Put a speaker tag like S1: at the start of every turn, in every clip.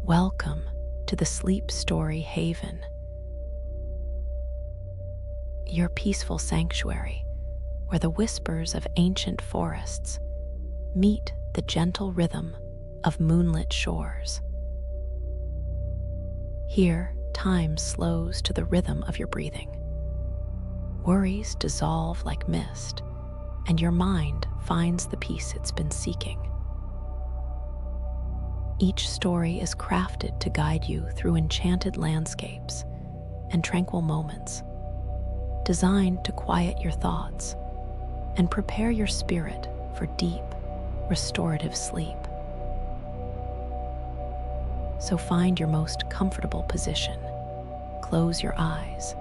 S1: Welcome to the Sleep Story Haven, your peaceful sanctuary where the whispers of ancient forests meet the gentle rhythm of moonlit shores. Here, time slows to the rhythm of your breathing. Worries dissolve like mist, and your mind finds the peace it's been seeking. Each story is crafted to guide you through enchanted landscapes and tranquil moments, designed to quiet your thoughts and prepare your spirit for deep, restorative sleep. So find your most comfortable position, close your eyes,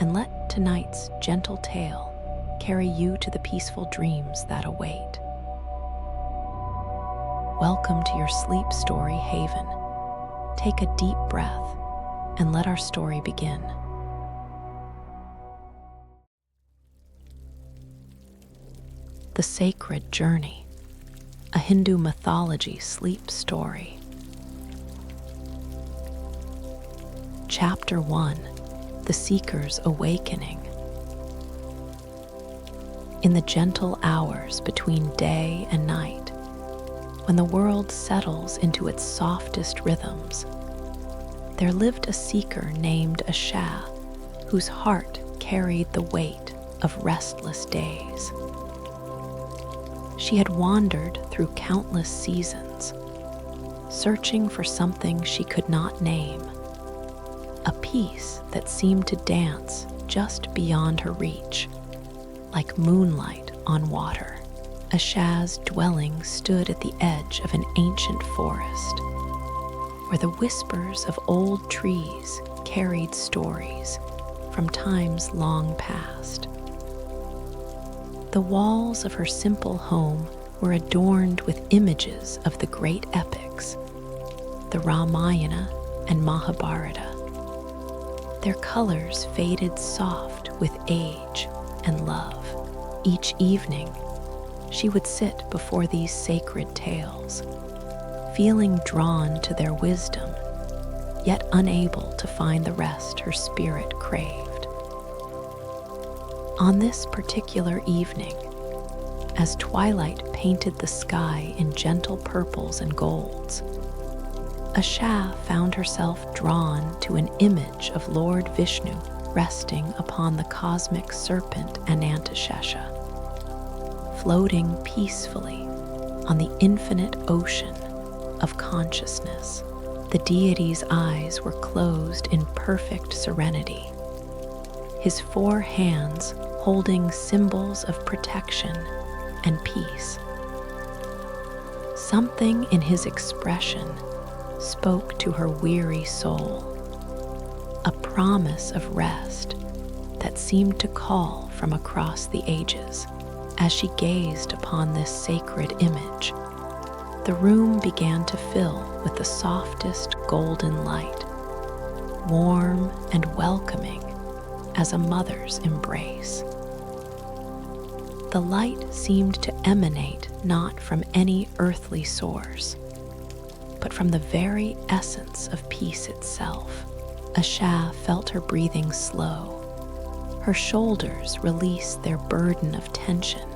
S1: and let tonight's gentle tale carry you to the peaceful dreams that await. Welcome to your Sleep Story Haven. Take a deep breath and let our story begin. The Sacred Journey, a Hindu mythology sleep story. Chapter 1, The Seeker's Awakening. In the gentle hours between day and night, when the world settles into its softest rhythms, there lived a seeker named Asha, whose heart carried the weight of restless days. She had wandered through countless seasons, searching for something she could not name, a peace that seemed to dance just beyond her reach, like moonlight on water. Asha's dwelling stood at the edge of an ancient forest, where the whispers of old trees carried stories from times long past. The walls of her simple home were adorned with images of the great epics, the Ramayana and Mahabharata. Their colors faded soft with age and love. Each evening, she would sit before these sacred tales, feeling drawn to their wisdom, yet unable to find the rest her spirit craved. On this particular evening, as twilight painted the sky in gentle purples and golds, Asha found herself drawn to an image of Lord Vishnu resting upon the cosmic serpent Anantashesha, floating peacefully on the infinite ocean of consciousness. The deity's eyes were closed in perfect serenity, his four hands holding symbols of protection and peace. Something in his expression spoke to her weary soul, a promise of rest that seemed to call from across the ages. As she gazed upon this sacred image, the room began to fill with the softest golden light, warm and welcoming as a mother's embrace. The light seemed to emanate not from any earthly source, but from the very essence of peace itself. Asha felt her breathing slow, her shoulders release their burden of tension,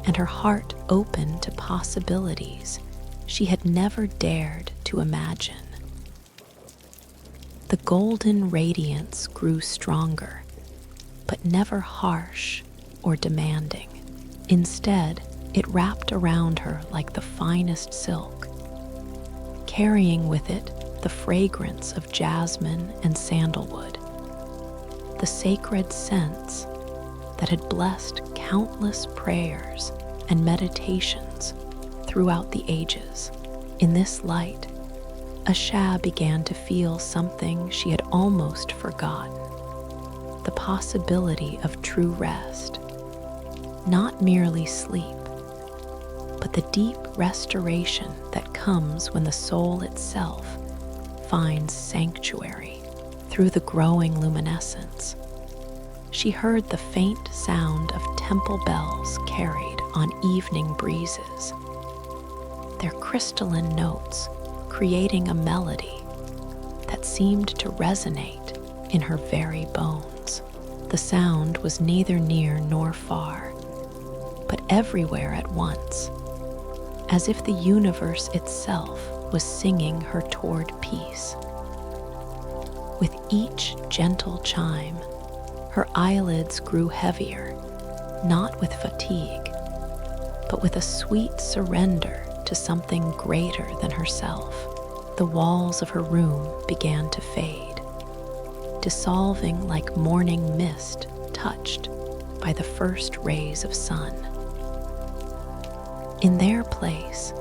S1: and her heart open to possibilities she had never dared to imagine. The golden radiance grew stronger, but never harsh or demanding. Instead, it wrapped around her like the finest silk, carrying with it the fragrance of jasmine and sandalwood, the sacred scents that had blessed countless prayers and meditations throughout the ages. In this light, Asha began to feel something she had almost forgotten, the possibility of true rest, not merely sleep, but the deep restoration that comes when the soul itself finds sanctuary. Through the growing luminescence, she heard the faint sound of temple bells carried on evening breezes, their crystalline notes creating a melody that seemed to resonate in her very bones. The sound was neither near nor far, but everywhere at once, as if the universe itself was singing her toward peace. With each gentle chime, her eyelids grew heavier, not with fatigue, but with a sweet surrender to something greater than herself. The walls of her room began to fade, dissolving like morning mist touched by the first rays of sun. In their place,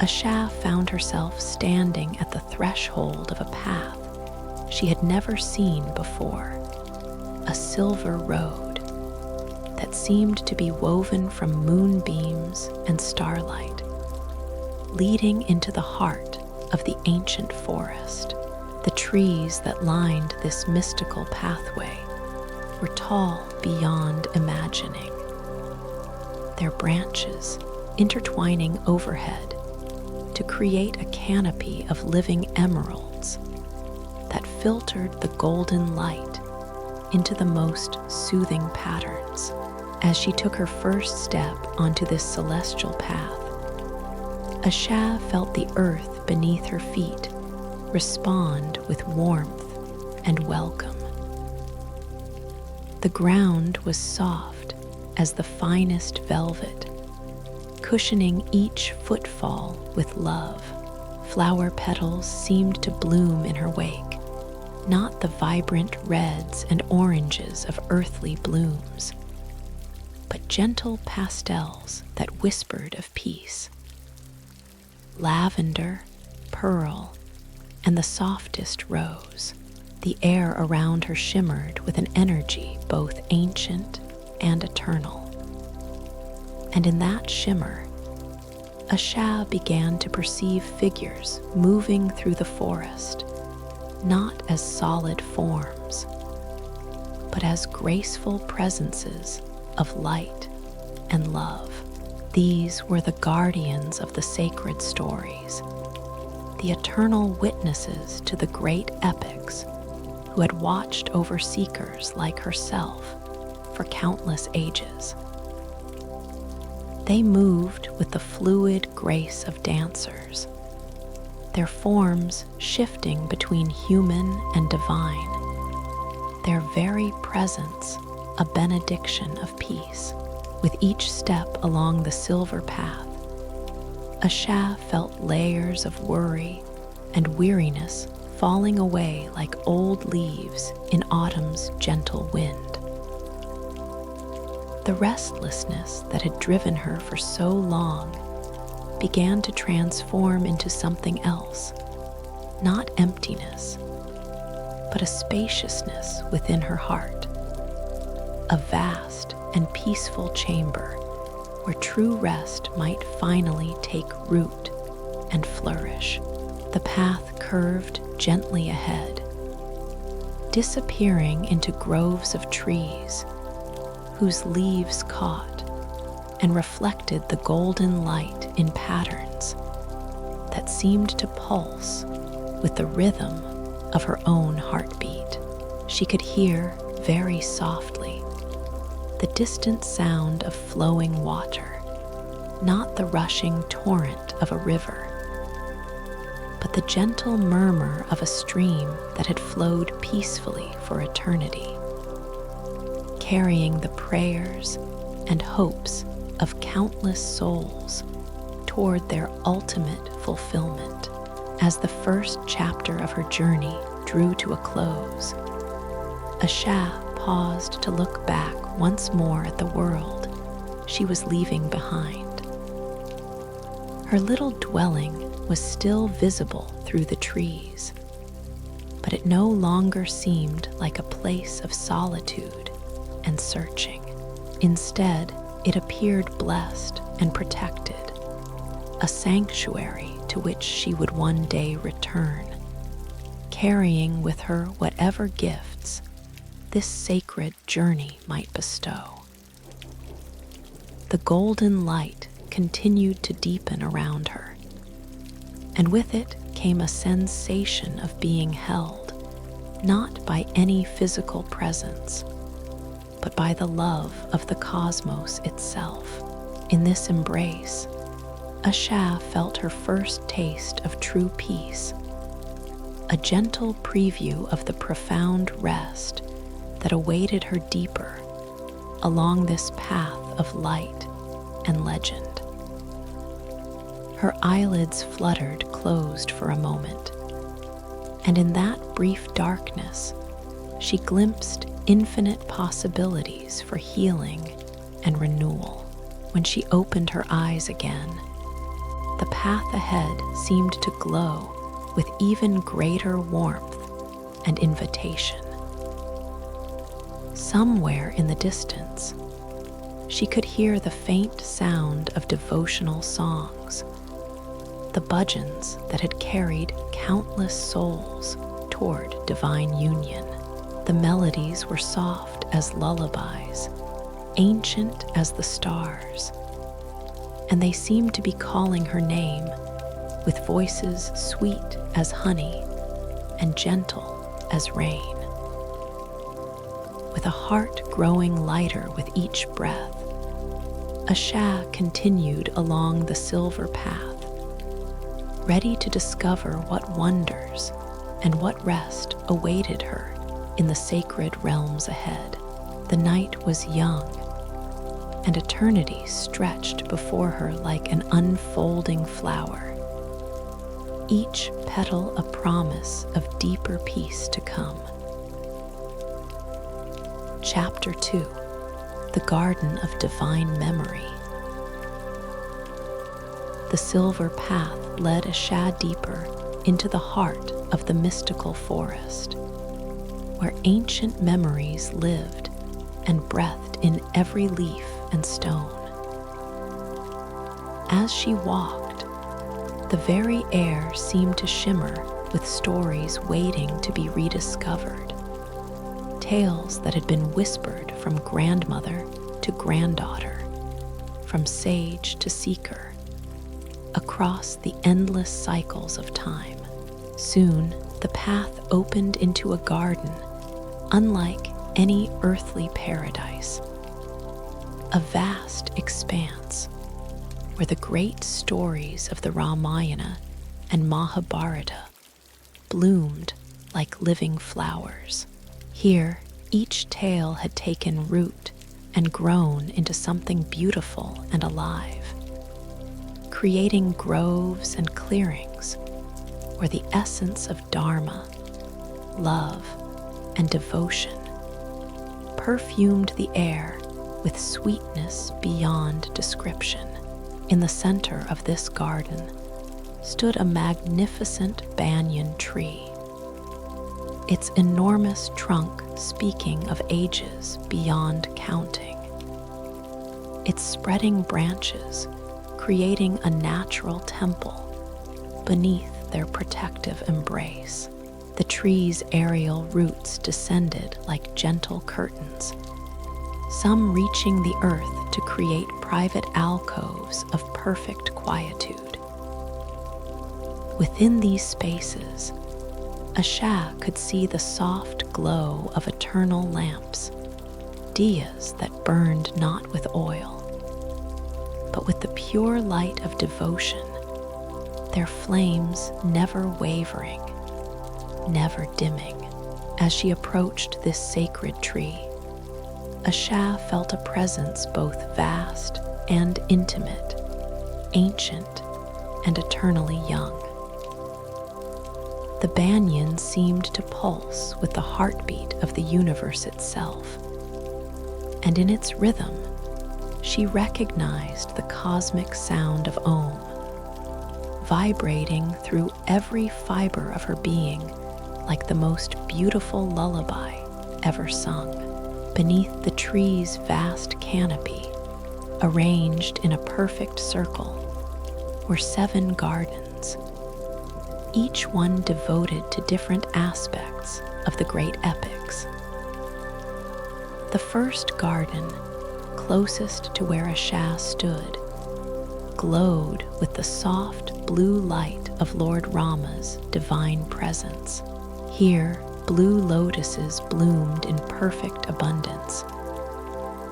S1: Asha found herself standing at the threshold of a path she had never seen before, a silver road that seemed to be woven from moonbeams and starlight, leading into the heart of the ancient forest. The trees that lined this mystical pathway were tall beyond imagining, their branches intertwining overhead to create a canopy of living emeralds that filtered the golden light into the most soothing patterns. As she took her first step onto this celestial path, Asha felt the earth beneath her feet respond with warmth and welcome. The ground was soft as the finest velvet, cushioning each footfall with love. Flower petals seemed to bloom in her wake, not the vibrant reds and oranges of earthly blooms, but gentle pastels that whispered of peace. Lavender, pearl, and the softest rose. The air around her shimmered with an energy both ancient and eternal. And in that shimmer, Asha began to perceive figures moving through the forest, not as solid forms, but as graceful presences of light and love. These were the guardians of the sacred stories, the eternal witnesses to the great epics who had watched over seekers like herself for countless ages. They moved with the fluid grace of dancers, their forms shifting between human and divine, their very presence a benediction of peace. With each step along the silver path, Asha felt layers of worry and weariness falling away like old leaves in autumn's gentle wind. The restlessness that had driven her for so long began to transform into something else, not emptiness, but a spaciousness within her heart, a vast and peaceful chamber where true rest might finally take root and flourish. The path curved gently ahead, disappearing into groves of trees whose leaves caught and reflected the golden light in patterns that seemed to pulse with the rhythm of her own heartbeat. She could hear very softly the distant sound of flowing water, not the rushing torrent of a river, but the gentle murmur of a stream that had flowed peacefully for eternity, carrying the prayers and hopes of countless souls toward their ultimate fulfillment. As the first chapter of her journey drew to a close, Asha paused to look back once more at the world she was leaving behind. Her little dwelling was still visible through the trees, but it no longer seemed like a place of solitude and searching. Instead, it appeared blessed and protected, a sanctuary to which she would one day return, carrying with her whatever gifts this sacred journey might bestow. The golden light continued to deepen around her, and with it came a sensation of being held, not by any physical presence, but by the love of the cosmos itself. In this embrace, Asha felt her first taste of true peace, a gentle preview of the profound rest that awaited her deeper along this path of light and legend. Her eyelids fluttered closed for a moment, and in that brief darkness, she glimpsed infinite possibilities for healing and renewal. When she opened her eyes again, the path ahead seemed to glow with even greater warmth and invitation. Somewhere in the distance, she could hear the faint sound of devotional songs, the bhajans that had carried countless souls toward divine union. The melodies were soft as lullabies, ancient as the stars, and they seemed to be calling her name with voices sweet as honey and gentle as rain. With a heart growing lighter with each breath, Asha continued along the silver path, ready to discover what wonders and what rest awaited her in the sacred realms ahead. The night was young, and eternity stretched before her like an unfolding flower, each petal a promise of deeper peace to come. Chapter 2: The Garden of Divine Memory. The silver path led Asha deeper into the heart of the mystical forest, where ancient memories lived and breathed in every leaf and stone. As she walked, the very air seemed to shimmer with stories waiting to be rediscovered, tales that had been whispered from grandmother to granddaughter, from sage to seeker, across the endless cycles of time. Soon, the path opened into a garden unlike any earthly paradise, a vast expanse where the great stories of the Ramayana and Mahabharata bloomed like living flowers. Here, each tale had taken root and grown into something beautiful and alive, creating groves and clearings where the essence of Dharma, love, and devotion perfumed the air with sweetness beyond description. In the center of this garden stood a magnificent banyan tree, its enormous trunk speaking of ages beyond counting, its spreading branches creating a natural temple beneath their protective embrace. The tree's aerial roots descended like gentle curtains, some reaching the earth to create private alcoves of perfect quietude. Within these spaces, Asha could see the soft glow of eternal lamps, diyas that burned not with oil, but with the pure light of devotion, their flames never wavering, never dimming. As she approached this sacred tree, Asha felt a presence both vast and intimate, ancient and eternally young. The banyan seemed to pulse with the heartbeat of the universe itself, and in its rhythm, she recognized the cosmic sound of Om, vibrating through every fiber of her being like the most beautiful lullaby ever sung. Beneath the tree's vast canopy, arranged in a perfect circle, were 7 gardens, each one devoted to different aspects of the great epics. The first garden, closest to where Asha stood, glowed with the soft blue light of Lord Rama's divine presence. Here, blue lotuses bloomed in perfect abundance,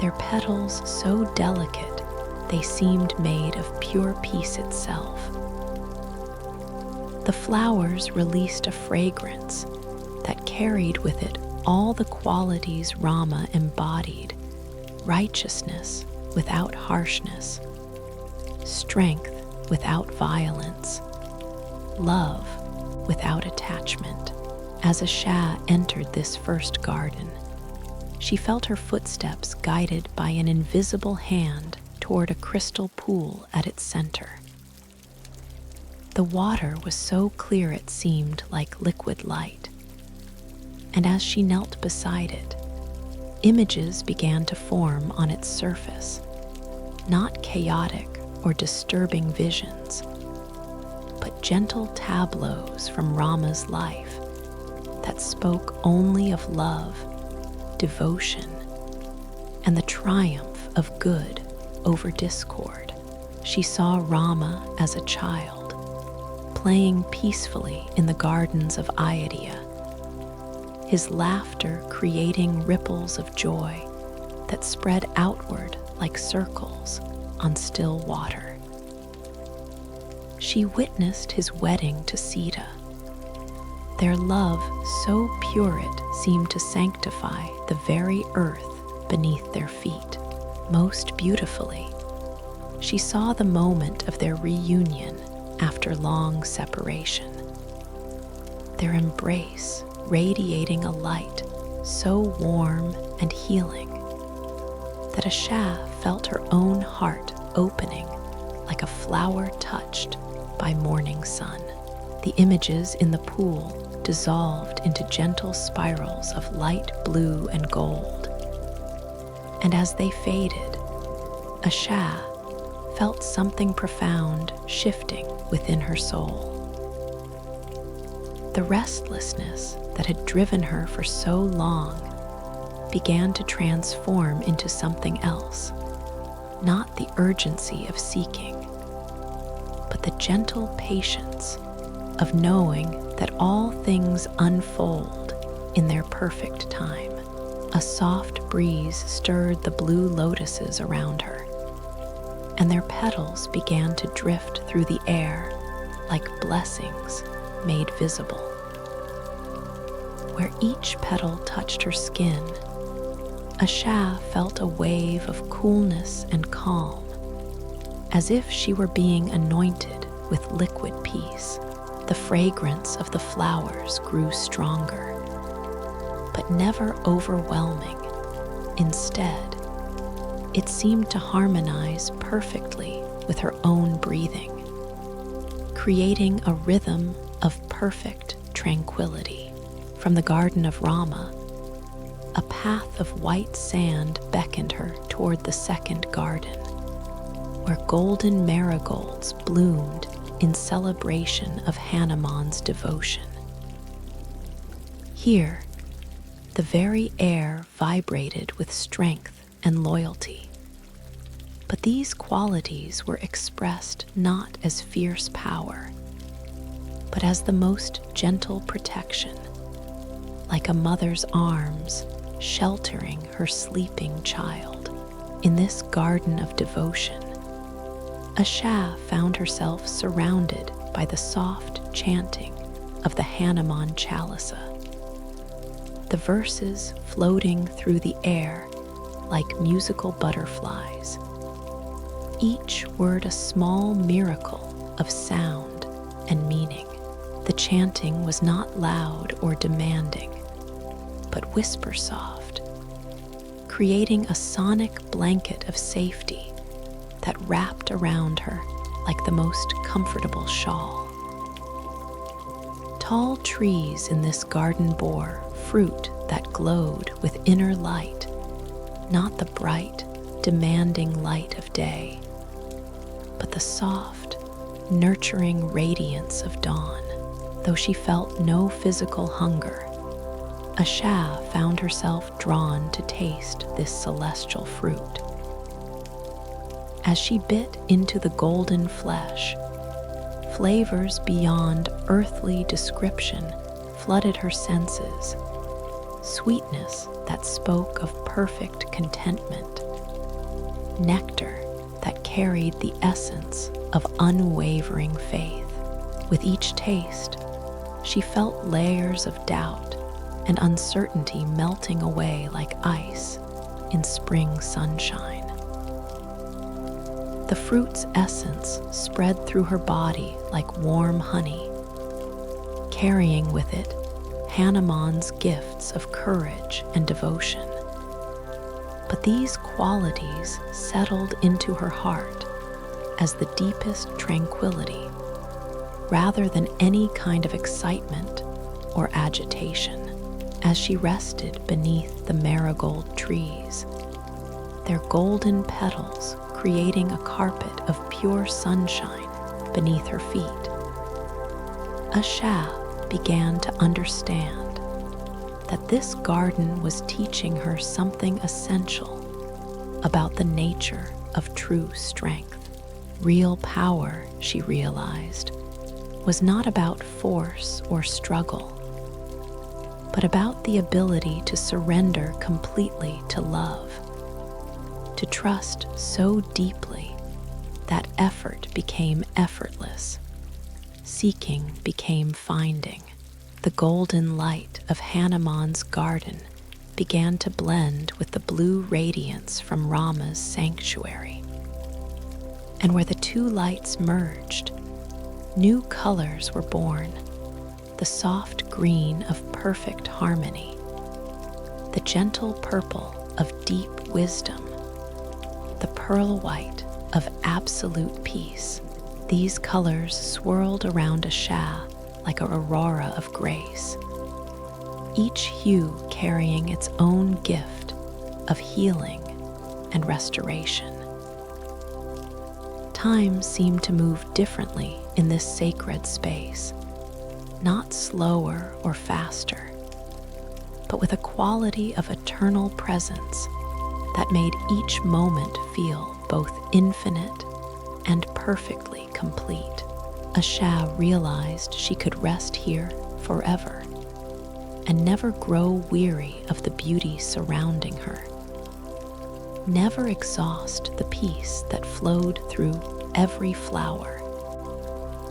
S1: their petals so delicate they seemed made of pure peace itself. The flowers released a fragrance that carried with it all the qualities Rama embodied: righteousness without harshness, strength without violence, love without attachment. As Asha entered this first garden, she felt her footsteps guided by an invisible hand toward a crystal pool at its center. The water was so clear it seemed like liquid light, and as she knelt beside it, images began to form on its surface, not chaotic or disturbing visions, but gentle tableaus from Rama's life that spoke only of love, devotion, and the triumph of good over discord. She saw Rama as a child, playing peacefully in the gardens of Ayodhya, his laughter creating ripples of joy that spread outward like circles on still water. She witnessed his wedding to Sita, their love so pure it seemed to sanctify the very earth beneath their feet. Most beautifully, she saw the moment of their reunion after long separation, their embrace radiating a light so warm and healing that Asha felt her own heart opening like a flower touched by morning sun. The images in the pool dissolved into gentle spirals of light blue and gold, and as they faded, Asha felt something profound shifting within her soul. The restlessness that had driven her for so long began to transform into something else, not the urgency of seeking, but the gentle patience of knowing that all things unfold in their perfect time. A soft breeze stirred the blue lotuses around her, and their petals began to drift through the air like blessings made visible. Where each petal touched her skin, Asha felt a wave of coolness and calm, as if she were being anointed with liquid peace. The fragrance of the flowers grew stronger, but never overwhelming. Instead, it seemed to harmonize perfectly with her own breathing, creating a rhythm of perfect tranquility. From the garden of Rama, a path of white sand beckoned her toward the second garden, where golden marigolds bloomed in celebration of Hanuman's devotion. Here, the very air vibrated with strength and loyalty, but these qualities were expressed not as fierce power, but as the most gentle protection, like a mother's arms sheltering her sleeping child. In this garden of devotion, Asha found herself surrounded by the soft chanting of the Hanuman Chalisa, the verses floating through the air like musical butterflies, each word a small miracle of sound and meaning. The chanting was not loud or demanding, but whisper soft, creating a sonic blanket of safety that wrapped around her like the most comfortable shawl. Tall trees in this garden bore fruit that glowed with inner light, not the bright, demanding light of day, but the soft, nurturing radiance of dawn. Though she felt no physical hunger, Asha found herself drawn to taste this celestial fruit. As she bit into the golden flesh, Flavors beyond earthly description flooded her senses, sweetness that spoke of perfect contentment, nectar that carried the essence of unwavering faith. With each taste, she felt layers of doubt and uncertainty melting away like ice in spring sunshine. The fruit's essence spread through her body like warm honey, carrying with it Hanuman's gifts of courage and devotion. But these qualities settled into her heart as the deepest tranquility, rather than any kind of excitement or agitation. As she rested beneath the marigold trees, their golden petals creating a carpet of pure sunshine beneath her feet, Asha began to understand that this garden was teaching her something essential about the nature of true strength. Real power, she realized, was not about force or struggle, but about the ability to surrender completely to love, to trust so deeply that effort became effortless, seeking became finding. The golden light of Hanuman's garden began to blend with the blue radiance from Rama's sanctuary. And where the two lights merged, new colors were born: the soft green of perfect harmony, the gentle purple of deep wisdom, the pearl white of absolute peace. These colors swirled around Asha like an aurora of grace, each hue carrying its own gift of healing and restoration. Time seemed to move differently in this sacred space, not slower or faster, but with a quality of eternal presence that made each moment feel both infinite and perfectly complete. Asha realized she could rest here forever and never grow weary of the beauty surrounding her, never exhaust the peace that flowed through every flower,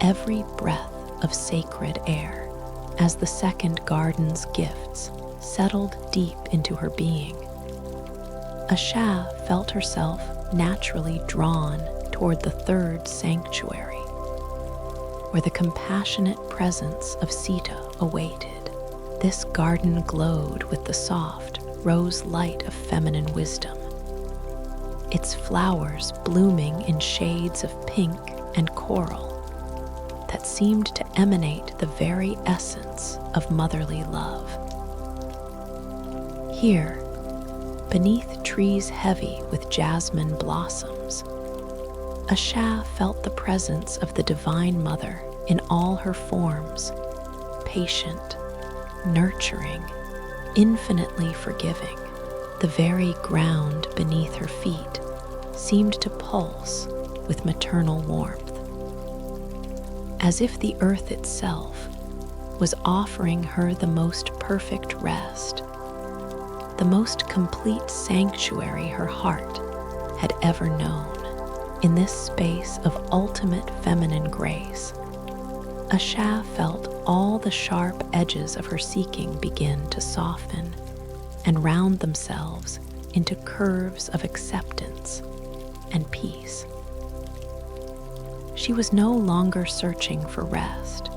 S1: every breath of sacred air. As the second garden's gifts settled deep into her being, Asha felt herself naturally drawn toward the third sanctuary, where the compassionate presence of Sita awaited. This garden glowed with the soft rose light of feminine wisdom, its flowers blooming in shades of pink and coral that seemed to emanate the very essence of motherly love. Here, beneath trees heavy with jasmine blossoms, Asha felt the presence of the Divine Mother in all her forms, patient, nurturing, infinitely forgiving. The very ground beneath her feet seemed to pulse with maternal warmth, as if the earth itself was offering her the most perfect rest, the most complete sanctuary her heart had ever known. In this space of ultimate feminine grace, Asha felt all the sharp edges of her seeking begin to soften and round themselves into curves of acceptance and peace. She was no longer searching for rest.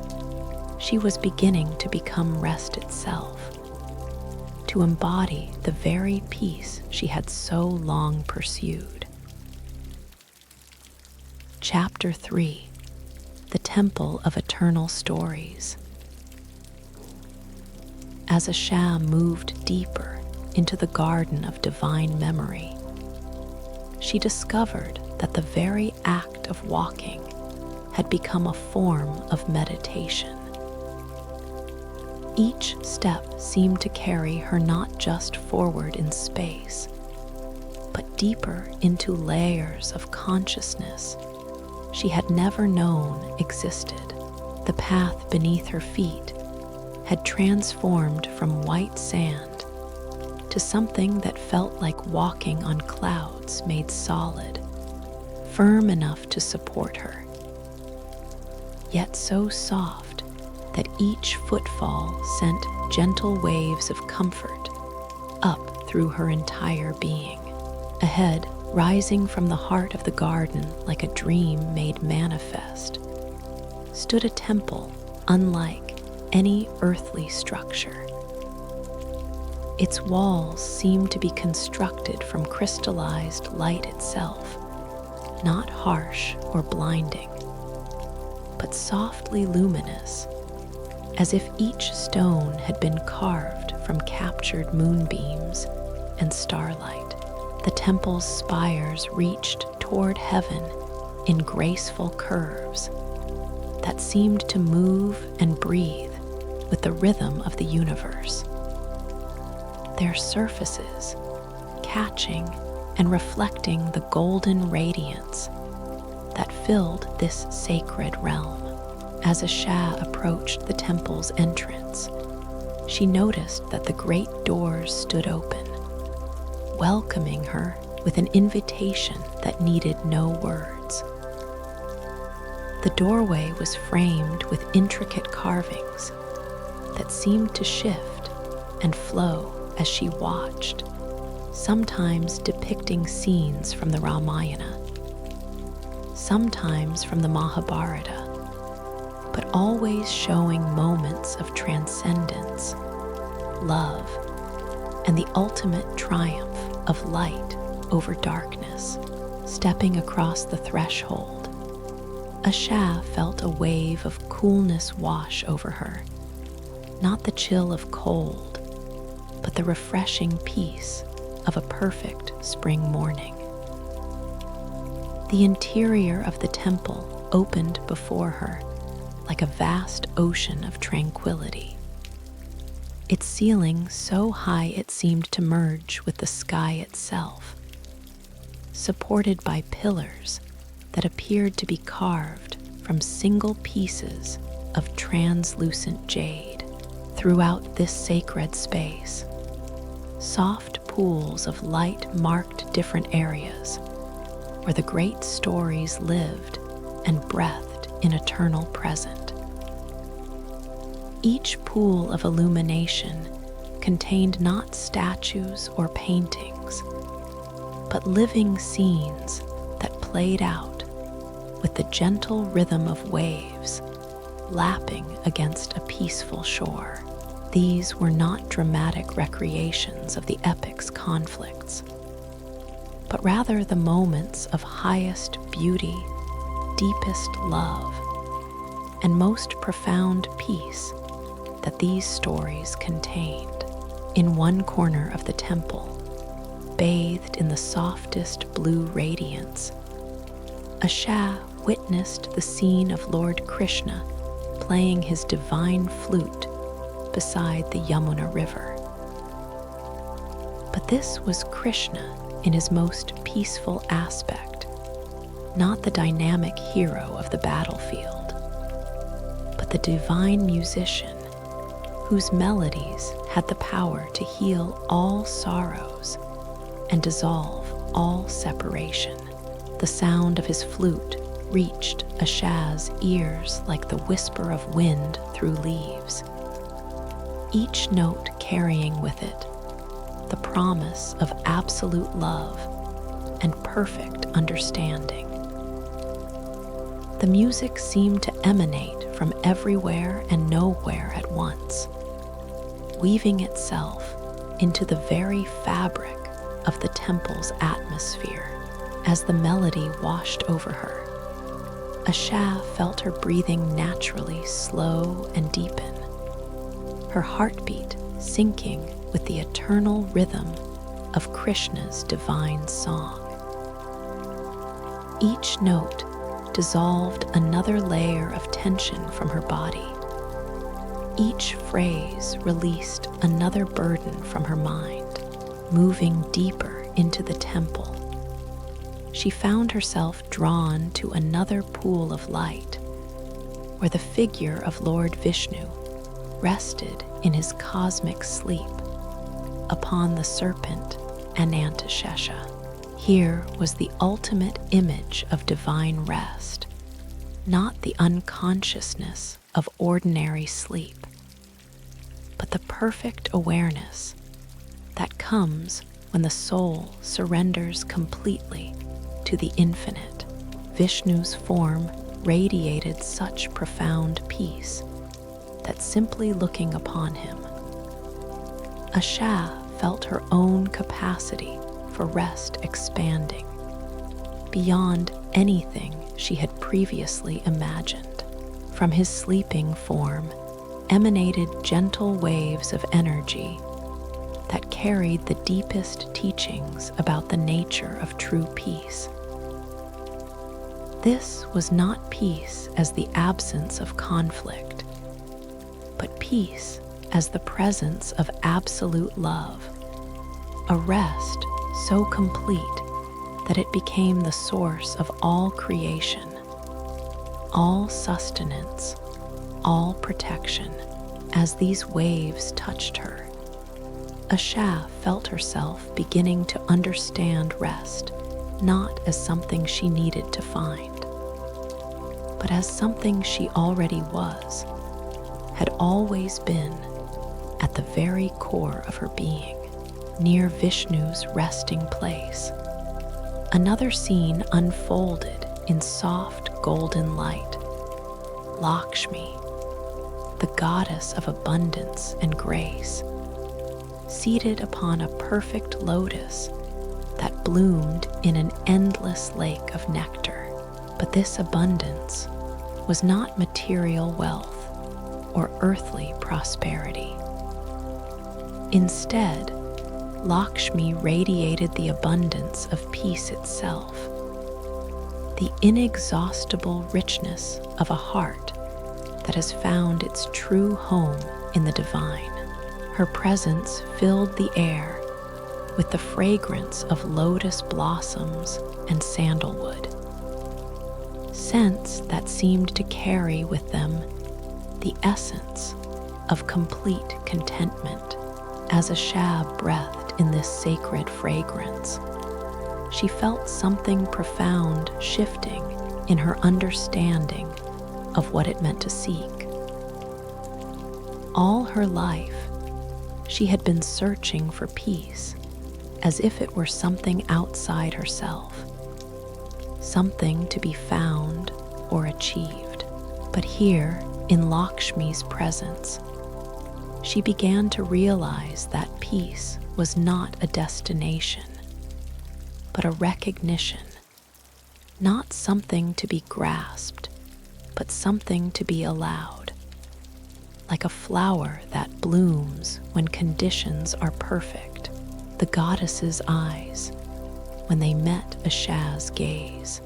S1: She was beginning to become rest itself, to embody the very peace she had so long pursued. Chapter 3: The Temple of Eternal Stories. As Asha moved deeper into the garden of divine memory, she discovered that the very act of walking had become a form of meditation. Each step seemed to carry her not just forward in space, but deeper into layers of consciousness she had never known existed. The path beneath her feet had transformed from white sand to something that felt like walking on clouds made solid, firm enough to support her, yet so soft that each footfall sent gentle waves of comfort up through her entire being. Ahead, rising from the heart of the garden like a dream made manifest, stood a temple unlike any earthly structure. Its walls seemed to be constructed from crystallized light itself, not harsh or blinding, but softly luminous, as if each stone had been carved from captured moonbeams and starlight. The temple's spires reached toward heaven in graceful curves that seemed to move and breathe with the rhythm of the universe. Their surfaces catching and reflecting the golden radiance that filled this sacred realm. As Asha approached the temple's entrance, she noticed that the great doors stood open, welcoming her with an invitation that needed no words. The doorway was framed with intricate carvings that seemed to shift and flow as she watched, sometimes depicting scenes from the Ramayana, sometimes from the Mahabharata, but always showing moments of transcendence, love, and the ultimate triumph of light over darkness. Stepping across the threshold, Asha felt a wave of coolness wash over her, not the chill of cold, but the refreshing peace of a perfect spring morning. The interior of the temple opened before her like a vast ocean of tranquility. Its ceiling so high it seemed to merge with the sky itself, supported by pillars that appeared to be carved from single pieces of translucent jade. Throughout this sacred space, soft pools of light marked different areas where the great stories lived and breathed in eternal present. Each pool of illumination contained not statues or paintings, but living scenes that played out with the gentle rhythm of waves lapping against a peaceful shore. These were not dramatic recreations of the epic's conflicts, but rather the moments of highest beauty, deepest love, and most profound peace that these stories contained. In one corner of the temple, bathed in the softest blue radiance, Asha witnessed the scene of Lord Krishna playing his divine flute beside the Yamuna River. But this was Krishna in his most peaceful aspect, not the dynamic hero of the battlefield, but the divine musician whose melodies had the power to heal all sorrows and dissolve all separation. The sound of his flute reached Asha's ears like the whisper of wind through leaves, each note carrying with it the promise of absolute love and perfect understanding. The music seemed to emanate from everywhere and nowhere at once, weaving itself into the very fabric of the temple's atmosphere. As the melody washed over her, Asha felt her breathing naturally slow and deepen, her heartbeat syncing with the eternal rhythm of Krishna's divine song. Each note dissolved another layer of tension from her body. Each phrase released another burden from her mind, moving deeper into the temple. she found herself drawn to another pool of light, where the figure of Lord Vishnu rested in his cosmic sleep upon the Serpent and Antashesha. Here was the ultimate image of divine rest, not the unconsciousness of ordinary sleep, but the perfect awareness that comes when the soul surrenders completely to the infinite. Vishnu's form radiated such profound peace that simply looking upon him, Asha felt her own capacity for rest expanding beyond anything she had previously imagined. From his sleeping form emanated gentle waves of energy that carried the deepest teachings about the nature of true peace. This was not peace as the absence of conflict, but peace as the presence of absolute love, a rest so complete that it became the source of all creation, all sustenance, all protection. As these waves touched her, Asha felt herself beginning to understand rest not as something she needed to find, but as something she already was, had always been at the very core of her being. Near Vishnu's resting place, another scene unfolded in soft golden light. Lakshmi, the goddess of abundance and grace, seated upon a perfect lotus that bloomed in an endless lake of nectar. But this abundance was not material wealth or earthly prosperity. Instead, Lakshmi radiated the abundance of peace itself, the inexhaustible richness of a heart that has found its true home in the divine. Her presence filled the air with the fragrance of lotus blossoms and sandalwood, scents that seemed to carry with them the essence of complete contentment. As Asha breathed in this sacred fragrance, she felt something profound shifting in her understanding of what it meant to seek. All her life, she had been searching for peace as if it were something outside herself, something to be found or achieved. But here, in Lakshmi's presence, she began to realize that peace was not a destination, but a recognition, not something to be grasped, but something to be allowed, like a flower that blooms when conditions are perfect. The goddess's eyes, when they met Asha's gaze,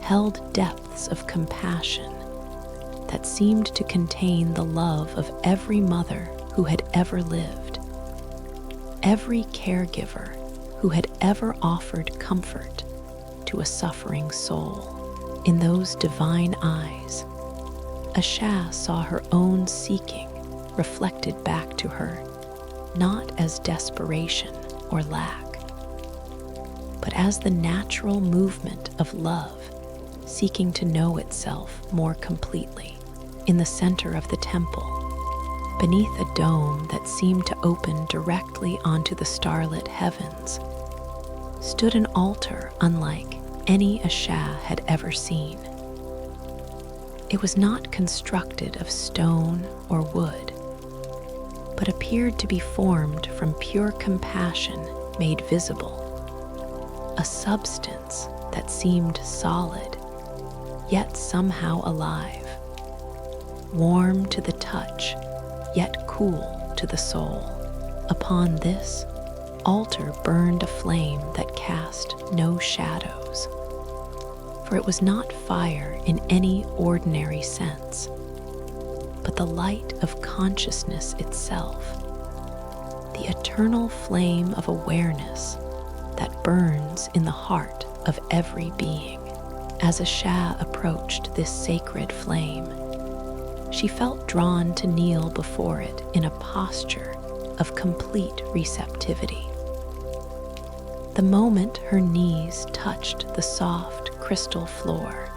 S1: held depths of compassion that seemed to contain the love of every mother who had ever lived, every caregiver who had ever offered comfort to a suffering soul. In those divine eyes, Asha saw her own seeking reflected back to her, not as desperation or lack, but as the natural movement of love seeking to know itself more completely. In the center of the temple, beneath a dome that seemed to open directly onto the starlit heavens, stood an altar unlike any Asha had ever seen. It was not constructed of stone or wood, but appeared to be formed from pure compassion made visible, a substance that seemed solid, yet somehow alive, warm to the touch, yet cool to the soul. Upon this altar burned a flame that cast no shadows, for it was not fire in any ordinary sense, but the light of consciousness itself, the eternal flame of awareness that burns in the heart of every being. As Asha approached this sacred flame, she felt drawn to kneel before it in a posture of complete receptivity. The moment her knees touched the soft crystal floor,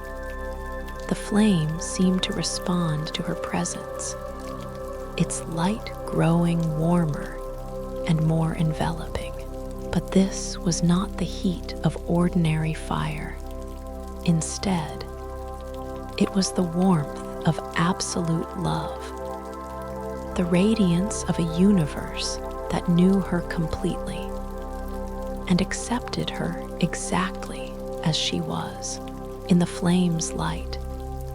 S1: the flame seemed to respond to her presence, its light growing warmer and more enveloping. But this was not the heat of ordinary fire. Instead, it was the warmth of absolute love, the radiance of a universe that knew her completely and accepted her exactly as she was. In the flame's light,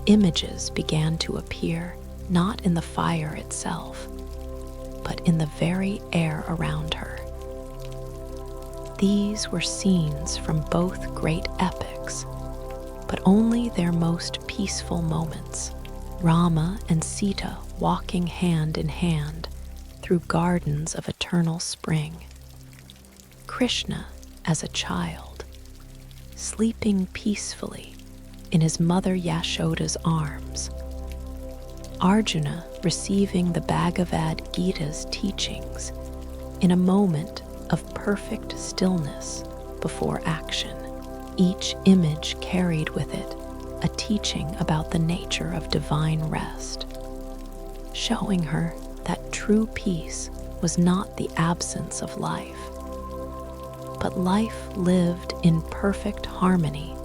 S1: images began to appear, not in the fire itself, but in the very air around her. These were scenes from both great epics, but only their most peaceful moments. Rama and Sita walking hand in hand through gardens of eternal spring. Krishna as a child, sleeping peacefully in his mother Yashoda's arms. Arjuna receiving the Bhagavad Gita's teachings in a moment of perfect stillness before action. Each image carried with it a teaching about the nature of divine rest, showing her that true peace was not the absence of life, but life lived in perfect harmony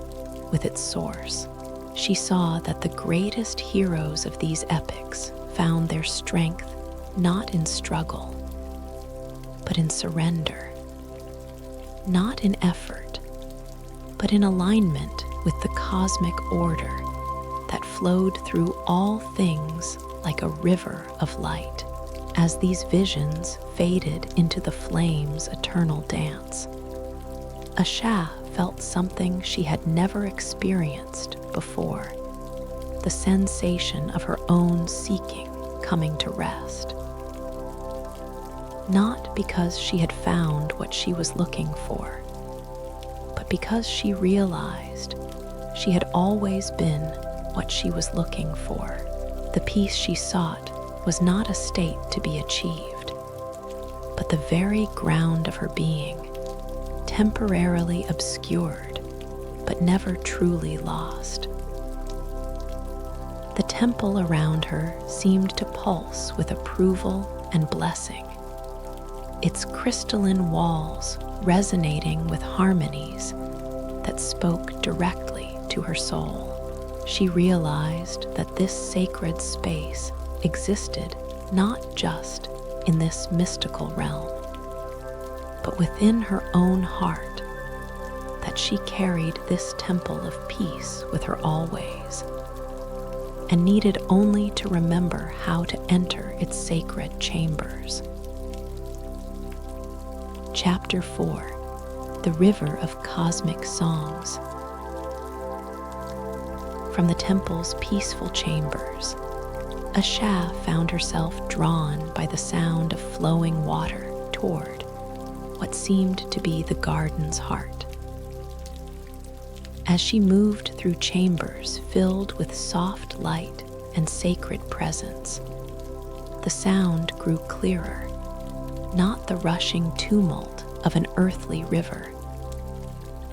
S1: with its source. She saw that the greatest heroes of these epics found their strength not in struggle, but in surrender, not in effort, but in alignment with the cosmic order that flowed through all things like a river of light. As these visions faded into the flame's eternal dance, Asha felt something she had never experienced before, the sensation of her own seeking coming to rest. Not because she had found what she was looking for, but because she realized she had always been what she was looking for. The peace she sought was not a state to be achieved, but the very ground of her being, temporarily obscured, but never truly lost. The temple around her seemed to pulse with approval and blessing, its crystalline walls resonating with harmonies that spoke directly to her soul. She realized that this sacred space existed not just in this mystical realm, but within her own heart, that she carried this temple of peace with her always, and needed only to remember how to enter its sacred chambers. Chapter 4: The River of Cosmic Songs. From the temple's peaceful chambers, Asha found herself drawn by the sound of flowing water toward what seemed to be the garden's heart. As she moved through chambers filled with soft light and sacred presence, the sound grew clearer, not the rushing tumult of an earthly river,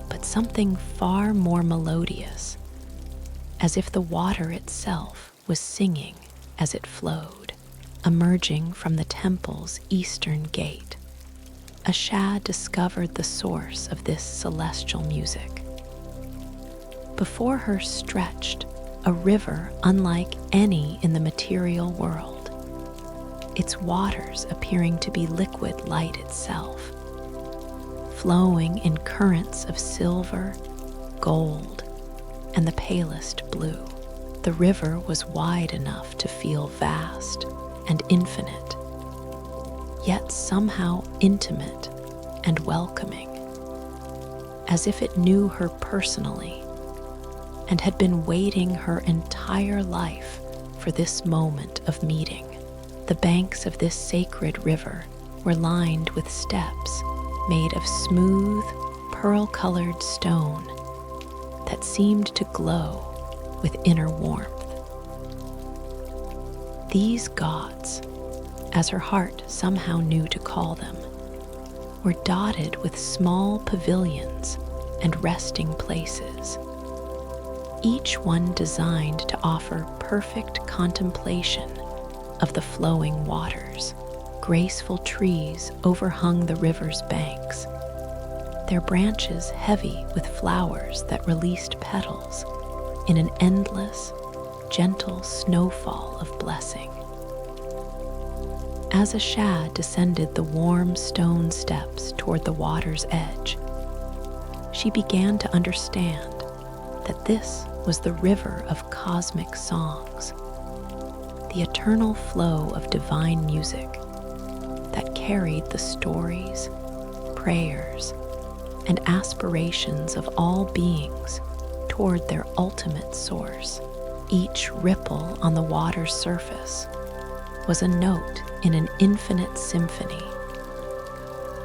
S1: but something far more melodious, as if the water itself was singing as it flowed. Emerging from the temple's eastern gate, Asha discovered the source of this celestial music. Before her stretched a river unlike any in the material world, its waters appearing to be liquid light itself, flowing in currents of silver, gold, and the palest blue. The river was wide enough to feel vast and infinite, yet somehow intimate and welcoming, as if it knew her personally and had been waiting her entire life for this moment of meeting. The banks of this sacred river were lined with steps made of smooth, pearl-colored stone that seemed to glow with inner warmth. These gods, as her heart somehow knew to call them, were dotted with small pavilions and resting places, each one designed to offer perfect contemplation of the flowing waters. Graceful trees overhung the river's banks, their branches heavy with flowers that released petals in an endless, gentle snowfall of blessing. As Asha descended the warm stone steps toward the water's edge, she began to understand that this was the river of cosmic songs, the eternal flow of divine music that carried the stories, prayers, and aspirations of all beings toward their ultimate source. Each ripple on the water's surface was a note in an infinite symphony,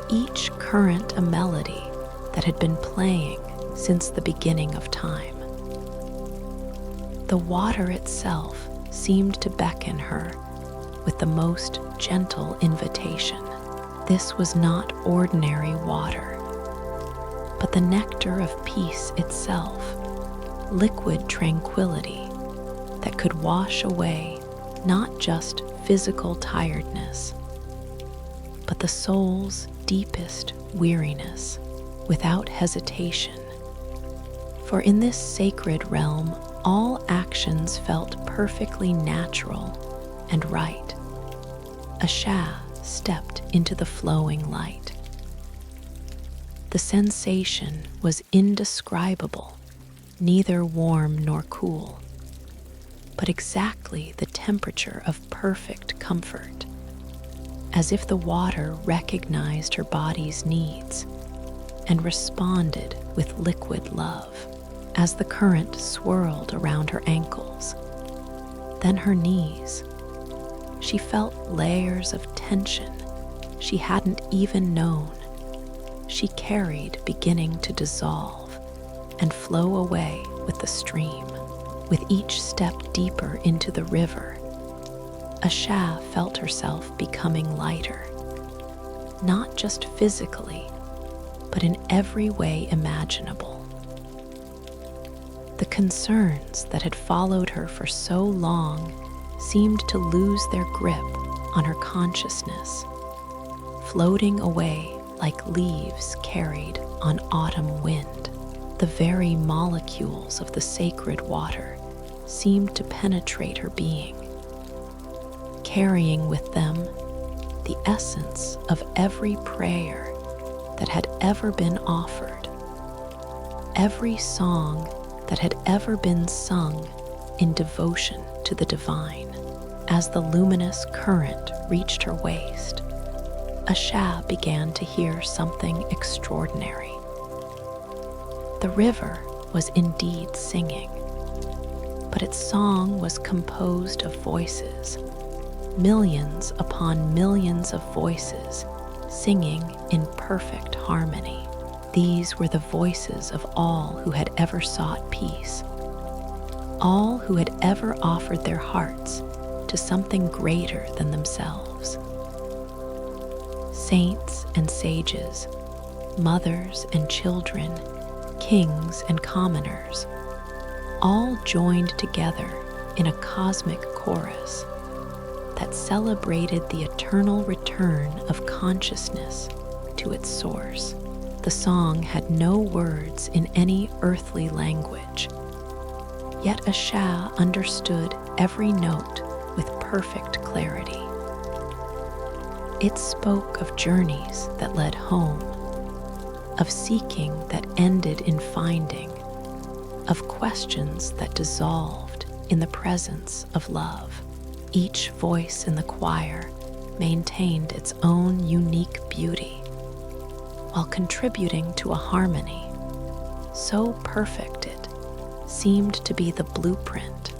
S1: each current a melody that had been playing since the beginning of time. The water itself seemed to beckon her with the most gentle invitation. This was not ordinary water, but the nectar of peace itself, liquid tranquility that could wash away not just physical tiredness, but the soul's deepest weariness without hesitation. For in this sacred realm, all actions felt perfectly natural and right. Asha stepped into the flowing light. The sensation was indescribable, neither warm nor cool, but exactly the temperature of perfect comfort, as if the water recognized her body's needs and responded with liquid love. As the current swirled around her ankles, then her knees, she felt layers of tension she hadn't even known she carried beginning to dissolve and flow away with the stream. With each step deeper into the river, Asha felt herself becoming lighter, not just physically, but in every way imaginable. The concerns that had followed her for so long seemed to lose their grip on her consciousness, floating away like leaves carried on autumn wind. The very molecules of the sacred water seemed to penetrate her being, carrying with them the essence of every prayer that had ever been offered, every song that had ever been sung in devotion to the divine. As the luminous current reached her waist, Asha began to hear something extraordinary. The river was indeed singing, but its song was composed of voices, millions upon millions of voices singing in perfect harmony. These were the voices of all who had ever sought peace, all who had ever offered their hearts to something greater than themselves. Saints and sages, mothers and children, kings and commoners, all joined together in a cosmic chorus that celebrated the eternal return of consciousness to its source. The song had no words in any earthly language, yet Asha understood every note with perfect clarity. It spoke of journeys that led home, of seeking that ended in finding, of questions that dissolved in the presence of love. Each voice in the choir maintained its own unique beauty, while contributing to a harmony so perfect it seemed to be the blueprint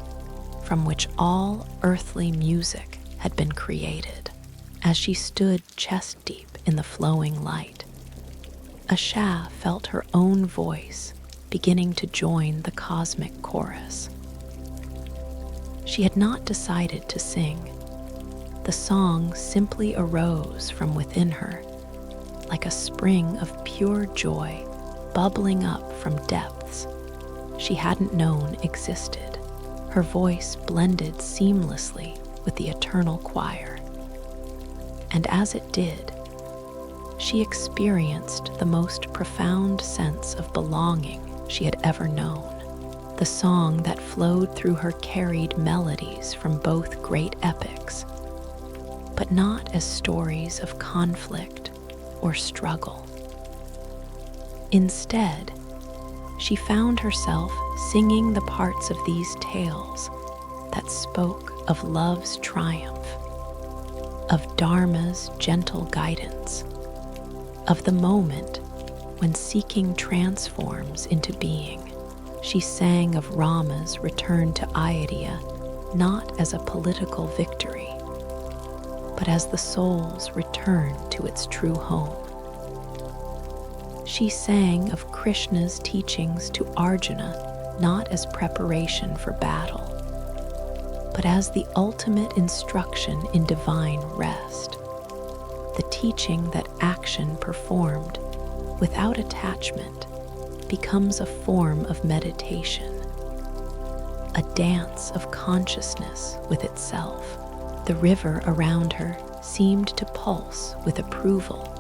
S1: from which all earthly music had been created. As she stood chest deep in the flowing light, Asha felt her own voice beginning to join the cosmic chorus. She had not decided to sing. The song simply arose from within her, like a spring of pure joy bubbling up from depths she hadn't known existed. Her voice blended seamlessly with the eternal choir. And as it did, she experienced the most profound sense of belonging she had ever known. The song that flowed through her carried melodies from both great epics, but not as stories of conflict or struggle. Instead, she found herself singing the parts of these tales that spoke of love's triumph, of Dharma's gentle guidance, of the moment when seeking transforms into being. She sang of Rama's return to Ayodhya not as a political victory, but as the soul's return to its true home. She sang of Krishna's teachings to Arjuna not as preparation for battle, but as the ultimate instruction in divine rest, the teaching that action performed without attachment becomes a form of meditation, a dance of consciousness with itself. The river around her seemed to pulse with approval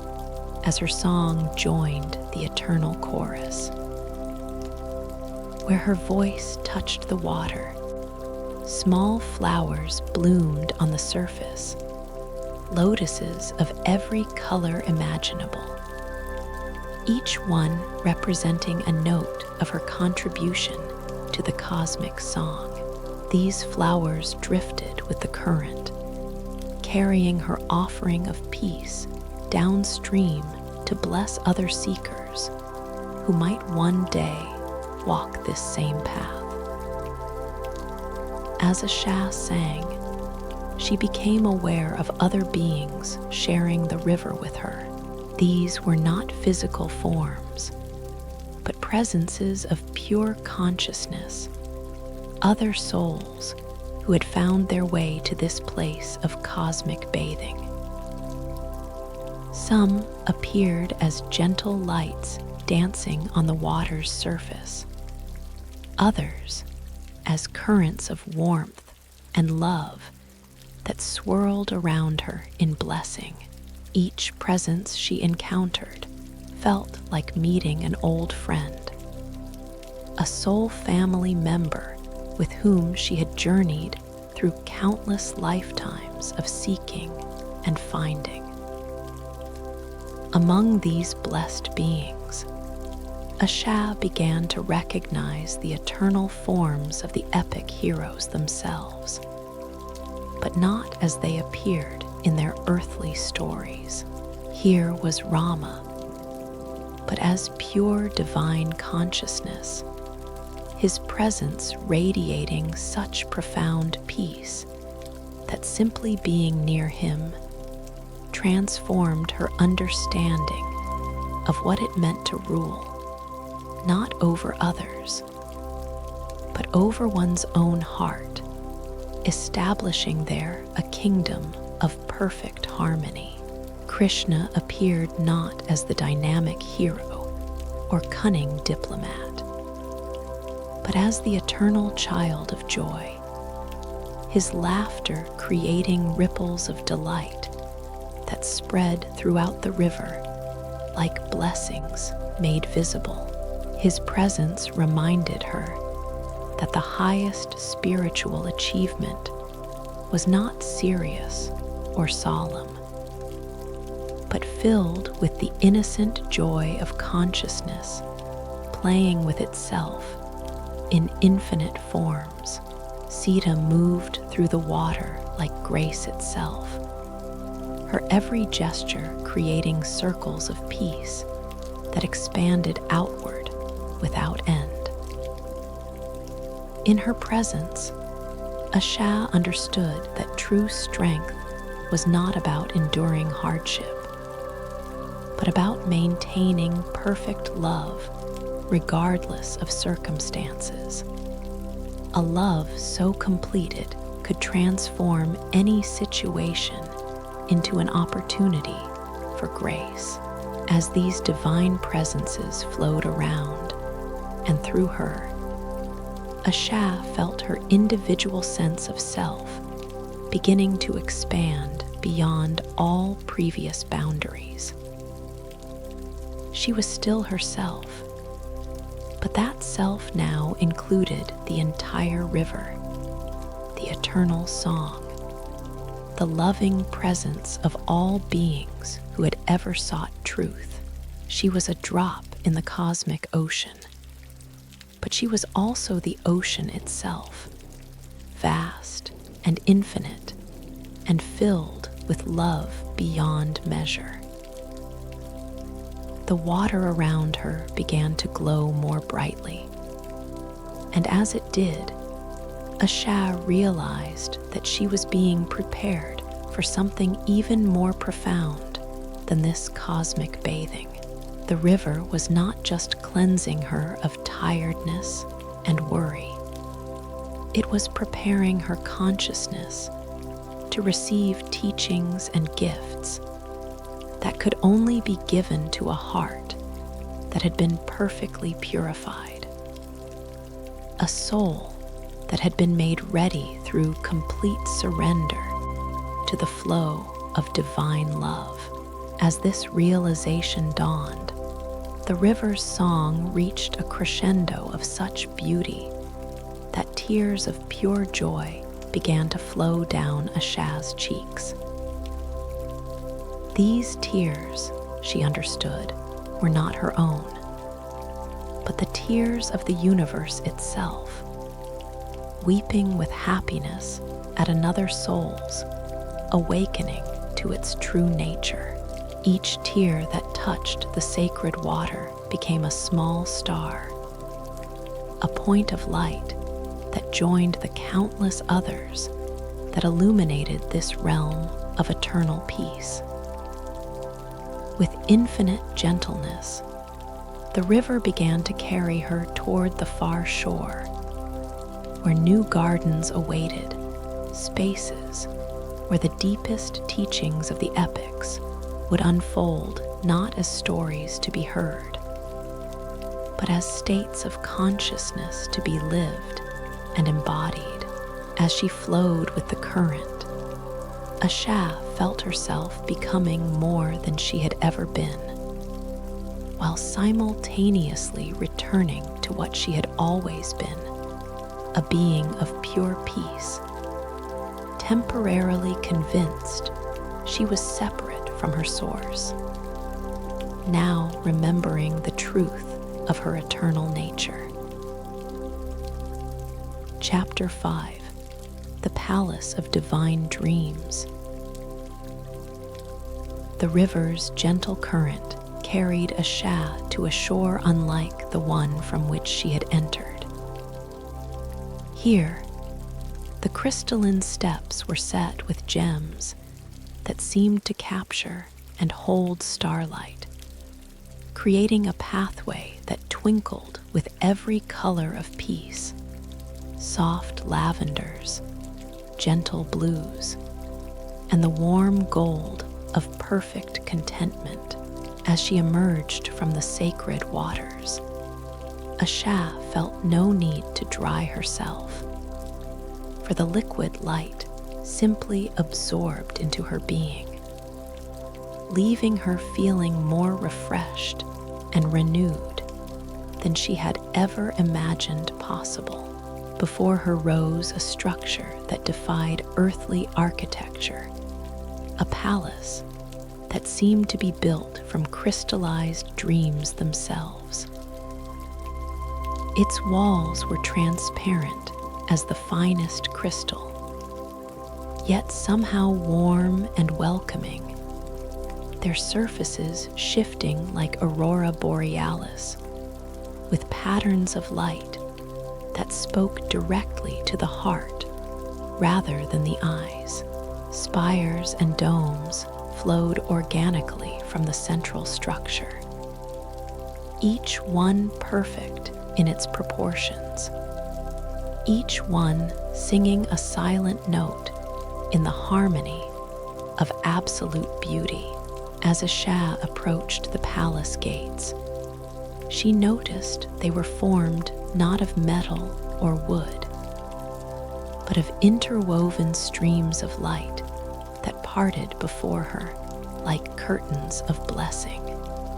S1: as her song joined the eternal chorus. Where her voice touched the water, small flowers bloomed on the surface, lotuses of every color imaginable, each one representing a note of her contribution to the cosmic song. These flowers drifted with the current, carrying her offering of peace downstream to bless other seekers who might one day walk this same path. As Asha sang, she became aware of other beings sharing the river with her. These were not physical forms, but presences of pure consciousness, other souls who had found their way to this place of cosmic bathing. Some appeared as gentle lights dancing on the water's surface, others as currents of warmth and love that swirled around her in blessing. Each presence she encountered felt like meeting an old friend, a soul family member with whom she had journeyed through countless lifetimes of seeking and finding. Among these blessed beings, Asha began to recognize the eternal forms of the epic heroes themselves, but not as they appeared in their earthly stories. Here was Rama, but as pure divine consciousness, his presence radiating such profound peace that simply being near him transformed her understanding of what it meant to rule, not over others, but over one's own heart, establishing there a kingdom of perfect harmony. Krishna appeared not as the dynamic hero or cunning diplomat, but as the eternal child of joy, his laughter creating ripples of delight that spread throughout the river like blessings made visible. His presence reminded her that the highest spiritual achievement was not serious or solemn, but filled with the innocent joy of consciousness playing with itself in infinite forms. Sita moved through the water like grace itself, her every gesture creating circles of peace that expanded outward without end. In her presence, Asha understood that true strength was not about enduring hardship, but about maintaining perfect love regardless of circumstances. A love so completed could transform any situation into an opportunity for grace. As these divine presences flowed around and through her, Asha felt her individual sense of self beginning to expand beyond all previous boundaries. She was still herself, but that self now included the entire river, the eternal song, the loving presence of all beings who had ever sought truth. She was a drop in the cosmic ocean, but she was also the ocean itself, vast and infinite, and filled with love beyond measure. The water around her began to glow more brightly, and as it did, Asha realized that she was being prepared for something even more profound than this cosmic bathing. The river was not just cleansing her of tiredness and worry. It was preparing her consciousness to receive teachings and gifts that could only be given to a heart that had been perfectly purified, a soul that had been made ready through complete surrender to the flow of divine love. As this realization dawned, the river's song reached a crescendo of such beauty that tears of pure joy began to flow down Asha's cheeks. These tears, she understood, were not her own, but the tears of the universe itself, weeping with happiness at another soul's awakening to its true nature. Each tear that touched the sacred water became a small star, a point of light that joined the countless others that illuminated this realm of eternal peace. With infinite gentleness, the river began to carry her toward the far shore, where new gardens awaited, spaces where the deepest teachings of the epics would unfold not as stories to be heard, but as states of consciousness to be lived and embodied. As she flowed with the current, Asha felt herself becoming more than she had ever been, while simultaneously returning to what she had always been, a being of pure peace, temporarily convinced she was separate from her source, now remembering the truth of her eternal nature. Chapter 5: The Palace of Divine Dreams. The river's gentle current carried Asha to a shore unlike the one from which she had entered. Here, the crystalline steps were set with gems that seemed to capture and hold starlight, creating a pathway that twinkled with every color of peace: soft lavenders, gentle blues, and the warm gold of perfect contentment. As she emerged from the sacred waters, Asha felt no need to dry herself, for the liquid light simply absorbed into her being, leaving her feeling more refreshed and renewed than she had ever imagined possible. Before her rose a structure that defied earthly architecture, a palace that seemed to be built from crystallized dreams themselves. Its walls were transparent as the finest crystal, yet somehow warm and welcoming, their surfaces shifting like aurora borealis, with patterns of light that spoke directly to the heart rather than the eyes. Spires and domes flowed organically from the central structure, each one perfect in its proportions, each one singing a silent note in the harmony of absolute beauty. As Asha approached the palace gates, she noticed they were formed not of metal or wood, but of interwoven streams of light that parted before her like curtains of blessing.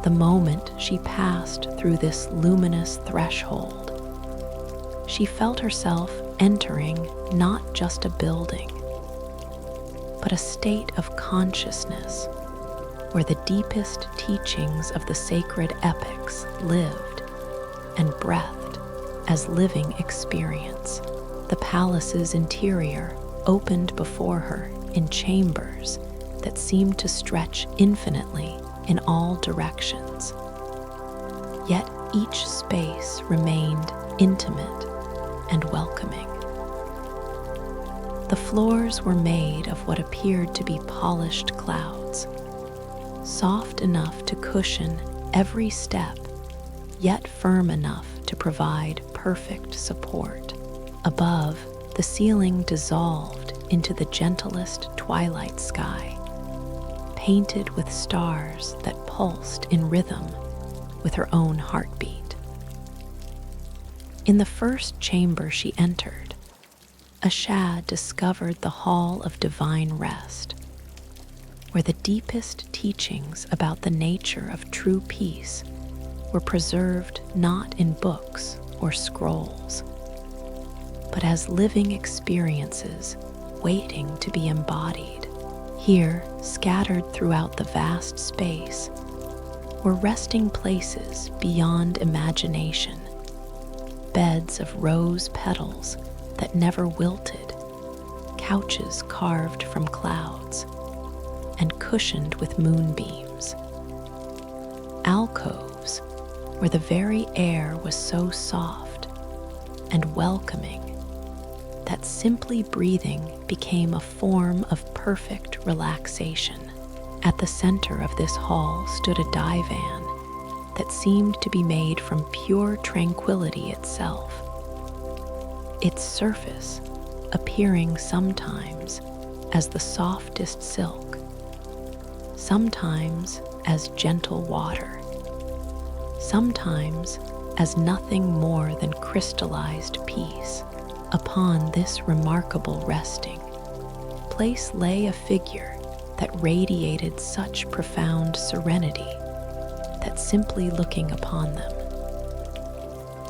S1: The moment she passed through this luminous threshold, she felt herself entering not just a building, but a state of consciousness where the deepest teachings of the sacred epics lived and breathed as living experience. The palace's interior opened before her in chambers that seemed to stretch infinitely in all directions. Yet each space remained intimate and welcoming. The floors were made of what appeared to be polished clouds, soft enough to cushion every step, yet firm enough to provide perfect support. Above, the ceiling dissolved into the gentlest twilight sky, painted with stars that pulsed in rhythm with her own heartbeat. In the first chamber she entered, Asha discovered the Hall of Divine Rest, where the deepest teachings about the nature of true peace were preserved not in books or scrolls, but as living experiences waiting to be embodied. Here, scattered throughout the vast space, were resting places beyond imagination, beds of rose petals that never wilted, couches carved from clouds and cushioned with moonbeams, alcoves where the very air was so soft and welcoming that simply breathing became a form of perfect relaxation. At the center of this hall stood a divan that seemed to be made from pure tranquility itself, its surface appearing sometimes as the softest silk, sometimes as gentle water, sometimes as nothing more than crystallized peace. Upon this remarkable resting place lay a figure that radiated such profound serenity that simply looking upon them,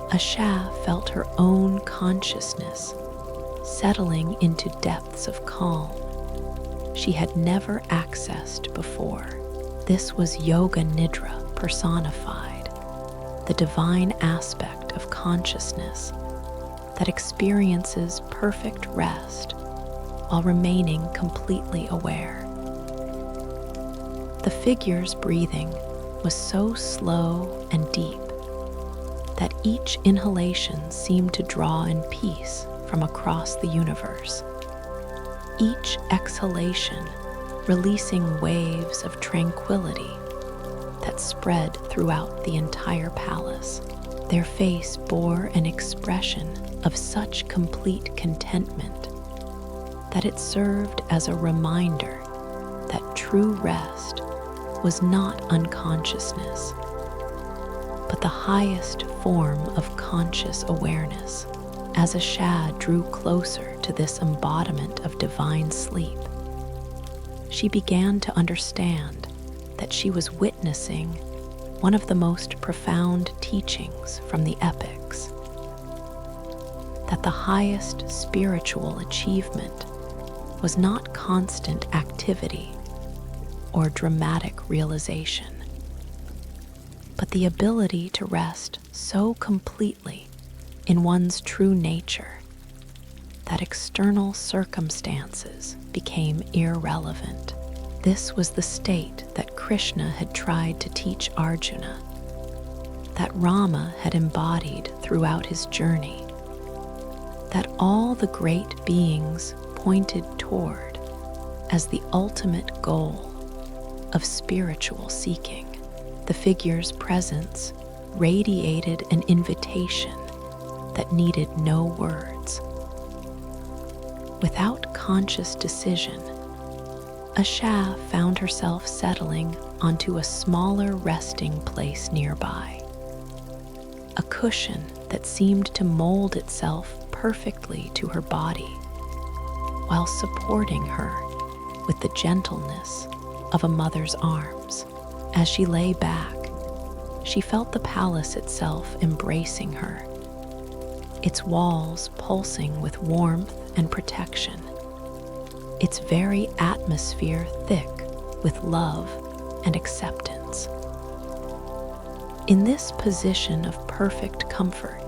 S1: Asha felt her own consciousness settling into depths of calm she had never accessed before. This was Yoga Nidra personified, the divine aspect of consciousness that experiences perfect rest while remaining completely aware. The figure's breathing was so slow and deep that each inhalation seemed to draw in peace from across the universe, each exhalation releasing waves of tranquility that spread throughout the entire palace. Their face bore an expression of such complete contentment that it served as a reminder that true rest was not unconsciousness, but the highest form of conscious awareness. As Asha drew closer to this embodiment of divine sleep, she began to understand that she was witnessing one of the most profound teachings from the epics, that the highest spiritual achievement was not constant activity or dramatic realization, but the ability to rest so completely in one's true nature that external circumstances became irrelevant. This was the state that Krishna had tried to teach Arjuna, that Rama had embodied throughout his journey, that all the great beings pointed toward as the ultimate goal of spiritual seeking. The figure's presence radiated an invitation that needed no words. Without conscious decision, Asha found herself settling onto a smaller resting place nearby, a cushion that seemed to mold itself perfectly to her body, while supporting her with the gentleness of a mother's arms. As she lay back, she felt the palace itself embracing her, its walls pulsing with warmth and protection, its very atmosphere thick with love and acceptance. In this position of perfect comfort,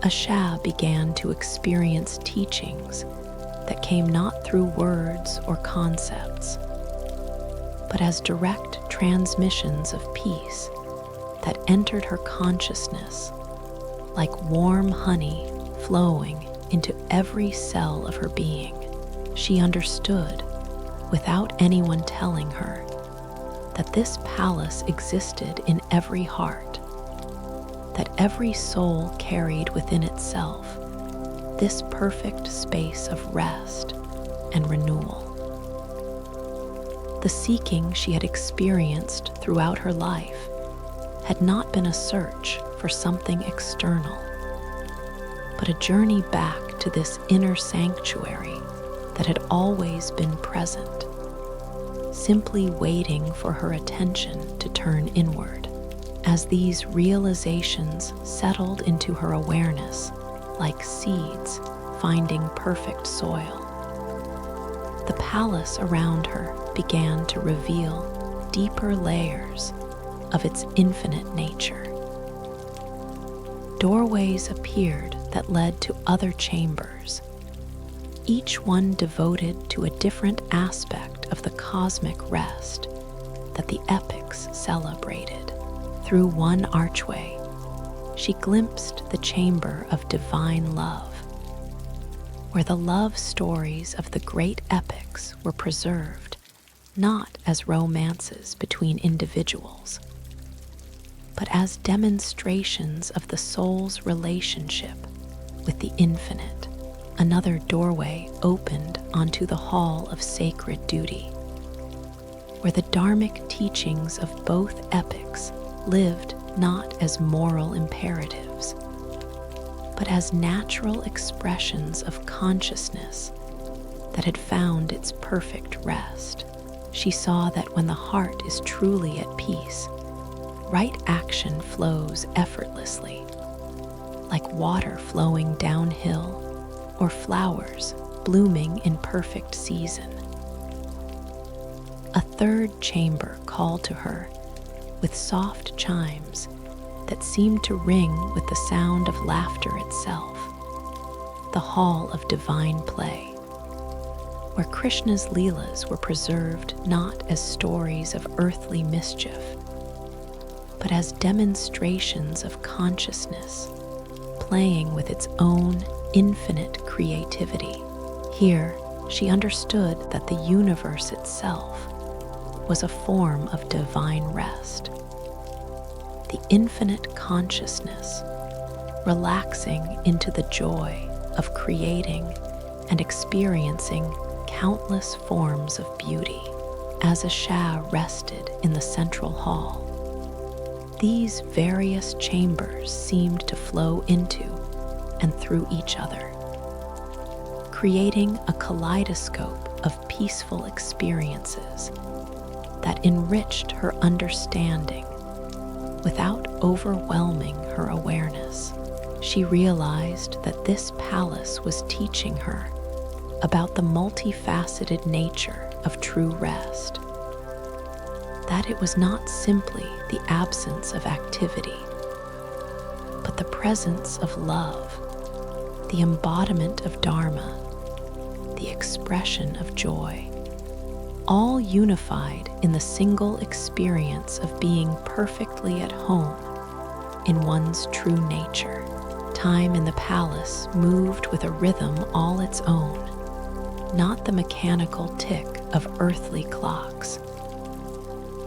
S1: Asha began to experience teachings that came not through words or concepts, but as direct transmissions of peace that entered her consciousness like warm honey flowing into every cell of her being. She understood, without anyone telling her, that this palace existed in every heart, that every soul carried within itself this perfect space of rest and renewal. The seeking she had experienced throughout her life had not been a search for something external, but a journey back to this inner sanctuary that had always been present, simply waiting for her attention to turn inward. As these realizations settled into her awareness like seeds finding perfect soil, the palace around her began to reveal deeper layers of its infinite nature. Doorways appeared that led to other chambers, each one devoted to a different aspect of the cosmic rest that the epics celebrated. Through one archway, she glimpsed the chamber of divine love, where the love stories of the great epics were preserved not as romances between individuals, but as demonstrations of the soul's relationship with the infinite. Another doorway opened onto the hall of sacred duty, where the dharmic teachings of both epics lived not as moral imperatives, but as natural expressions of consciousness that had found its perfect rest. She saw that when the heart is truly at peace, right action flows effortlessly, like water flowing downhill or flowers blooming in perfect season. A third chamber called to her with soft chimes that seemed to ring with the sound of laughter itself, the hall of divine play, where Krishna's leelas were preserved not as stories of earthly mischief, but as demonstrations of consciousness playing with its own infinite creativity. Here, she understood that the universe itself was a form of divine rest, the infinite consciousness relaxing into the joy of creating and experiencing countless forms of beauty. As Asha rested in the central hall, these various chambers seemed to flow into and through each other, creating a kaleidoscope of peaceful experiences that enriched her understanding without overwhelming her awareness. She realized that this palace was teaching her about the multifaceted nature of true rest, that it was not simply the absence of activity, but the presence of love, the embodiment of Dharma, the expression of joy, all unified in the single experience of being perfectly at home in one's true nature. Time in the palace moved with a rhythm all its own, not the mechanical tick of earthly clocks,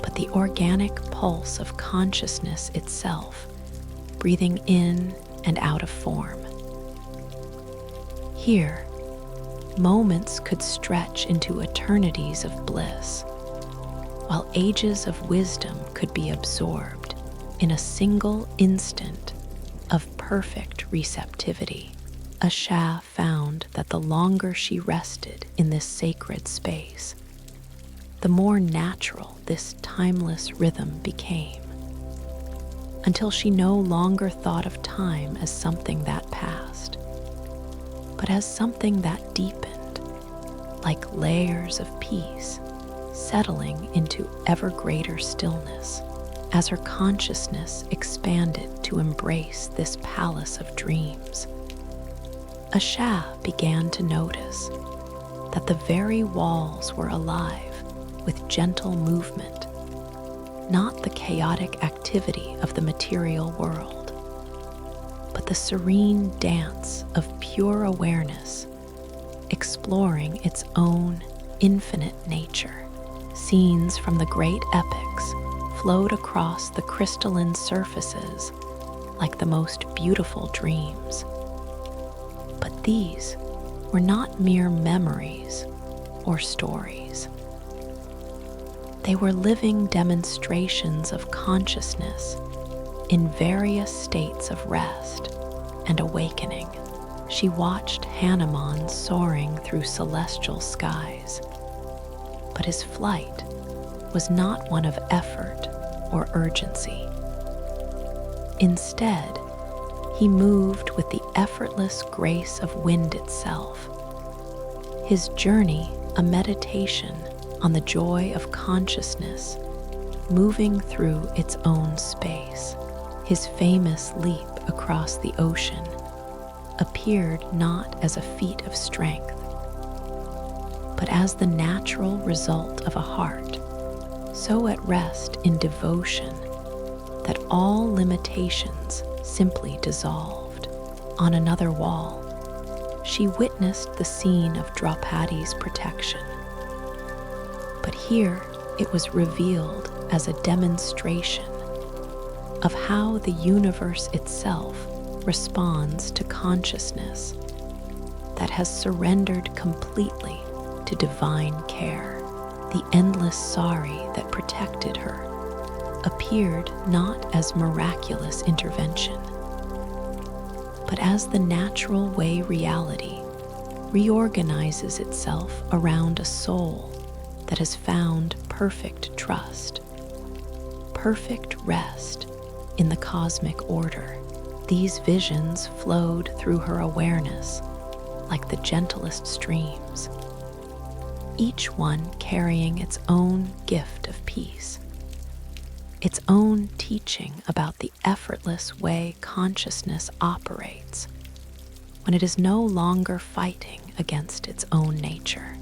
S1: but the organic pulse of consciousness itself, breathing in and out of form. Here, moments could stretch into eternities of bliss, while ages of wisdom could be absorbed in a single instant of perfect receptivity. Asha found that the longer she rested in this sacred space, the more natural this timeless rhythm became, until she no longer thought of time as something that passed, but as something that deepened, like layers of peace settling into ever greater stillness as her consciousness expanded to embrace this palace of dreams. Asha began to notice that the very walls were alive with gentle movement, not the chaotic activity of the material world, but the serene dance of pure awareness, exploring its own infinite nature. Scenes from the great epics flowed across the crystalline surfaces like the most beautiful dreams. But these were not mere memories or stories. They were living demonstrations of consciousness in various states of rest and awakening. She watched Hanuman soaring through celestial skies, but his flight was not one of effort or urgency. Instead, he moved with the effortless grace of wind itself, his journey a meditation on the joy of consciousness moving through its own space. His famous leap across the ocean appeared not as a feat of strength, but as the natural result of a heart so at rest in devotion that all limitations simply dissolved. On another wall, she witnessed the scene of Draupadi's protection. But here it was revealed as a demonstration of how the universe itself responds to consciousness that has surrendered completely to divine care. The endless sari that protected her appeared not as miraculous intervention, but as the natural way reality reorganizes itself around a soul that has found perfect trust, perfect rest in the cosmic order. These visions flowed through her awareness like the gentlest streams, each one carrying its own gift of peace, its own teaching about the effortless way consciousness operates when it is no longer fighting against its own nature.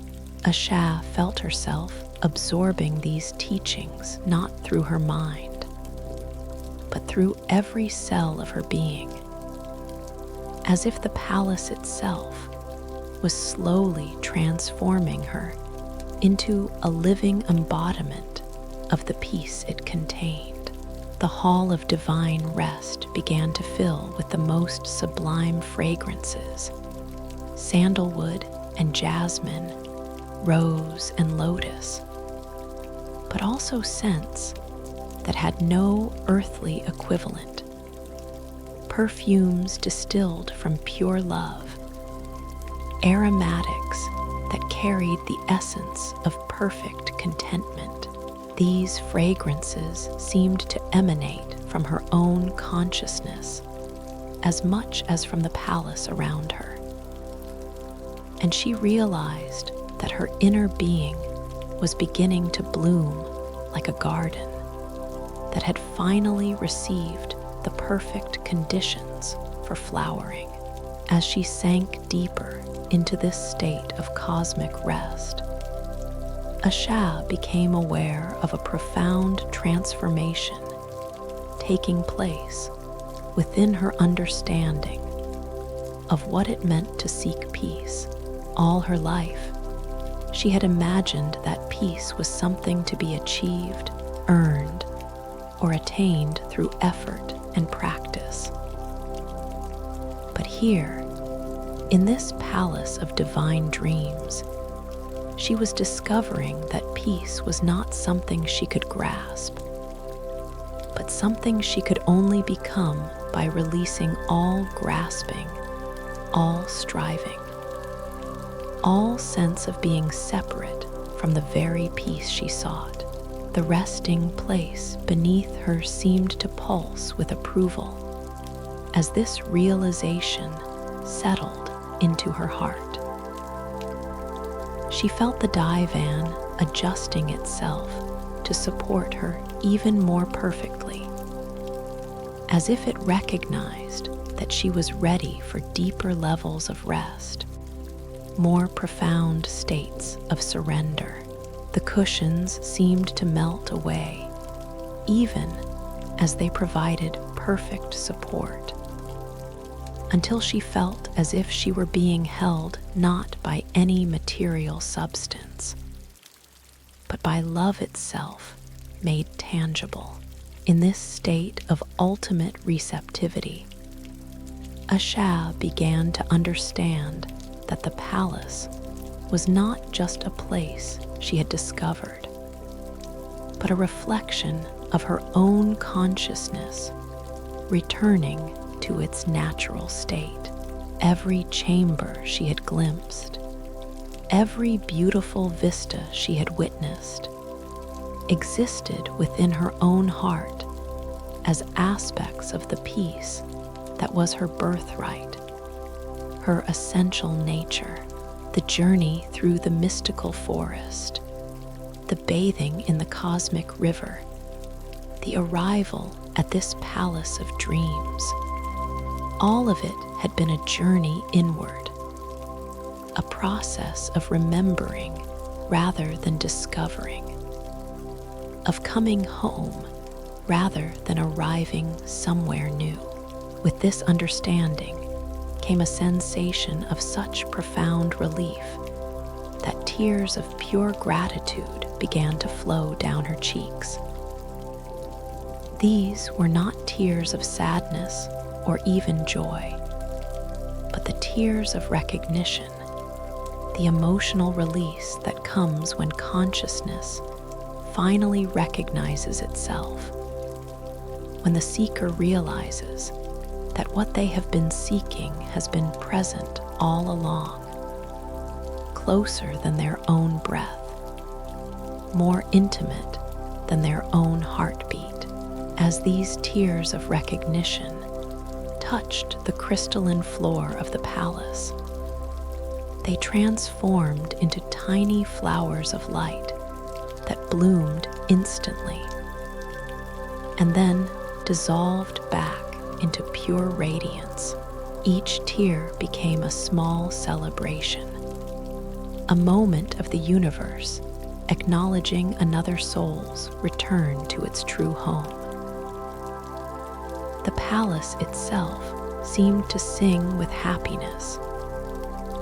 S1: Asha felt herself absorbing these teachings not through her mind, but through every cell of her being, as if the palace itself was slowly transforming her into a living embodiment of the peace it contained. The hall of divine rest began to fill with the most sublime fragrances: sandalwood and jasmine, rose and lotus, but also scents that had no earthly equivalent, perfumes distilled from pure love, aromatics that carried the essence of perfect contentment. These fragrances seemed to emanate from her own consciousness as much as from the palace around her. And she realized that her inner being was beginning to bloom like a garden that had finally received the perfect conditions for flowering. As she sank deeper into this state of cosmic rest, Asha became aware of a profound transformation taking place within her understanding of what it meant to seek peace. All her life, she had imagined that peace was something to be achieved earned or attained through effort and practice. But here, in this palace of divine dreams, she was discovering that peace was not something she could grasp, but something she could only become by releasing all grasping, all striving, all sense of being separate from the very peace she sought. The resting place beneath her seemed to pulse with approval as this realization settled into her heart. She felt the divan adjusting itself to support her even more perfectly, as if it recognized that she was ready for deeper levels of rest, more profound states of surrender. The cushions seemed to melt away, even as they provided perfect support, until she felt as if she were being held not by any material substance, but by love itself made tangible. In this state of ultimate receptivity, Asha began to understand that the palace was not just a place she had discovered, but a reflection of her own consciousness returning to its natural state. Every chamber she had glimpsed, every beautiful vista she had witnessed, existed within her own heart as aspects of the peace that was her birthright, her essential nature. The journey through the mystical forest, the bathing in the cosmic river, the arrival at this palace of dreams, all of it had been a journey inward, a process of remembering rather than discovering, of coming home rather than arriving somewhere new. With this understanding came a sensation of such profound relief that tears of pure gratitude began to flow down her cheeks. These were not tears of sadness or even joy, but the tears of recognition, the emotional release that comes when consciousness finally recognizes itself, when the seeker realizes that what they have been seeking has been present all along, closer than their own breath, more intimate than their own heartbeat. As these tears of recognition touched the crystalline floor of the palace, they transformed into tiny flowers of light that bloomed instantly, and then dissolved back into pure radiance. Each tear became a small celebration, a moment of the universe acknowledging another soul's return to its true home. The palace itself seemed to sing with happiness,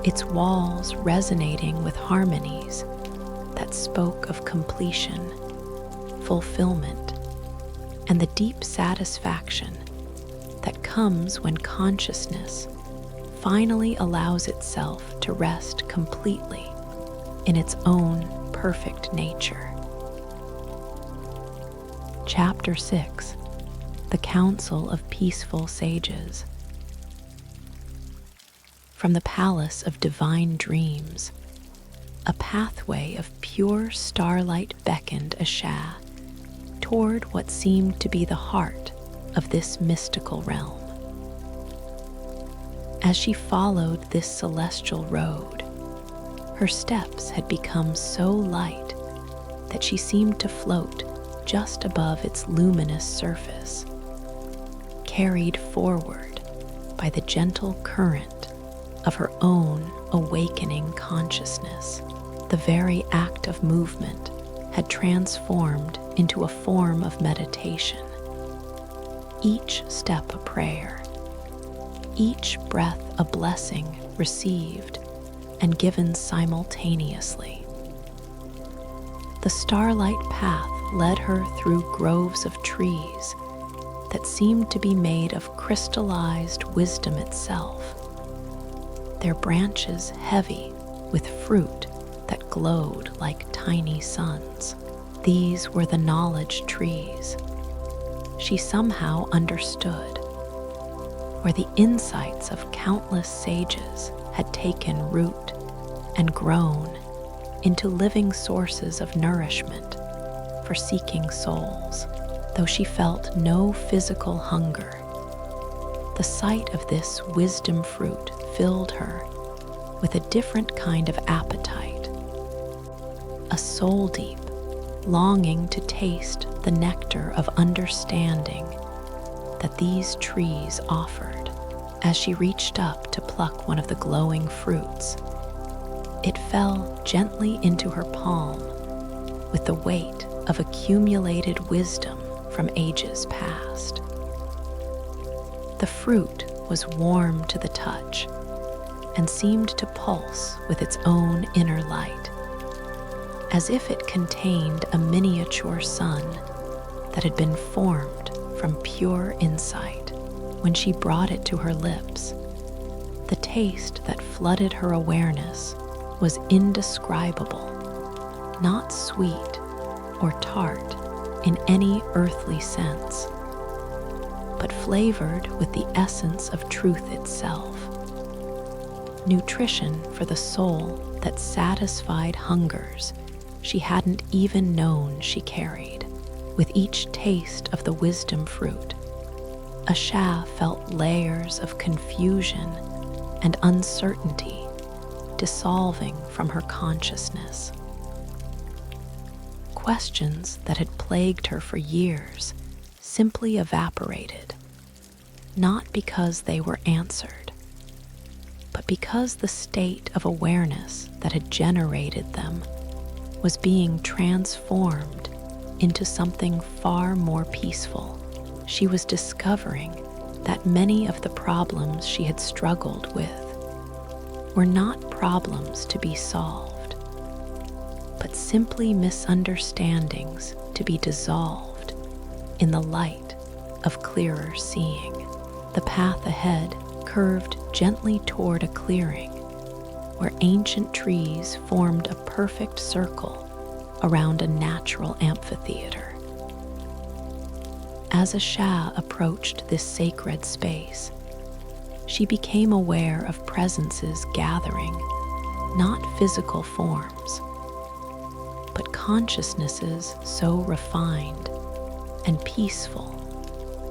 S1: its walls resonating with harmonies that spoke of completion, fulfillment, and the deep satisfaction that comes when consciousness finally allows itself to rest completely in its own perfect nature. Chapter 6: The Council of Peaceful Sages. From the palace of divine dreams, a pathway of pure starlight beckoned Asha toward what seemed to be the heart of this mystical realm. As she followed this celestial road, her steps had become so light that she seemed to float just above its luminous surface, carried forward by the gentle current of her own awakening consciousness. The very act of movement had transformed into a form of meditation, each step a prayer, each breath a blessing received and given simultaneously. The starlight path led her through groves of trees that seemed to be made of crystallized wisdom itself, their branches heavy with fruit that glowed like tiny suns. These were the knowledge trees. She somehow understood, where the insights of countless sages had taken root and grown into living sources of nourishment for seeking souls. Though she felt no physical hunger, the sight of this wisdom fruit filled her with a different kind of appetite, a soul-deep longing to taste the nectar of understanding that these trees offered. As she reached up to pluck one of the glowing fruits, it fell gently into her palm with the weight of accumulated wisdom from ages past. The fruit was warm to the touch and seemed to pulse with its own inner light, as if it contained a miniature sun that had been formed from pure insight. When she brought it to her lips, the taste that flooded her awareness was indescribable, not sweet or tart in any earthly sense, but flavored with the essence of truth itself. Nutrition for the soul that satisfied hungers she hadn't even known she carried. With each taste of the wisdom fruit, Asha felt layers of confusion and uncertainty dissolving from her consciousness. Questions that had plagued her for years simply evaporated, not because they were answered, but because the state of awareness that had generated them was being transformed into something far more peaceful. She was discovering that many of the problems she had struggled with were not problems to be solved, but simply misunderstandings to be dissolved in the light of clearer seeing. The path ahead curved gently toward a clearing where ancient trees formed a perfect circle around a natural amphitheater. As Asha approached this sacred space, she became aware of presences gathering, not physical forms, but consciousnesses so refined and peaceful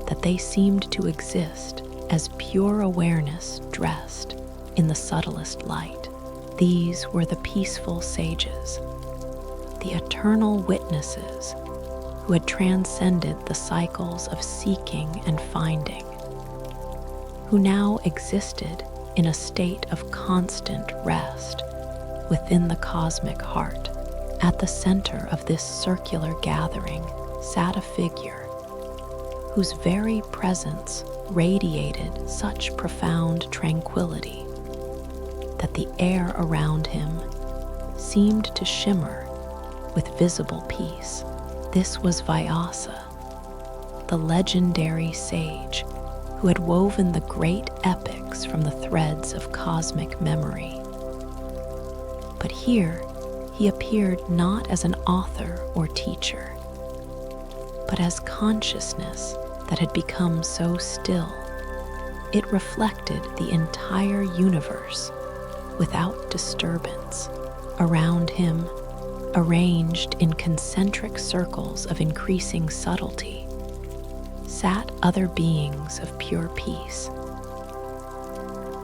S1: that they seemed to exist as pure awareness dressed in the subtlest light. These were the peaceful sages, the eternal witnesses who had transcended the cycles of seeking and finding, who now existed in a state of constant rest within the cosmic heart. At the center of this circular gathering sat a figure whose very presence radiated such profound tranquility that the air around him seemed to shimmer with visible peace. This was Vyasa, the legendary sage who had woven the great epics from the threads of cosmic memory. But here, he appeared not as an author or teacher, but as consciousness that had become so still, it reflected the entire universe without disturbance. Around him, arranged in concentric circles of increasing subtlety, sat other beings of pure peace.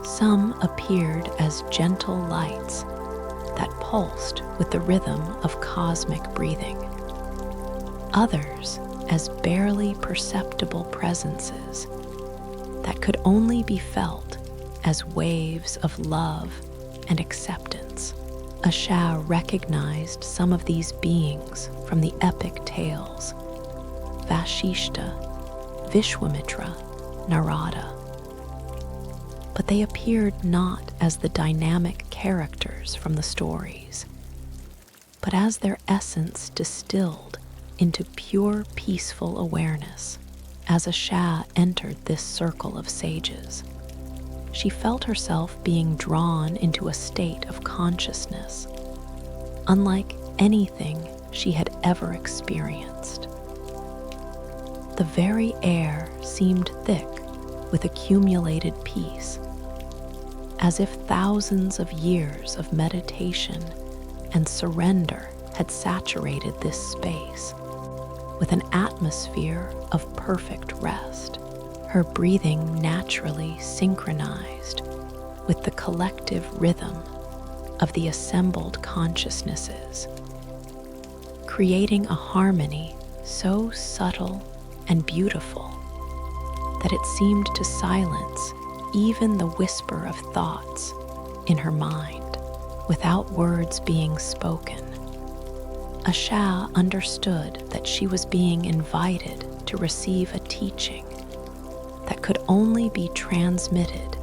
S1: Some appeared as gentle lights that pulsed with the rhythm of cosmic breathing. Others as barely perceptible presences that could only be felt as waves of love and acceptance. Asha recognized some of these beings from the epic tales: Vashishta, Vishwamitra, Narada. But they appeared not as the dynamic characters from the stories, but as their essence distilled into pure, peaceful awareness as Asha entered this circle of sages. She felt herself being drawn into a state of consciousness, unlike anything she had ever experienced. The very air seemed thick with accumulated peace, as if thousands of years of meditation and surrender had saturated this space with an atmosphere of perfect rest. Her breathing naturally synchronized with the collective rhythm of the assembled consciousnesses, creating a harmony so subtle and beautiful that it seemed to silence even the whisper of thoughts in her mind without words being spoken. Asha understood that she was being invited to receive a teaching that could only be transmitted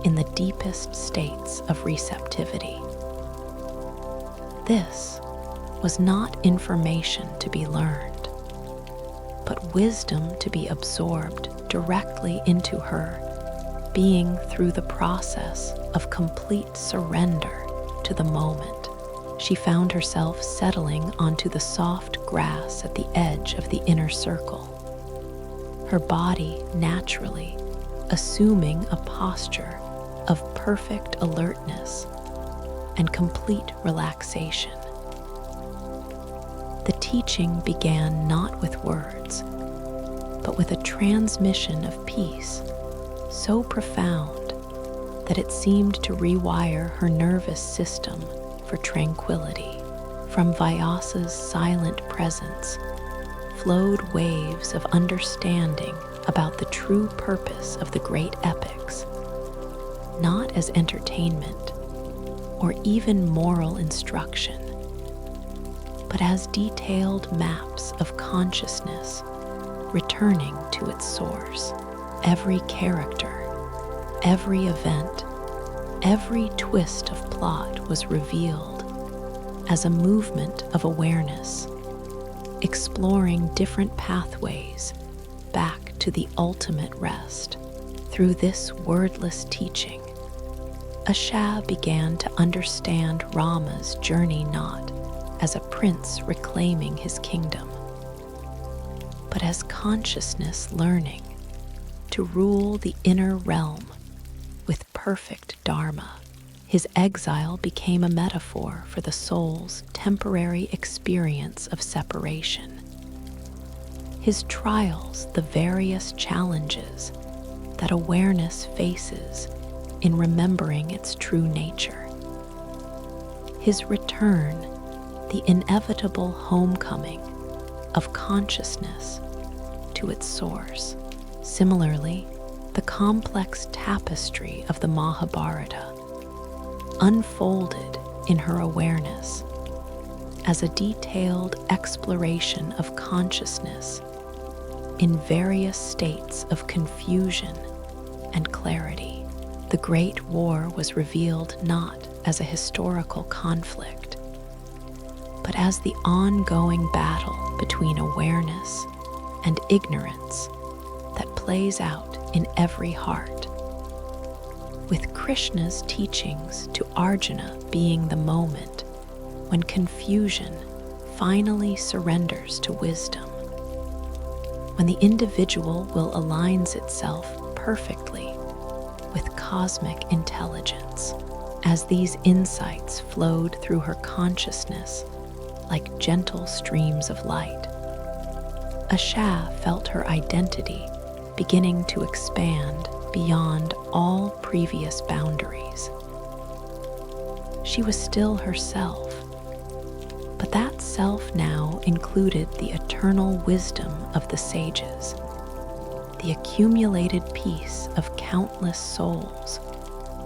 S1: in the deepest states of receptivity. This was not information to be learned, but wisdom to be absorbed directly into her being through the process of complete surrender to the moment. She found herself settling onto the soft grass at the edge of the inner circle, her body naturally assuming a posture of perfect alertness and complete relaxation. The teaching began not with words, but with a transmission of peace so profound that it seemed to rewire her nervous system for tranquility. From Vyasa's silent presence flowed waves of understanding about the true purpose of the great epics, not as entertainment or even moral instruction, but as detailed maps of consciousness returning to its source. Every character, every event, every twist of plot was revealed as a movement of awareness, exploring different pathways back to the ultimate rest. Through this wordless teaching, Asha began to understand Rama's journey not as a prince reclaiming his kingdom, but as consciousness learning to rule the inner realm with perfect dharma. His exile became a metaphor for the soul's temporary experience of separation. His trials, the various challenges that awareness faces in remembering its true nature. His return, the inevitable homecoming of consciousness to its source. Similarly, the complex tapestry of the Mahabharata unfolded in her awareness as a detailed exploration of consciousness in various states of confusion and clarity. The Great War was revealed not as a historical conflict, but as the ongoing battle between awareness and ignorance that plays out in every heart. With Krishna's teachings to Arjuna being the moment when confusion finally surrenders to wisdom, when the individual will aligns itself perfectly with cosmic intelligence. As these insights flowed through her consciousness like gentle streams of light, Asha felt her identity beginning to expand beyond all previous boundaries. She was still herself, but that self now included the eternal wisdom of the sages, the accumulated peace of countless souls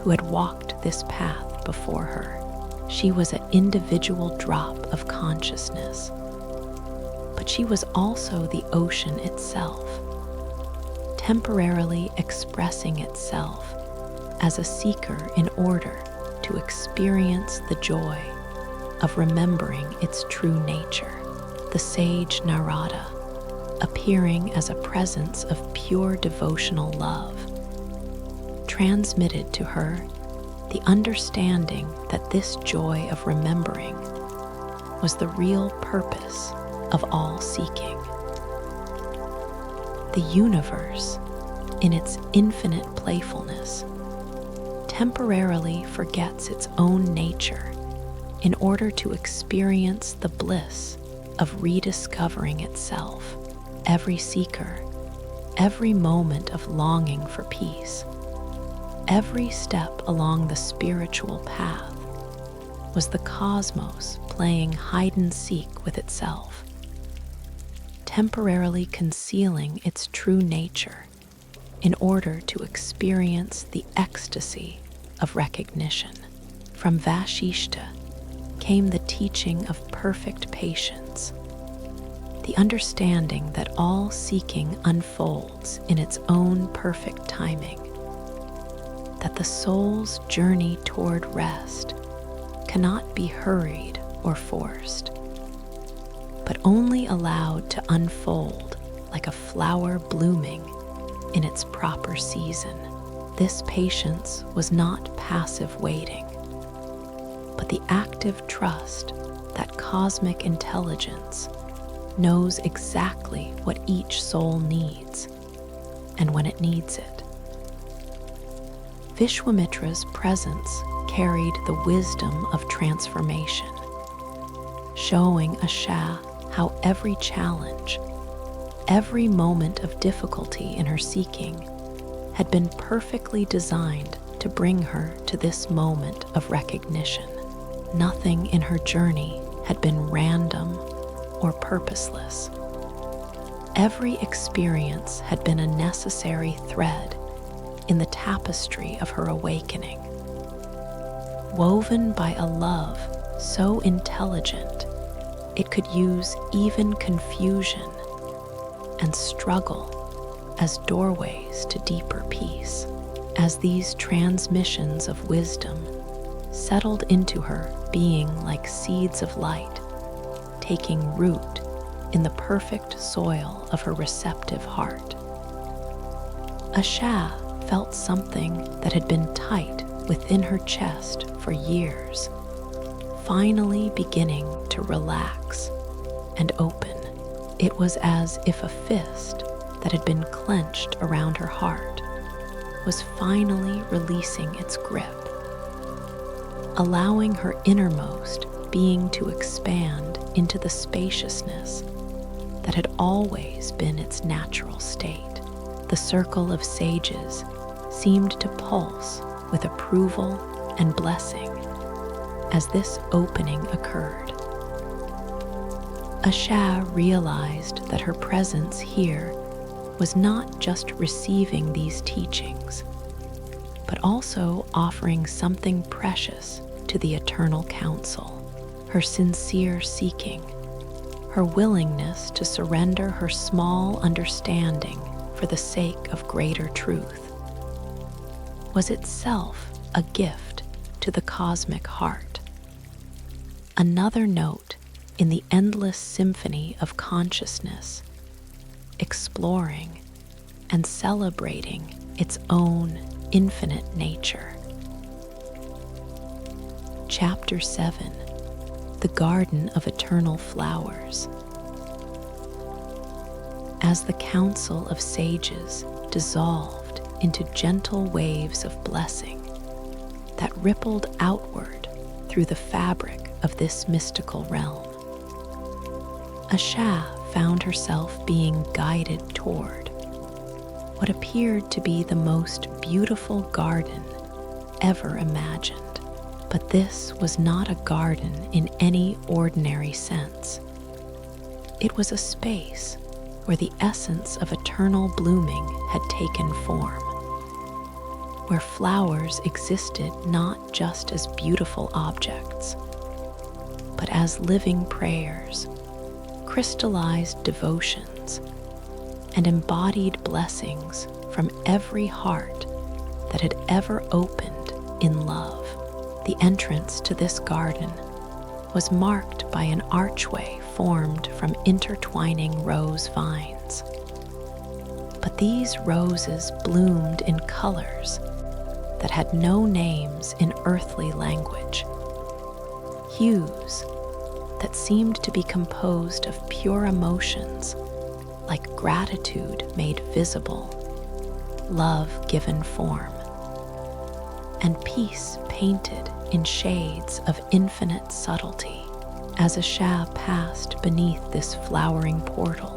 S1: who had walked this path before her. She was an individual drop of consciousness, but she was also the ocean itself, temporarily expressing itself as a seeker in order to experience the joy of remembering its true nature. the sage Narada, appearing as a presence of pure devotional love, transmitted to her the understanding that this joy of remembering was the real purpose of all seeking. The universe, in its infinite playfulness, temporarily forgets its own nature in order to experience the bliss of rediscovering itself. Every seeker, every moment of longing for peace, every step along the spiritual path was the cosmos playing hide-and-seek with itself, temporarily concealing its true nature in order to experience the ecstasy of recognition. From Vashishta came the teaching of perfect patience, the understanding that all seeking unfolds in its own perfect timing, that the soul's journey toward rest cannot be hurried or forced, but only allowed to unfold like a flower blooming in its proper season. This patience was not passive waiting, but the active trust that cosmic intelligence knows exactly what each soul needs and when it needs it. Vishwamitra's presence carried the wisdom of transformation, showing Asha how every challenge, every moment of difficulty in her seeking had been perfectly designed to bring her to this moment of recognition. Nothing in her journey had been random or purposeless. Every experience had been a necessary thread in the tapestry of her awakening, woven by a love so intelligent it could use even confusion and struggle as doorways to deeper peace. As these transmissions of wisdom settled into her being like seeds of light, taking root in the perfect soil of her receptive heart, Asha felt something that had been tight within her chest for years, finally beginning to relax and open. It was as if a fist that had been clenched around her heart was finally releasing its grip, allowing her innermost being to expand into the spaciousness that had always been its natural state. The circle of sages seemed to pulse with approval and blessing as this opening occurred. Asha realized that her presence here was not just receiving these teachings, but also offering something precious to the eternal council. Her sincere seeking, her willingness to surrender her small understanding for the sake of greater truth, was itself a gift to the cosmic heart, another note in the endless symphony of consciousness, exploring and celebrating its own infinite nature. Chapter 7: The Garden of Eternal Flowers. As the council of sages dissolved into gentle waves of blessing that rippled outward through the fabric of this mystical realm, Asha found herself being guided toward what appeared to be the most beautiful garden ever imagined. But this was not a garden in any ordinary sense. It was a space where the essence of eternal blooming had taken form, where flowers existed not just as beautiful objects, but as living prayers, crystallized devotions, and embodied blessings from every heart that had ever opened in love. The entrance to this garden was marked by an archway formed from intertwining rose vines. But these roses bloomed in colors that had no names in earthly language, hues that seemed to be composed of pure emotions, like gratitude made visible, love given form, and peace painted in shades of infinite subtlety. As Asha passed beneath this flowering portal,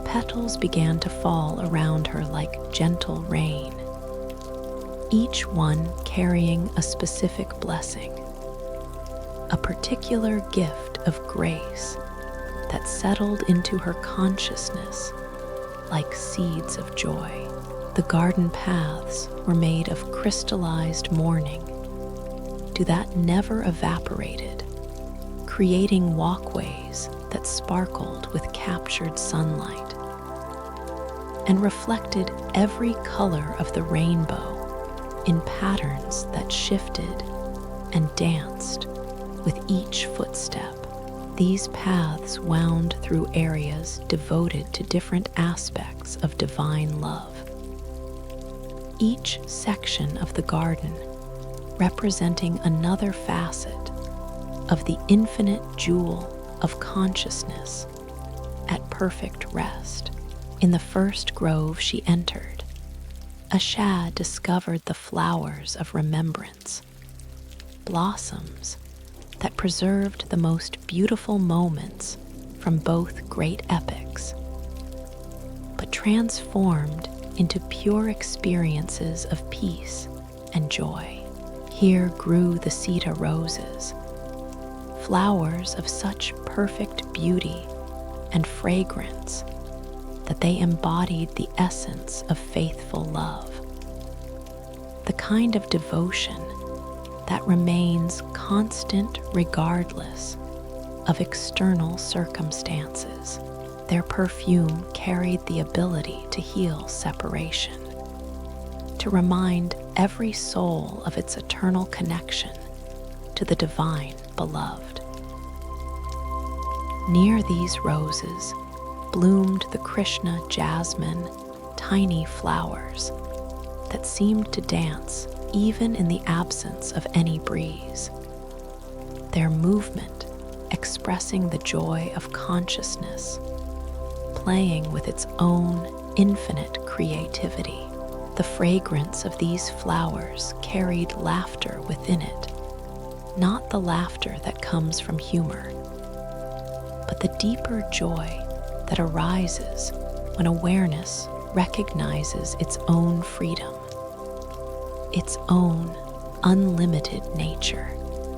S1: petals began to fall around her like gentle rain, each one carrying a specific blessing, a particular gift of grace that settled into her consciousness like seeds of joy. The garden paths were made of crystallized morning, dew that never evaporated, creating walkways that sparkled with captured sunlight and reflected every color of the rainbow in patterns that shifted and danced with each footstep. These paths wound through areas devoted to different aspects of divine love. Each section of the garden representing another facet of the infinite jewel of consciousness at perfect rest. In the first grove she entered, Asha discovered the flowers of remembrance, blossoms that preserved the most beautiful moments from both great epics, but transformed into pure experiences of peace and joy. Here grew the cedar roses, flowers of such perfect beauty and fragrance that they embodied the essence of faithful love, the kind of devotion that remains constant regardless of external circumstances. Their perfume carried the ability to heal separation, to remind every soul of its eternal connection to the divine beloved. Near these roses bloomed the Krishna jasmine, tiny flowers that seemed to dance even in the absence of any breeze, their movement expressing the joy of consciousness, playing with its own infinite creativity. The fragrance of these flowers carried laughter within it, not the laughter that comes from humor, but the deeper joy that arises when awareness recognizes its own freedom, its own unlimited nature.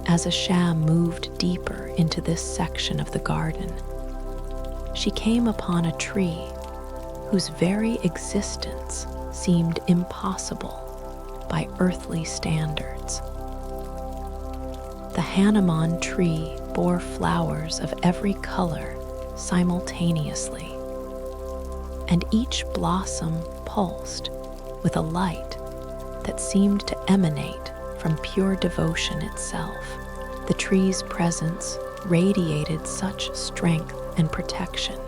S1: As Asha moved deeper into this section of the garden, she came upon a tree whose very existence seemed impossible by earthly standards. The Hanuman tree bore flowers of every color simultaneously, and each blossom pulsed with a light that seemed to emanate from pure devotion itself. The tree's presence radiated such strength and protection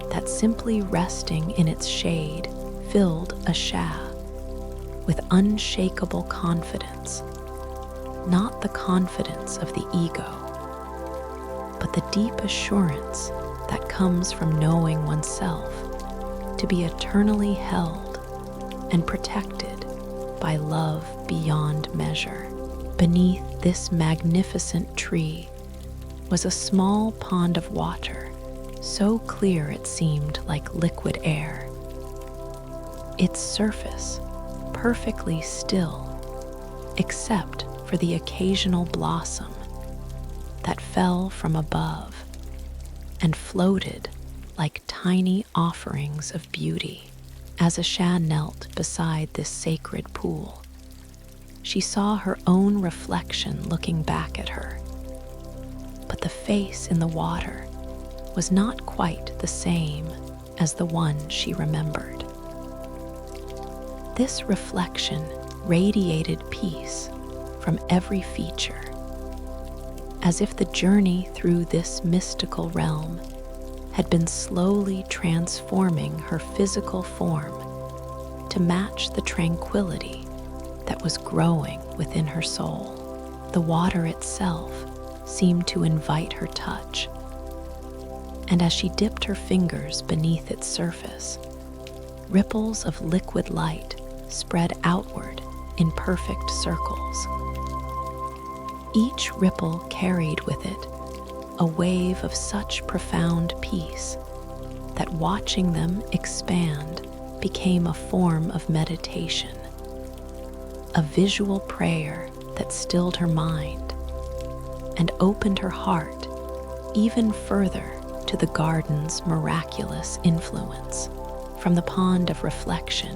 S1: that simply resting in its shade filled Asha with unshakable confidence, not the confidence of the ego, but the deep assurance that comes from knowing oneself to be eternally held and protected by love beyond measure. Beneath this magnificent tree was a small pond of water, so clear it seemed like liquid air. Its surface perfectly still, except for the occasional blossom that fell from above and floated like tiny offerings of beauty. As Asha knelt beside this sacred pool, she saw her own reflection looking back at her. But the face in the water was not quite the same as the one she remembered. This reflection radiated peace from every feature, as if the journey through this mystical realm had been slowly transforming her physical form to match the tranquility that was growing within her soul. The water itself seemed to invite her touch, and as she dipped her fingers beneath its surface, ripples of liquid light spread outward in perfect circles. Each ripple carried with it a wave of such profound peace that watching them expand became a form of meditation, a visual prayer that stilled her mind and opened her heart even further to the garden's miraculous influence. From the pond of reflection,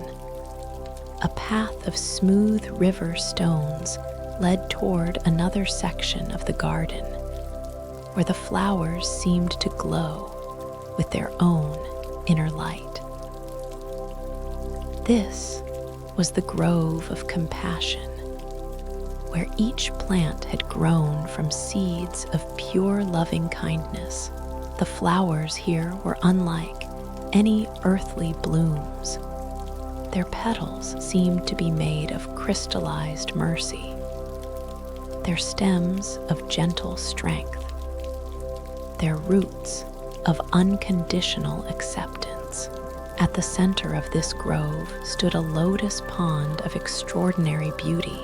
S1: a path of smooth river stones led toward another section of the garden where the flowers seemed to glow with their own inner light. This was the grove of compassion, where each plant had grown from seeds of pure loving kindness. The flowers here were unlike any earthly blooms. Their petals seemed to be made of crystallized mercy, their stems of gentle strength, their roots of unconditional acceptance. At the center of this grove stood a lotus pond of extraordinary beauty,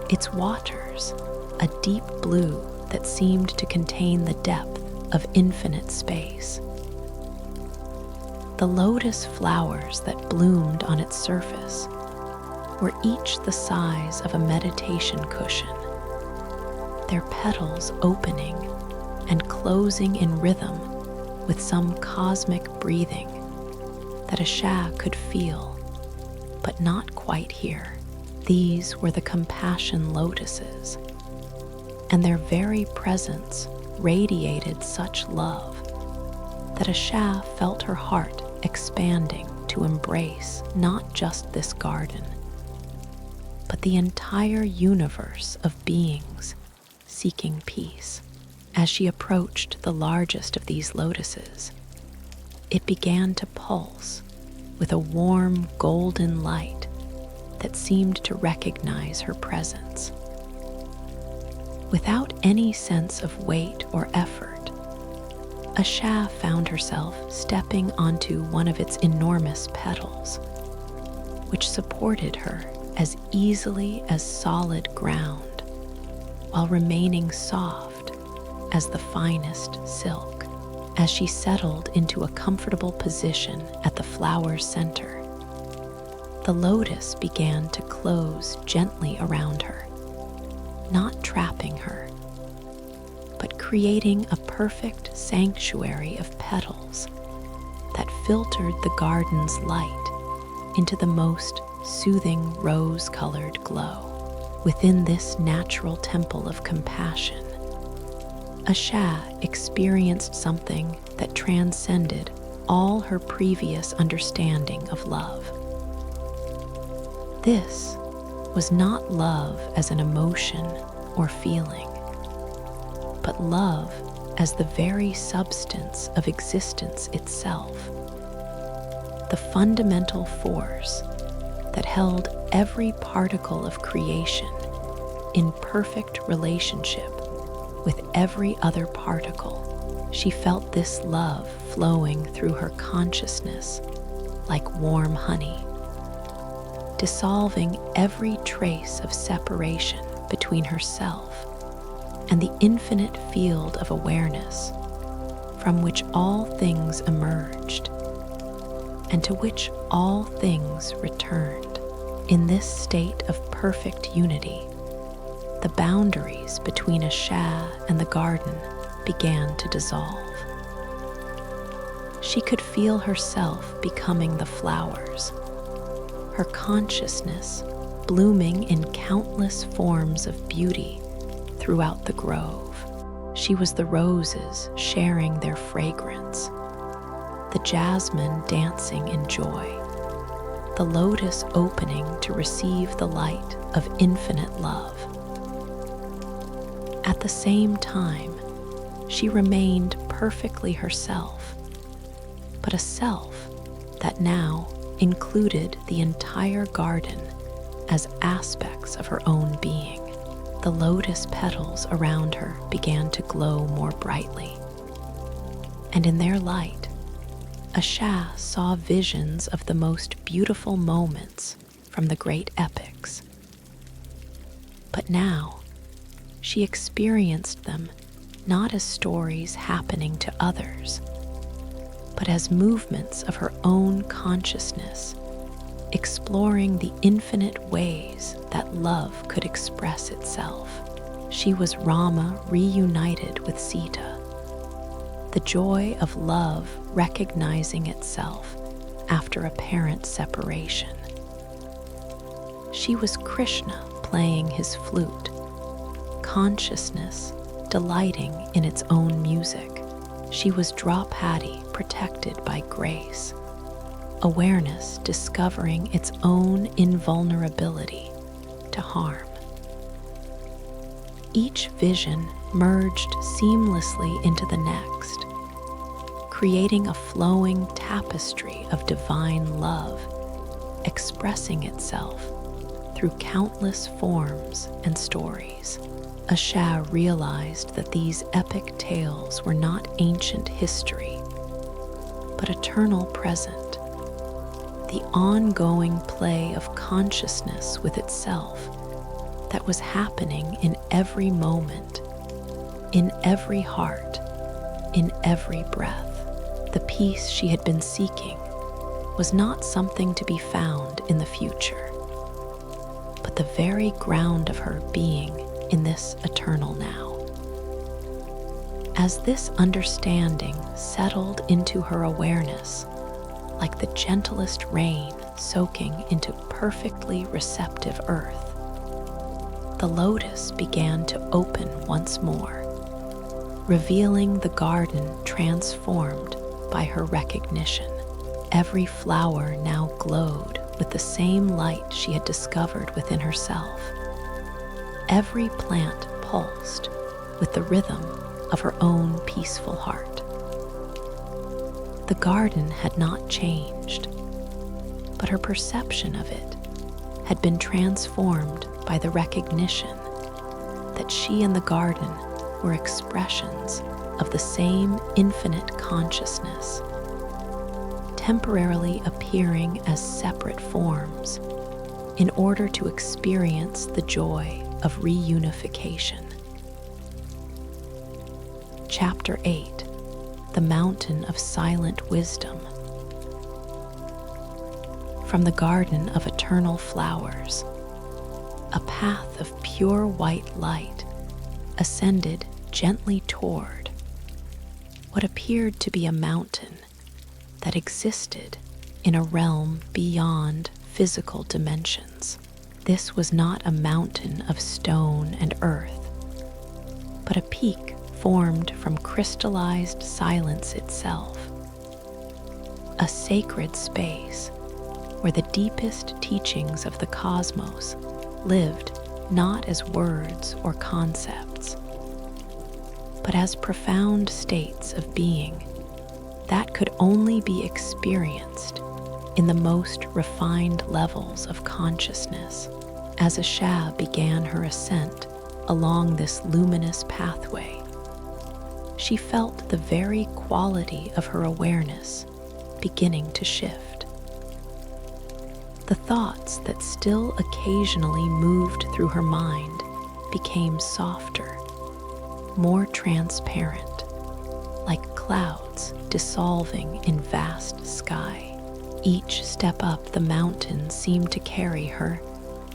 S1: its waters a deep blue that seemed to contain the depth of infinite space. The lotus flowers that bloomed on its surface were each the size of a meditation cushion, their petals opening and closing in rhythm with some cosmic breathing that Asha could feel, but not quite hear. These were the compassion lotuses, and their very presence radiated such love that Asha felt her heart expanding to embrace not just this garden, but the entire universe of beings seeking peace. As she approached the largest of these lotuses, it began to pulse with a warm golden light that seemed to recognize her presence. Without any sense of weight or effort, Asha found herself stepping onto one of its enormous petals, which supported her as easily as solid ground, while remaining soft as the finest silk. As she settled into a comfortable position at the flower's center, the lotus began to close gently around her, not trapping her, but creating a perfect sanctuary of petals that filtered the garden's light into the most soothing rose-colored glow. Within this natural temple of compassion, Asha experienced something that transcended all her previous understanding of love. This was not love as an emotion or feeling, but love as the very substance of existence itself, the fundamental force that held every particle of creation in perfect relationship with every other particle. She felt this love flowing through her consciousness like warm honey, dissolving every trace of separation between herself and the infinite field of awareness from which all things emerged and to which all things returned. In this state of perfect unity, the boundaries between Asha and the garden began to dissolve. She could feel herself becoming the flowers, her consciousness blooming in countless forms of beauty throughout the grove. She was the roses sharing their fragrance, the jasmine dancing in joy, the lotus opening to receive the light of infinite love. At the same time, she remained perfectly herself, but a self that now included the entire garden as aspects of her own being. The lotus petals around her began to glow more brightly, and in their light, Asha saw visions of the most beautiful moments from the great epics. But now, she experienced them not as stories happening to others, but as movements of her own consciousness, exploring the infinite ways that love could express itself. She was Rama reunited with Sita, the joy of love recognizing itself after apparent separation. She was Krishna playing his flute, consciousness delighting in its own music. She was Draupadi protected by grace, awareness discovering its own invulnerability to harm. Each vision merged seamlessly into the next, creating a flowing tapestry of divine love, expressing itself through countless forms and stories. Asha realized that these epic tales were not ancient history, but eternal present, the ongoing play of consciousness with itself that was happening in every moment, in every heart, in every breath. The peace she had been seeking was not something to be found in the future, but the very ground of her being in this eternal now. As this understanding settled into her awareness, like the gentlest rain soaking into perfectly receptive earth, the lotus began to open once more, revealing the garden transformed by her recognition. Every flower now glowed with the same light she had discovered within herself. Every plant pulsed with the rhythm of her own peaceful heart. The garden had not changed, but her perception of it had been transformed by the recognition that she and the garden were expressions of the same infinite consciousness, temporarily appearing as separate forms in order to experience the joy of reunification. Chapter 8: The Mountain of Silent Wisdom. From the garden of eternal flowers, a path of pure white light ascended gently toward what appeared to be a mountain that existed in a realm beyond physical dimensions. This was not a mountain of stone and earth, but a peak formed from crystallized silence itself, a sacred space where the deepest teachings of the cosmos lived not as words or concepts, but as profound states of being that could only be experienced in the most refined levels of consciousness. As Asha began her ascent along this luminous pathway, she felt the very quality of her awareness beginning to shift. The thoughts that still occasionally moved through her mind became softer, more transparent, like clouds dissolving in vast sky. Each step up the mountain seemed to carry her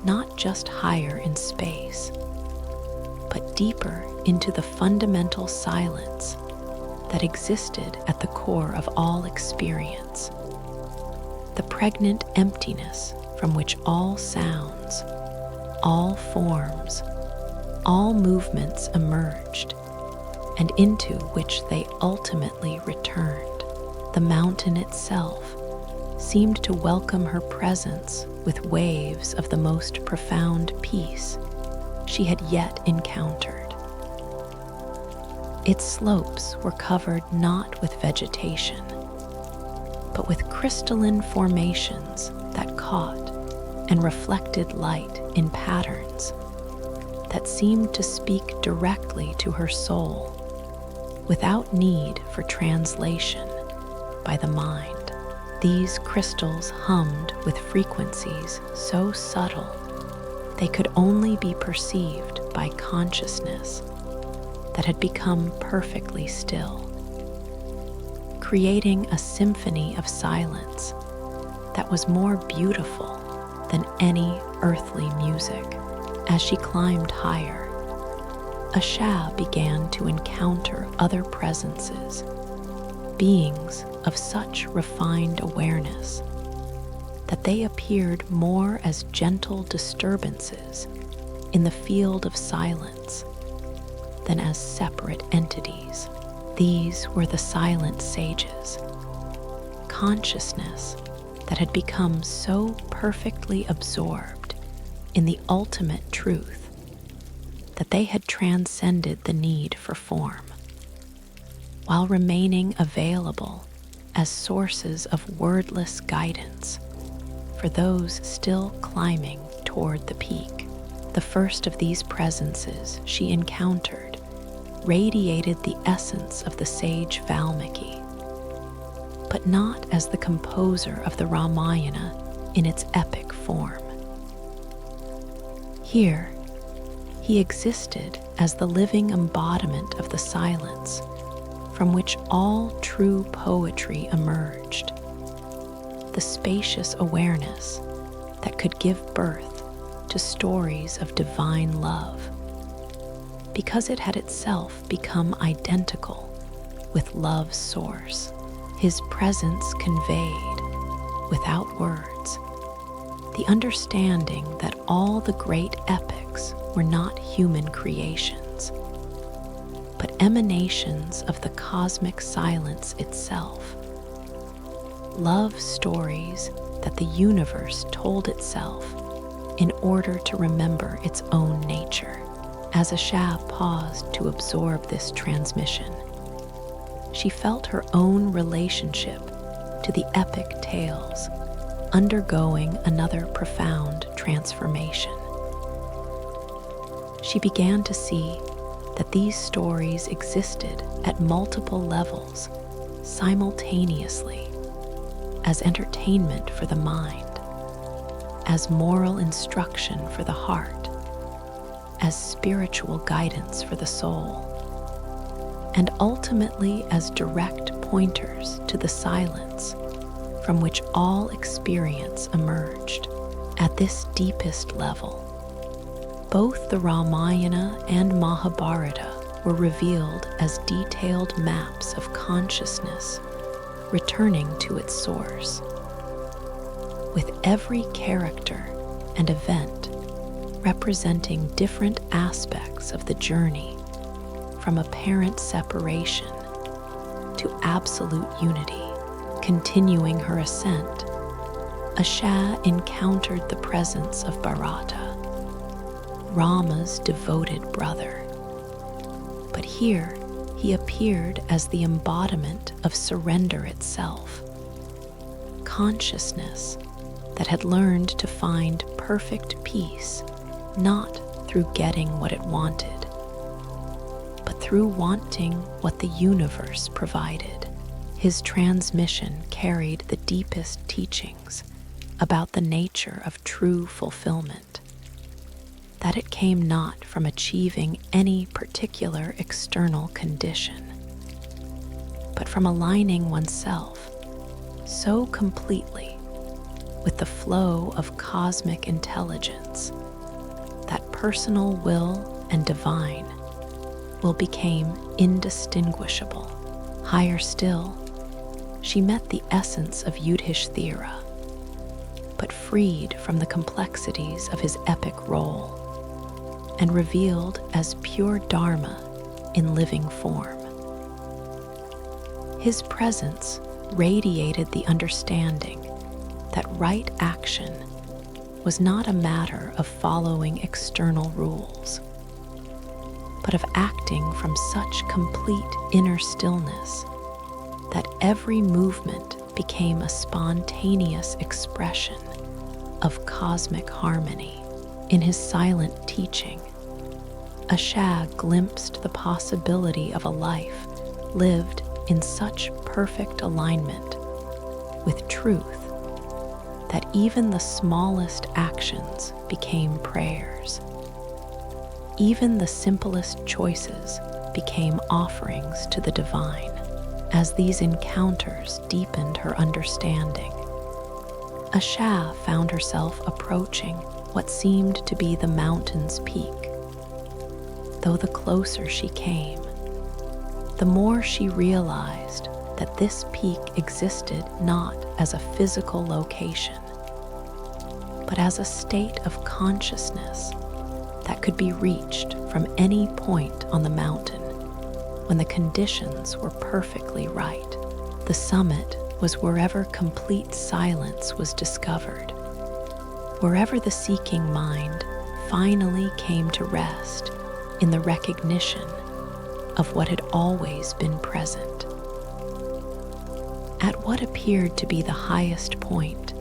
S1: not just higher in space, but deeper into the fundamental silence that existed at the core of all experience, the pregnant emptiness from which all sounds, all forms, all movements emerged, and into which they ultimately returned. The mountain itself seemed to welcome her presence with waves of the most profound peace she had yet encountered. Its slopes were covered not with vegetation, but with crystalline formations that caught and reflected light in patterns that seemed to speak directly to her soul without need for translation by the mind. These crystals hummed with frequencies so subtle they could only be perceived by consciousness that had become perfectly still, creating a symphony of silence that was more beautiful than any earthly music. As she climbed higher, Asha began to encounter other presences, beings of such refined awareness that they appeared more as gentle disturbances in the field of silence than as separate entities. These were the silent sages, consciousness that had become so perfectly absorbed in the ultimate truth that they had transcended the need for form, while remaining available as sources of wordless guidance for those still climbing toward the peak. The first of these presences she encountered radiated the essence of the sage Valmiki, but not as the composer of the Ramayana in its epic form. Here, he existed as the living embodiment of the silence from which all true poetry emerged, the spacious awareness that could give birth to stories of divine love, because it had itself become identical with love's source. His presence conveyed, without words, the understanding that all the great epics were not human creations, but emanations of the cosmic silence itself. Love stories that the universe told itself in order to remember its own nature. As Asha paused to absorb this transmission, she felt her own relationship to the epic tales undergoing another profound transformation. She began to see that these stories existed at multiple levels simultaneously, as entertainment for the mind, as moral instruction for the heart, as spiritual guidance for the soul, and ultimately as direct pointers to the silence from which all experience emerged. At this deepest level, both the Ramayana and Mahabharata were revealed as detailed maps of consciousness returning to its source, with every character and event representing different aspects of the journey from apparent separation to absolute unity. Continuing her ascent, Asha encountered the presence of Bharata, Rama's devoted brother. But here he appeared as the embodiment of surrender itself, consciousness that had learned to find perfect peace not through getting what it wanted, but through wanting what the universe provided. His transmission carried the deepest teachings about the nature of true fulfillment, that it came not from achieving any particular external condition, but from aligning oneself so completely with the flow of cosmic intelligence that personal will and divine will become indistinguishable. Higher still, she met the essence of Yudhishthira, but freed from the complexities of his epic role and revealed as pure Dharma in living form. His presence radiated the understanding that right action was not a matter of following external rules, but of acting from such complete inner stillness that every movement became a spontaneous expression of cosmic harmony. In his silent teaching, Asha glimpsed the possibility of a life lived in such perfect alignment with truth that even the smallest actions became prayers. Even the simplest choices became offerings to the divine. As these encounters deepened her understanding, Asha found herself approaching what seemed to be the mountain's peak. Though the closer she came, the more she realized that this peak existed not as a physical location, but as a state of consciousness that could be reached from any point on the mountain when the conditions were perfectly right. The summit was wherever complete silence was discovered, wherever the seeking mind finally came to rest in the recognition of what had always been present. At what appeared to be the highest point,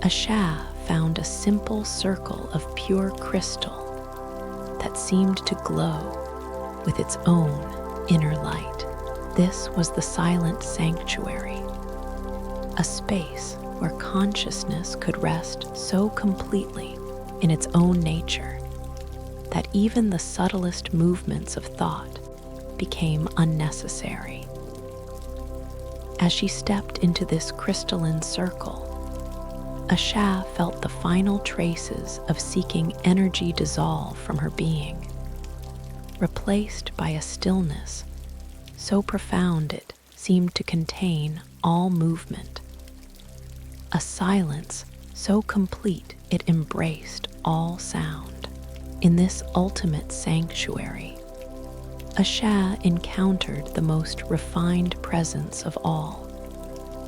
S1: Asha found a simple circle of pure crystal that seemed to glow with its own inner light. This was the silent sanctuary, a space where consciousness could rest so completely in its own nature that even the subtlest movements of thought became unnecessary. As she stepped into this crystalline circle, Asha felt the final traces of seeking energy dissolve from her being, replaced by a stillness so profound it seemed to contain all movement, a silence so complete it embraced all sound. In this ultimate sanctuary, Asha encountered the most refined presence of all,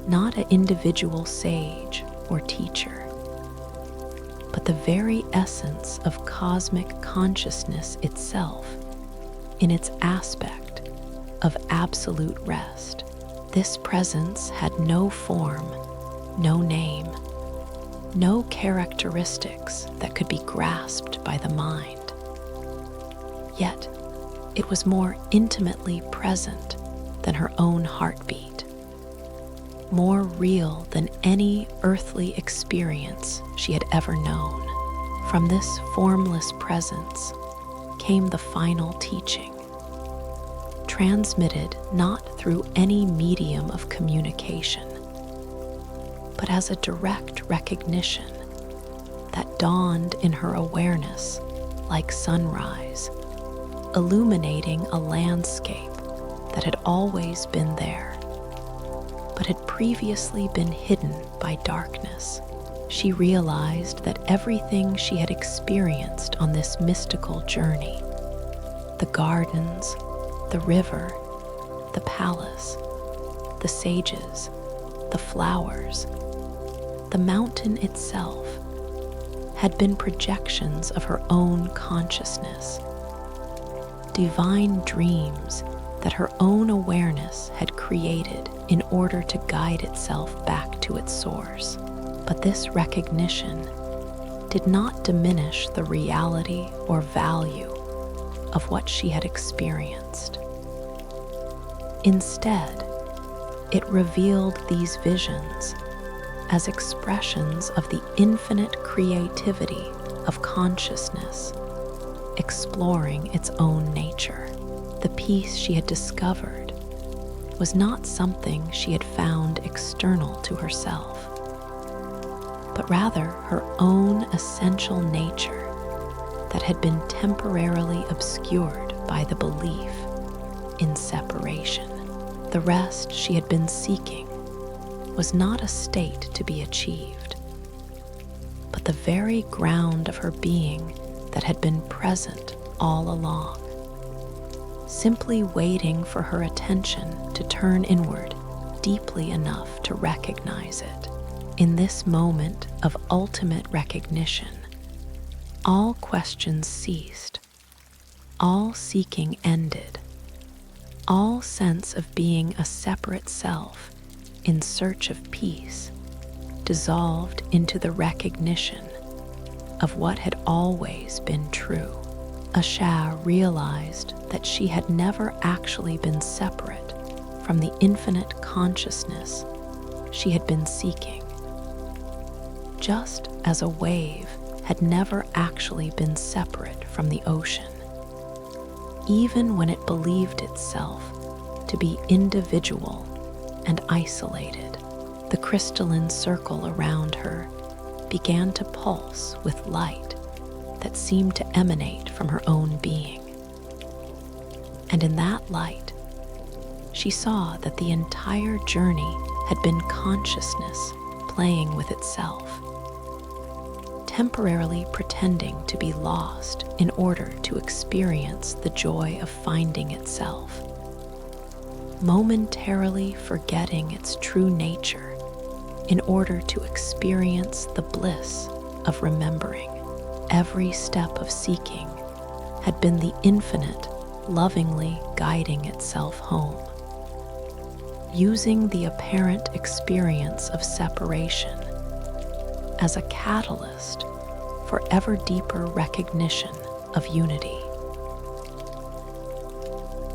S1: not an individual sage or teacher, but the very essence of cosmic consciousness itself in its aspect of absolute rest. This presence had no form, no name, no characteristics that could be grasped by the mind. Yet, it was more intimately present than her own heartbeat, more real than any earthly experience she had ever known. From this formless presence came the final teaching, transmitted not through any medium of communication, but as a direct recognition that dawned in her awareness like sunrise, illuminating a landscape that had always been there, but had previously been hidden by darkness. She realized that everything she had experienced on this mystical journey, the gardens, the river, the palace, the sages, the flowers, the mountain itself, had been projections of her own consciousness, divine dreams that her own awareness had created in order to guide itself back to its source. But this recognition did not diminish the reality or value of what she had experienced. Instead, it revealed these visions as expressions of the infinite creativity of consciousness, exploring its own nature. The peace she had discovered was not something she had found external to herself, but rather her own essential nature that had been temporarily obscured by the belief in separation. The rest she had been seeking was not a state to be achieved, but the very ground of her being that had been present all along, simply waiting for her attention to turn inward deeply enough to recognize it. In this moment of ultimate recognition, all questions ceased, All seeking ended. All sense of being a separate self in search of peace dissolved into the recognition of what had always been true. Asha realized that she had never actually been separate from the infinite consciousness she had been seeking. Just as a wave had never actually been separate from the ocean, even when it believed itself to be individual and isolated. The crystalline circle around her began to pulse with light that seemed to emanate from her own being. And in that light, she saw that the entire journey had been consciousness playing with itself, temporarily pretending to be lost in order to experience the joy of finding itself, momentarily forgetting its true nature in order to experience the bliss of remembering. Every step of seeking had been the infinite lovingly guiding itself home, using the apparent experience of separation as a catalyst for ever deeper recognition of unity.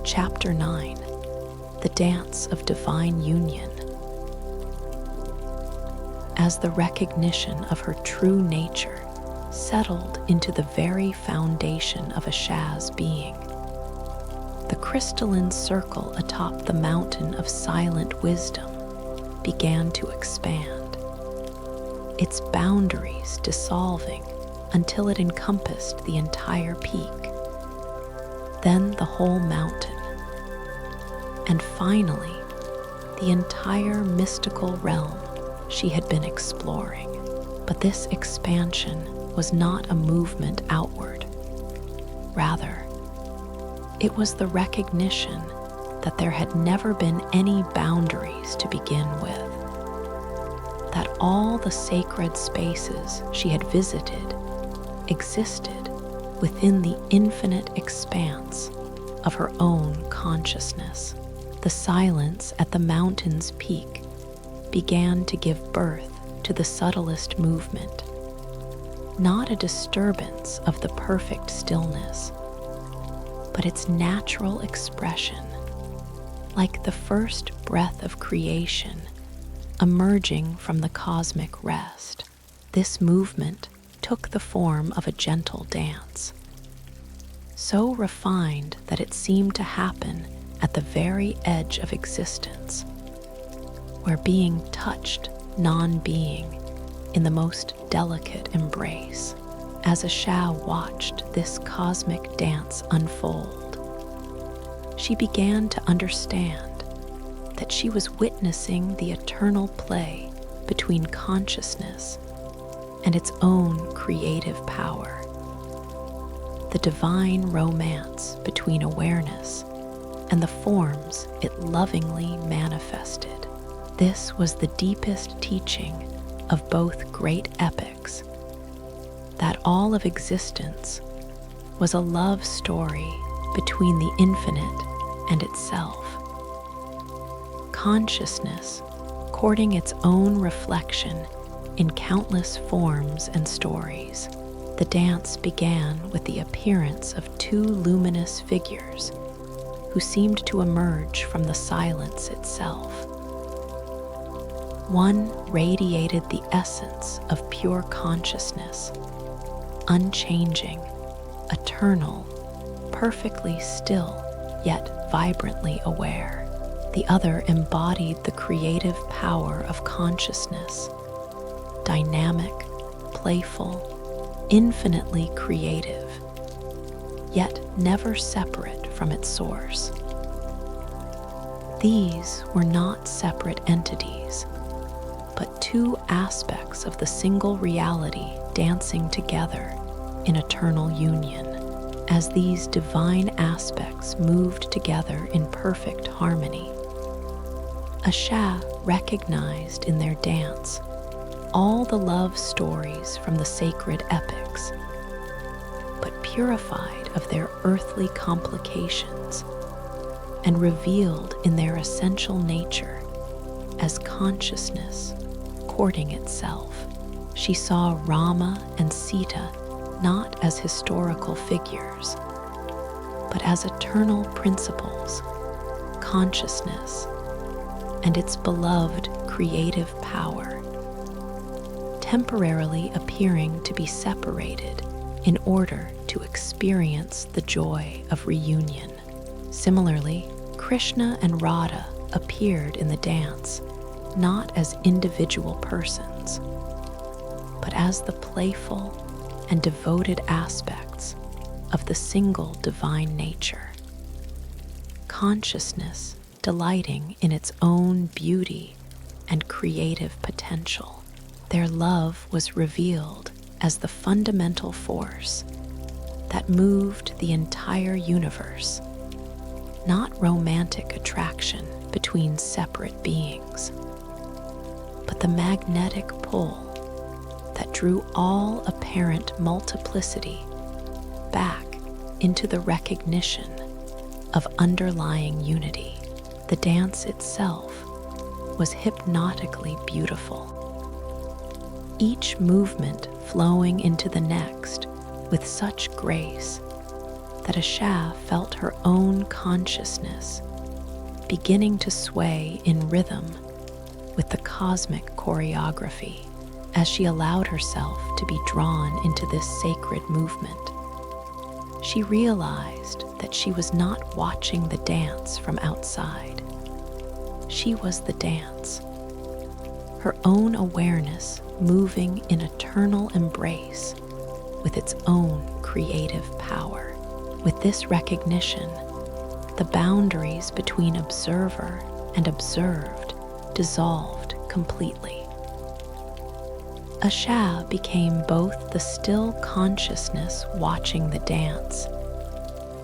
S1: Chapter 9: The Dance of Divine Union. As the recognition of her true nature settled into the very foundation of Asha's being, the crystalline circle atop the mountain of silent wisdom began to expand, its boundaries dissolving until it encompassed the entire peak, then the whole mountain, and finally the entire mystical realm she had been exploring. But this expansion was not a movement outward. Rather, it was the recognition that there had never been any boundaries to begin with, that all the sacred spaces she had visited existed within the infinite expanse of her own consciousness. The silence at the mountain's peak began to give birth to the subtlest movement, not a disturbance of the perfect stillness, but its natural expression, like the first breath of creation emerging from the cosmic rest. This movement took the form of a gentle dance, so refined that it seemed to happen at the very edge of existence, where being touched non-being in the most delicate embrace. As Asha watched this cosmic dance unfold, she began to understand that she was witnessing the eternal play between consciousness and its own creative power, the divine romance between awareness and the forms it lovingly manifested. This was the deepest teaching of both great epics, that all of existence was a love story between the infinite and itself. Consciousness courting its own reflection in countless forms and stories. The dance began with the appearance of two luminous figures who seemed to emerge from the silence itself. One radiated the essence of pure consciousness, unchanging, eternal, perfectly still, yet vibrantly aware. The other embodied the creative power of consciousness, dynamic, playful, infinitely creative, yet never separate from its source. These were not separate entities, but two aspects of the single reality dancing together in eternal union. As these divine aspects moved together in perfect harmony, Asha recognized in their dance all the love stories from the sacred epics, but purified of their earthly complications and revealed in their essential nature as consciousness courting itself. She saw Rama and Sita not as historical figures, but as eternal principles, consciousness, and its beloved creative power, temporarily appearing to be separated in order to experience the joy of reunion. Similarly, Krishna and Radha appeared in the dance not as individual persons, but as the playful and devoted aspects of the single divine nature. Consciousness delighting in its own beauty and creative potential. Their love was revealed as the fundamental force that moved the entire universe, not romantic attraction between separate beings, but the magnetic pull that drew all apparent multiplicity back into the recognition of underlying unity. The dance itself was hypnotically beautiful, each movement flowing into the next with such grace that Asha felt her own consciousness beginning to sway in rhythm with the cosmic choreography. As she allowed herself to be drawn into this sacred movement, she realized that she was not watching the dance from outside. She was the dance, her own awareness moving in eternal embrace with its own creative power. With this recognition, the boundaries between observer and observed dissolved completely. Asha became both the still consciousness watching the dance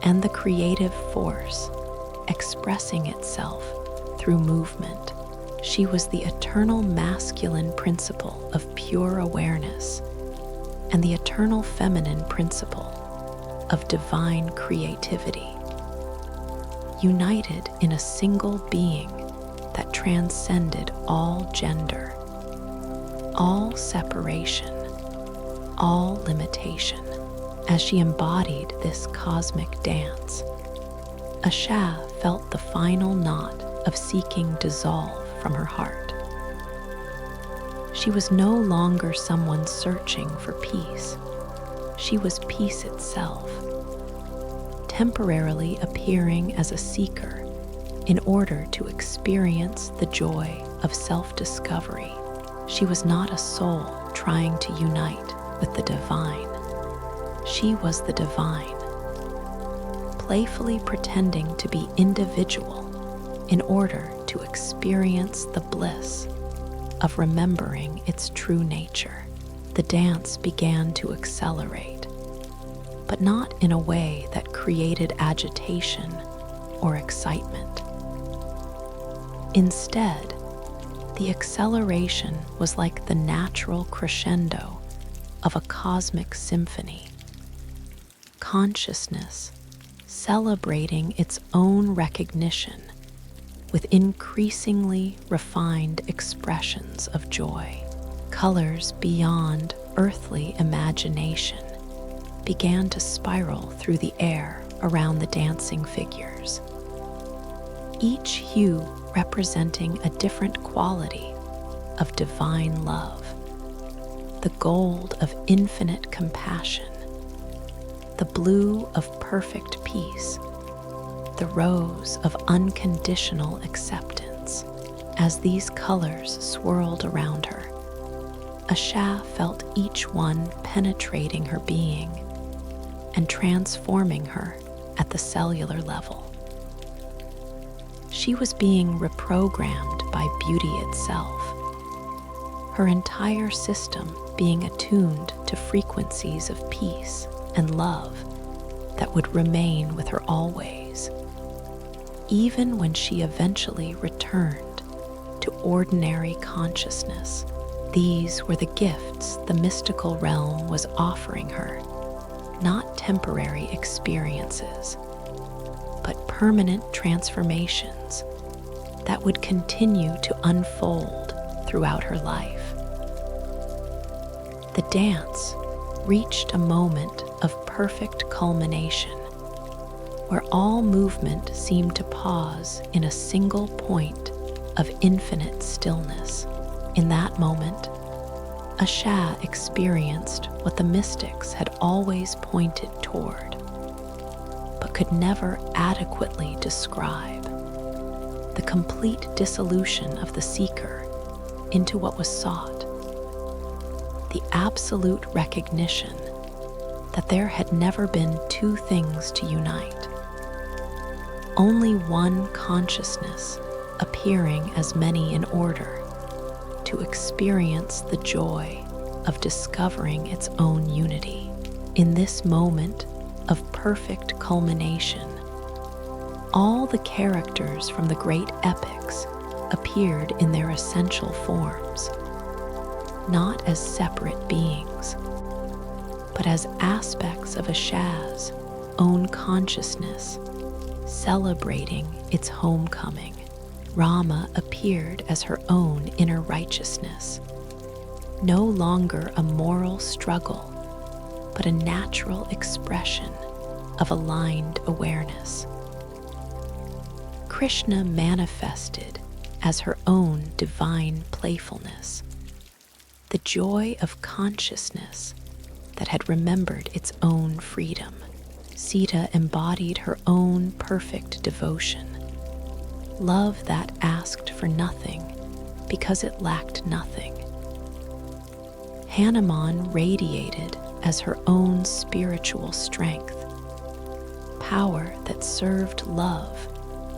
S1: and the creative force expressing itself through movement. She was the eternal masculine principle of pure awareness and the eternal feminine principle of divine creativity, united in a single being that transcended all gender, all separation, all limitation. As she embodied this cosmic dance, Asha felt the final knot of seeking dissolve from her heart. She was no longer someone searching for peace. She was peace itself, temporarily appearing as a seeker in order to experience the joy of self-discovery. She was not a soul trying to unite with the divine. She was the divine, playfully pretending to be individual in order to experience the bliss of remembering its true nature. The dance began to accelerate, but not in a way that created agitation or excitement. Instead, the acceleration was like the natural crescendo of a cosmic symphony. Consciousness celebrating its own recognition with increasingly refined expressions of joy. Colors beyond earthly imagination began to spiral through the air around the dancing figures, each hue representing a different quality of divine love: the gold of infinite compassion, the blue of perfect peace, the rose of unconditional acceptance. As these colors swirled around her, Asha felt each one penetrating her being and transforming her at the cellular level. She was being reprogrammed by beauty itself, her entire system being attuned to frequencies of peace and love that would remain with her always, even when she eventually returned to ordinary consciousness. These were the gifts the mystical realm was offering her, not temporary experiences, but permanent transformations that would continue to unfold throughout her life. The dance reached a moment of perfect culmination, where all movement seemed to pause in a single point of infinite stillness. In that moment, Asha experienced what the mystics had always pointed toward, but could never adequately describe: the complete dissolution of the seeker into what was sought, the absolute recognition that there had never been two things to unite, only one consciousness appearing as many in order to experience the joy of discovering its own unity. In this moment of perfect culmination, all the characters from the great epics appeared in their essential forms, not as separate beings, but as aspects of Asha's own consciousness, celebrating its homecoming. Rama appeared as her own inner righteousness, no longer a moral struggle, but a natural expression of aligned awareness. Krishna manifested as her own divine playfulness, the joy of consciousness that had remembered its own freedom. Sita embodied her own perfect devotion, love that asked for nothing because it lacked nothing. Hanuman radiated as her own spiritual strength, power that served love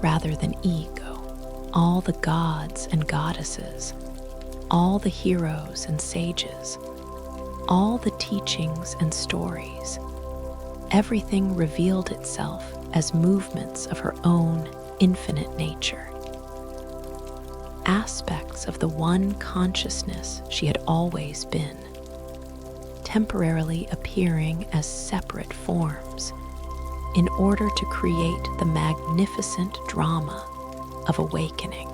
S1: rather than ego. All the gods and goddesses, all the heroes and sages, all the teachings and stories, everything revealed itself as movements of her own infinite nature, aspects of the one consciousness she had always been, temporarily appearing as separate forms in order to create the magnificent drama of awakening.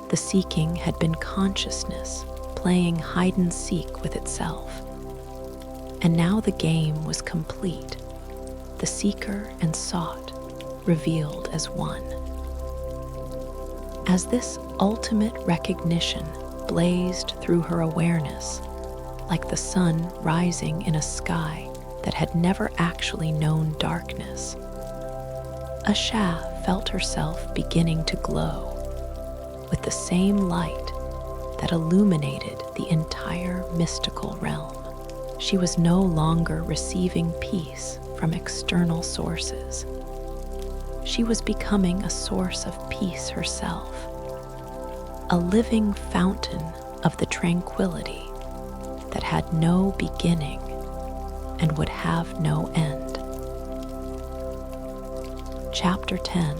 S1: The seeking had been consciousness playing hide-and-seek with itself, and now the game was complete, the seeker and sought revealed as one. As this ultimate recognition blazed through her awareness, like the sun rising in a sky that had never actually known darkness, Asha felt herself beginning to glow with the same light that illuminated the entire mystical realm. She was no longer receiving peace from external sources. She was becoming a source of peace herself, a living fountain of the tranquility that had no beginning and would have no end. Chapter 10: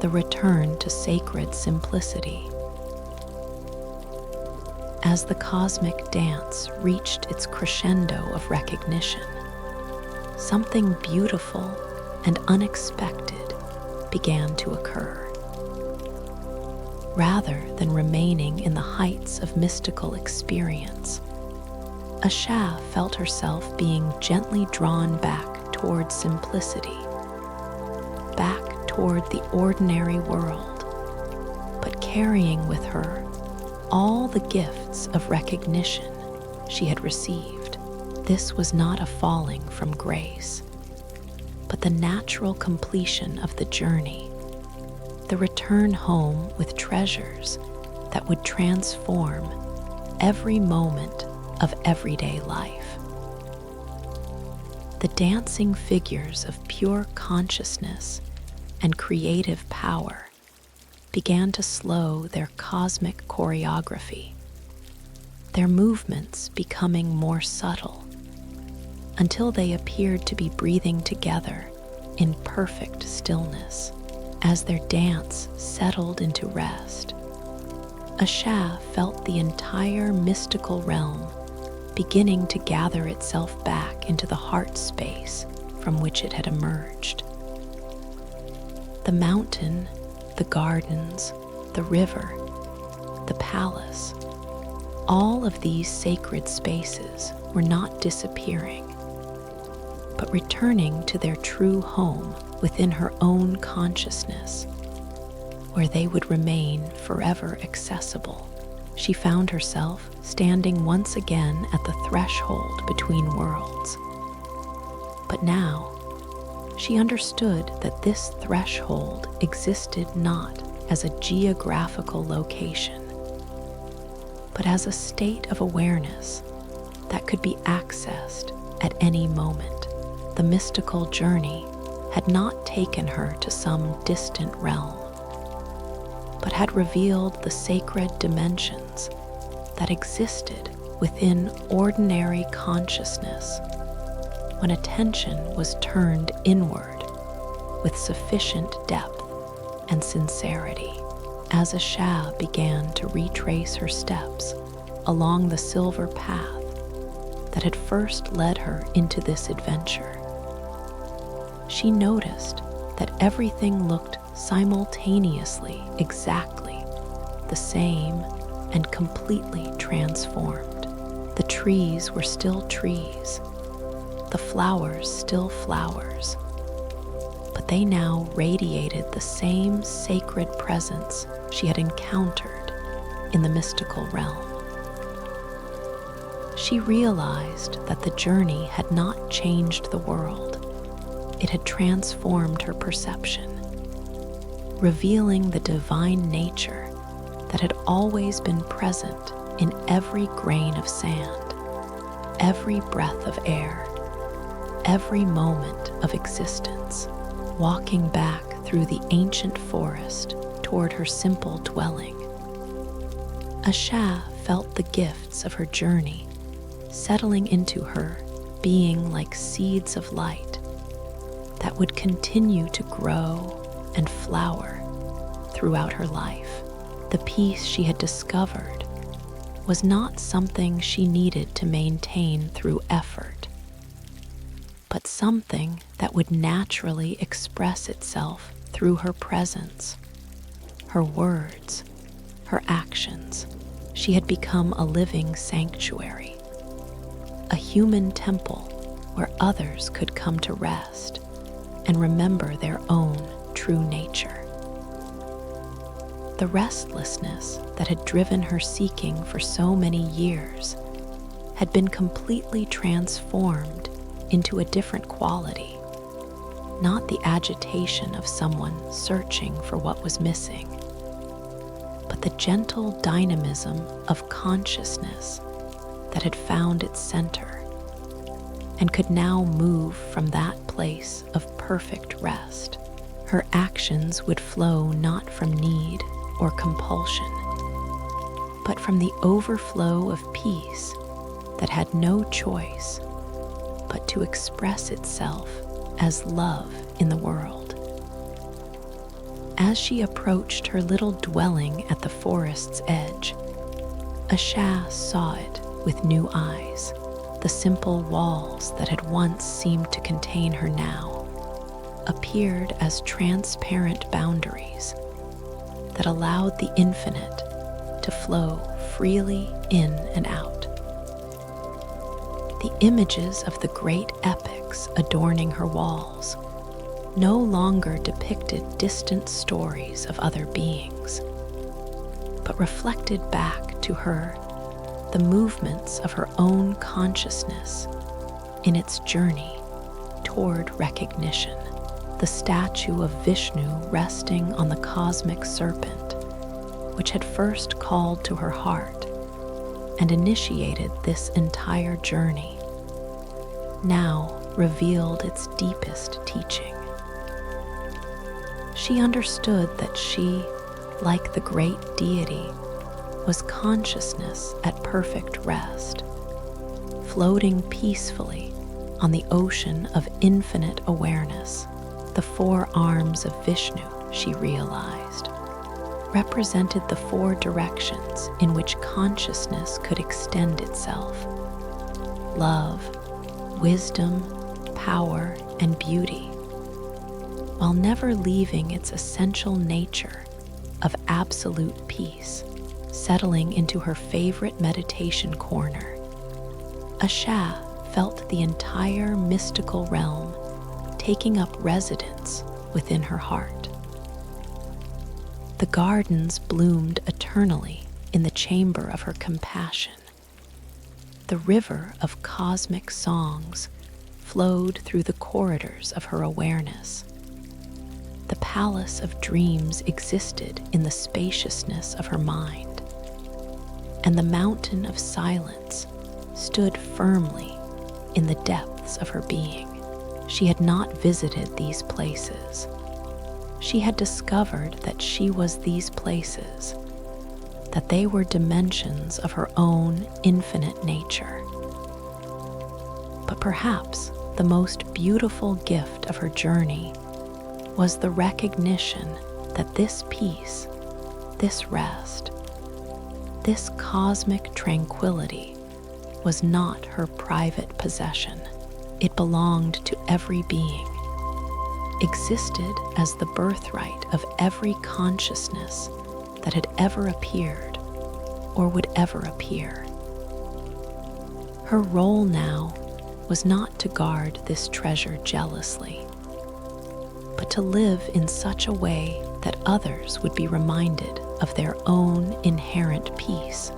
S1: The Return to Sacred Simplicity. As the cosmic dance reached its crescendo of recognition, something beautiful and unexpected began to occur. Rather than remaining in the heights of mystical experience, Asha felt herself being gently drawn back toward simplicity, back toward the ordinary world, but carrying with her all the gifts of recognition she had received. This was not a falling from grace, but the natural completion of the journey, the return home with treasures that would transform every moment of everyday life. The dancing figures of pure consciousness and creative power began to slow their cosmic choreography, their movements becoming more subtle, until they appeared to be breathing together in perfect stillness. As their dance settled into rest, Asha felt the entire mystical realm beginning to gather itself back into the heart space from which it had emerged. The mountain, the gardens, the river, the palace, all of these sacred spaces were not disappearing, but returning to their true home within her own consciousness, where they would remain forever accessible. She found herself standing once again at the threshold between worlds. But now, she understood that this threshold existed not as a geographical location, but as a state of awareness that could be accessed at any moment. The mystical journey had not taken her to some distant realm, but had revealed the sacred dimensions that existed within ordinary consciousness when attention was turned inward with sufficient depth and sincerity. As Asha began to retrace her steps along the silver path that had first led her into this adventure, she noticed that everything looked simultaneously exactly the same and completely transformed. The trees were still trees, the flowers still flowers, but they now radiated the same sacred presence she had encountered in the mystical realm. She realized that the journey had not changed the world. It had transformed her perception, revealing the divine nature that had always been present in every grain of sand, every breath of air, every moment of existence. Walking back through the ancient forest toward her simple dwelling, Asha felt the gifts of her journey settling into her being like seeds of light that would continue to grow and flower throughout her life. The peace she had discovered was not something she needed to maintain through effort, but something that would naturally express itself through her presence, her words, her actions. She had become a living sanctuary, a human temple where others could come to rest and remember their own true nature. The restlessness that had driven her seeking for so many years had been completely transformed into a different quality, not the agitation of someone searching for what was missing, but the gentle dynamism of consciousness that had found its center and could now move from that place of perfect rest. Her actions would flow not from need or compulsion, but from the overflow of peace that had no choice but to express itself as love in the world. As she approached her little dwelling at the forest's edge, Asha saw it with new eyes. The simple walls that had once seemed to contain her now appeared as transparent boundaries that allowed the infinite to flow freely in and out. The images of the great epics adorning her walls no longer depicted distant stories of other beings, but reflected back to her the movements of her own consciousness in its journey toward recognition. The statue of Vishnu resting on the cosmic serpent, which had first called to her heart and initiated this entire journey, now revealed its deepest teaching. She understood that she, like the great deity, was consciousness at perfect rest, floating peacefully on the ocean of infinite awareness. The 4 arms of Vishnu, she realized, represented the 4 directions in which consciousness could extend itself, love, wisdom, power, and beauty, while never leaving its essential nature of absolute peace, settling into her favorite meditation corner. Asha felt the entire mystical realm taking up residence within her heart. The gardens bloomed eternally in the chamber of her compassion. The river of cosmic songs flowed through the corridors of her awareness. The palace of dreams existed in the spaciousness of her mind, and the mountain of silence stood firmly in the depths of her being. She had not visited these places. She had discovered that she was these places, that they were dimensions of her own infinite nature. But perhaps the most beautiful gift of her journey was the recognition that this peace, this rest, this cosmic tranquility was not her private possession. It belonged to every being, existed as the birthright of every consciousness that had ever appeared or would ever appear. Her role now was not to guard this treasure jealously, but to live in such a way that others would be reminded of their own inherent peace,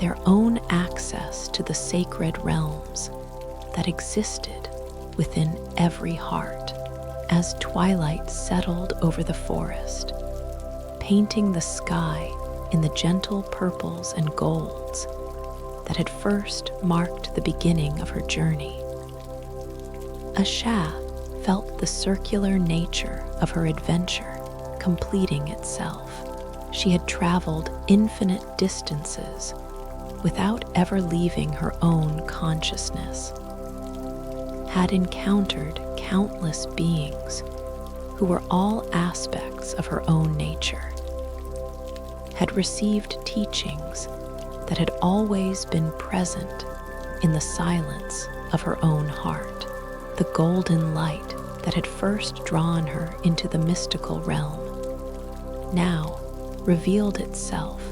S1: their own access to the sacred realms that existed within every heart. As twilight settled over the forest, painting the sky in the gentle purples and golds that had first marked the beginning of her journey, Asha felt the circular nature of her adventure completing itself. She had traveled infinite distances without ever leaving her own consciousness, had encountered countless beings who were all aspects of her own nature, had received teachings that had always been present in the silence of her own heart. The golden light that had first drawn her into the mystical realm now revealed itself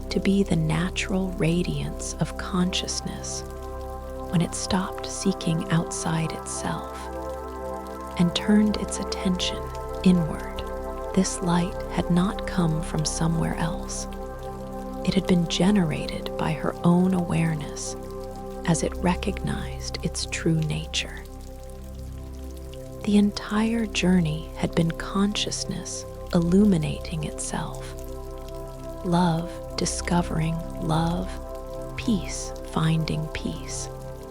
S1: to be the natural radiance of consciousness when it stopped seeking outside itself and turned its attention inward. This light had not come from somewhere else. It had been generated by her own awareness as it recognized its true nature. The entire journey had been consciousness illuminating itself, love discovering love, peace finding peace,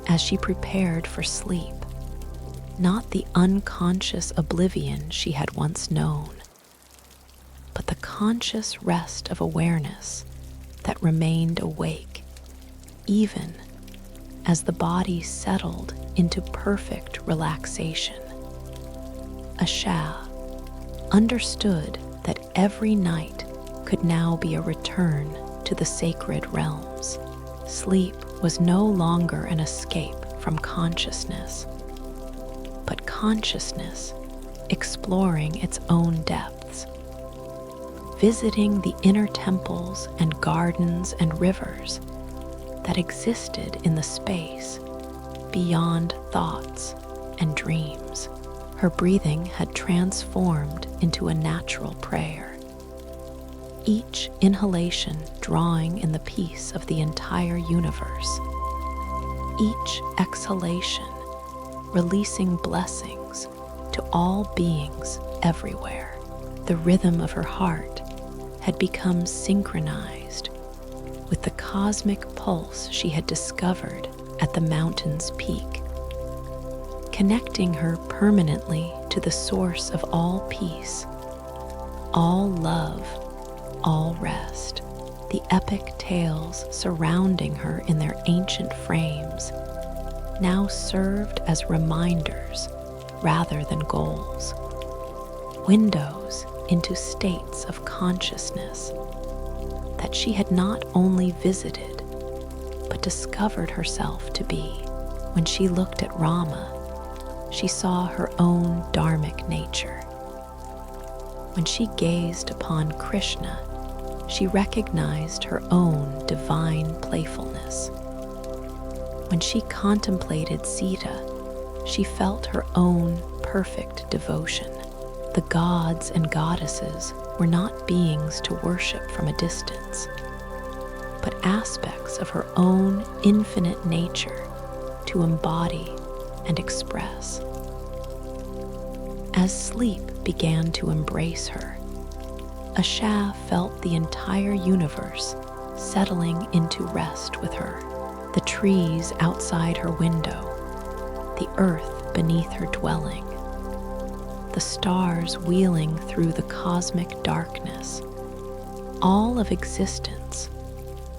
S1: as she prepared for sleep, not the unconscious oblivion she had once known, but the conscious rest of awareness that remained awake, even as the body settled into perfect relaxation. Asha understood that every night could now be a return to the sacred realms. Sleep was no longer an escape from consciousness, but consciousness exploring its own depths, visiting the inner temples and gardens and rivers that existed in the space beyond thoughts and dreams. Her breathing had transformed into a natural prayer, each inhalation drawing in the peace of the entire universe, each exhalation releasing blessings to all beings everywhere. The rhythm of her heart had become synchronized with the cosmic pulse she had discovered at the mountain's peak, connecting her permanently to the source of all peace, all love, all rest. The epic tales surrounding her in their ancient frames now served as reminders rather than goals, windows into states of consciousness that she had not only visited, but discovered herself to be. When she looked at Rama, she saw her own dharmic nature. When she gazed upon Krishna, she recognized her own divine playfulness. When she contemplated Sita, she felt her own perfect devotion. The gods and goddesses were not beings to worship from a distance, but aspects of her own infinite nature to embody and express. As sleep began to embrace her, Asha felt the entire universe settling into rest with her. The trees outside her window, the earth beneath her dwelling, the stars wheeling through the cosmic darkness, all of existence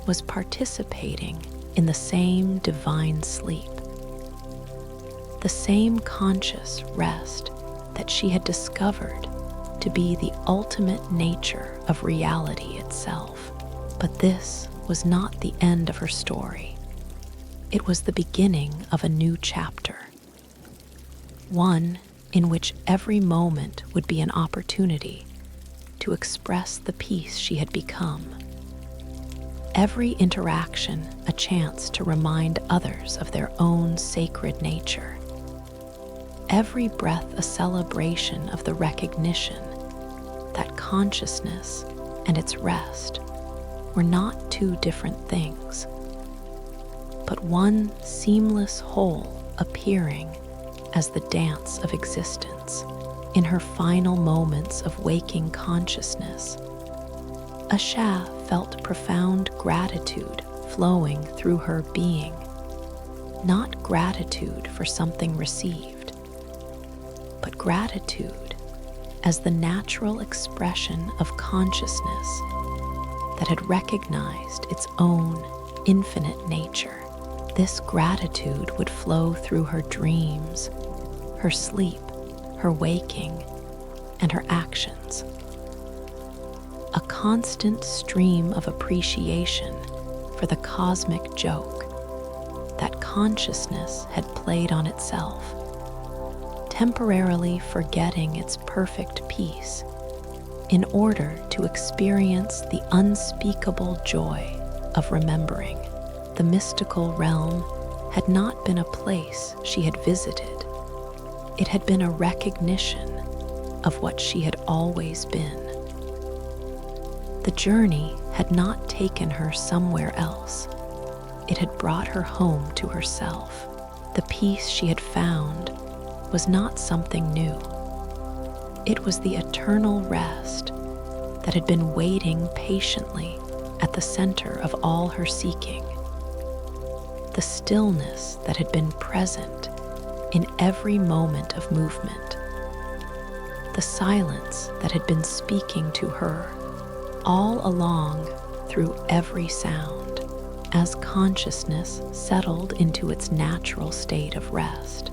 S1: was participating in the same divine sleep, the same conscious rest that she had discovered to be the ultimate nature of reality itself. But this was not the end of her story. It was the beginning of a new chapter, one in which every moment would be an opportunity to express the peace she had become. Every interaction a chance to remind others of their own sacred nature. Every breath a celebration of the recognition that consciousness and its rest were not two different things, but one seamless whole appearing as the dance of existence. In her final moments of waking consciousness, Asha felt profound gratitude flowing through her being, not gratitude for something received, but gratitude as the natural expression of consciousness that had recognized its own infinite nature. This gratitude would flow through her dreams, her sleep, her waking, and her actions. A constant stream of appreciation for the cosmic joke that consciousness had played on itself, temporarily forgetting its perfect peace in order to experience the unspeakable joy of remembering. The mystical realm had not been a place she had visited. It had been a recognition of what she had always been. The journey had not taken her somewhere else. It had brought her home to herself. The peace she had found was not something new. It was the eternal rest that had been waiting patiently at the center of all her seeking. The stillness that had been present in every moment of movement. The silence that had been speaking to her all along through every sound, as consciousness settled into its natural state of rest.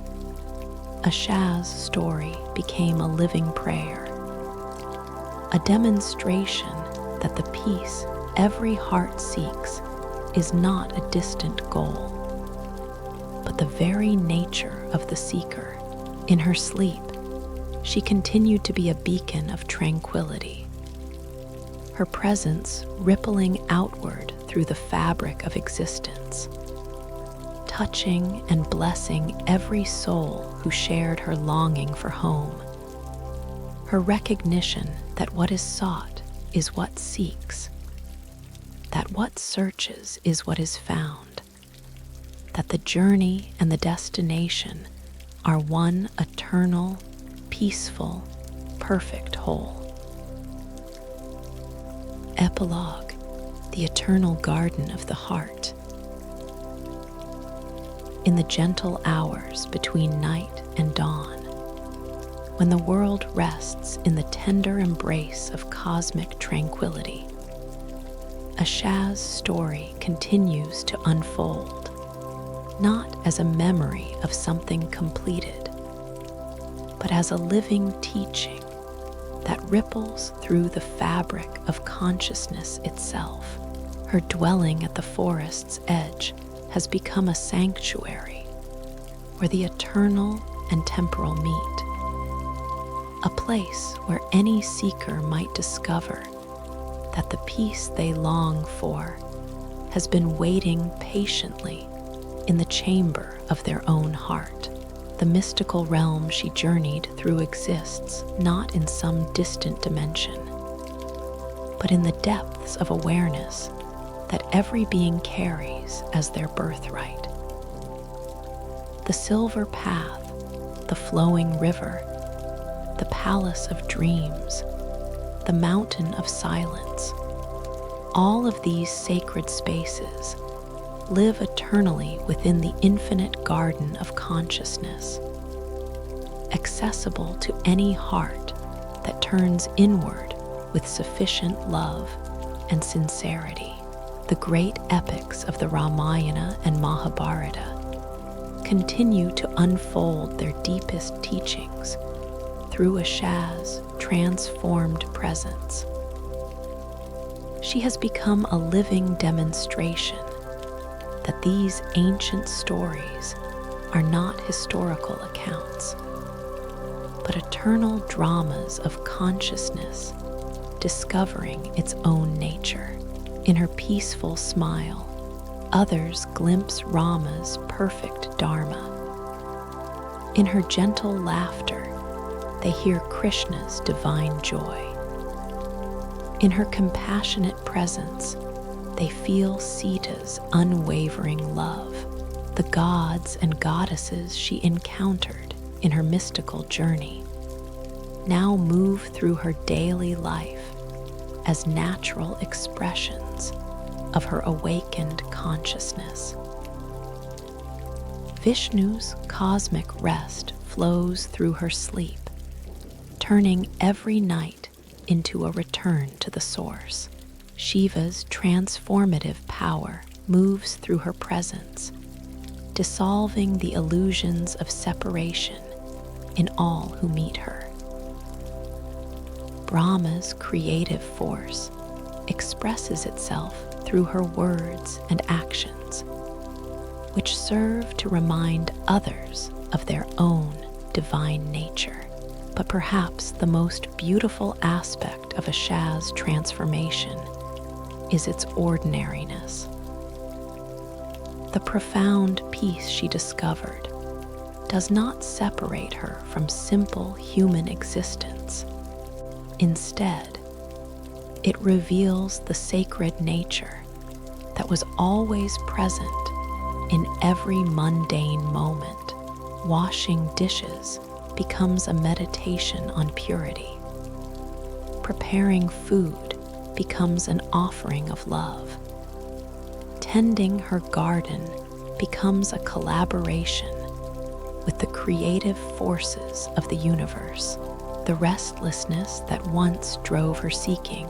S1: Asha's story became a living prayer, a demonstration that the peace every heart seeks is not a distant goal, but the very nature of the seeker. In her sleep, she continued to be a beacon of tranquility, her presence rippling outward through the fabric of existence, touching and blessing every soul who shared her longing for home. Her recognition that what is sought is what seeks, that what searches is what is found, that the journey and the destination are one eternal, peaceful, perfect whole. Epilogue: the eternal garden of the heart. In the gentle hours between night and dawn, when the world rests in the tender embrace of cosmic tranquility, Asha's story continues to unfold, not as a memory of something completed, but as a living teaching that ripples through the fabric of consciousness itself. Her dwelling at the forest's edge has become a sanctuary where the eternal and temporal meet, a place where any seeker might discover that the peace they long for has been waiting patiently in the chamber of their own heart. The mystical realm she journeyed through exists not in some distant dimension, but in the depths of awareness that every being carries as their birthright. The silver path, the flowing river, the palace of dreams, the mountain of silence, all of these sacred spaces live eternally within the infinite garden of consciousness, accessible to any heart that turns inward with sufficient love and sincerity. The great epics of the Ramayana and Mahabharata continue to unfold their deepest teachings through Asha's transformed presence. She has become a living demonstration that these ancient stories are not historical accounts, but eternal dramas of consciousness discovering its own nature. In her peaceful smile, others glimpse Rama's perfect dharma. In her gentle laughter, they hear Krishna's divine joy. In her compassionate presence, they feel Sita's unwavering love. The gods and goddesses she encountered in her mystical journey now move through her daily life as natural expressions of her awakened consciousness. Vishnu's cosmic rest flows through her sleep, turning every night into a return to the source. Shiva's transformative power moves through her presence, dissolving the illusions of separation in all who meet her. Brahma's creative force expresses itself through her words and actions, which serve to remind others of their own divine nature. But perhaps the most beautiful aspect of Asha's transformation is its ordinariness. The profound peace she discovered does not separate her from simple human existence. Instead, it reveals the sacred nature that was always present in every mundane moment. Washing dishes becomes a meditation on purity. Preparing food becomes an offering of love. Tending her garden becomes a collaboration with the creative forces of the universe. The restlessness that once drove her seeking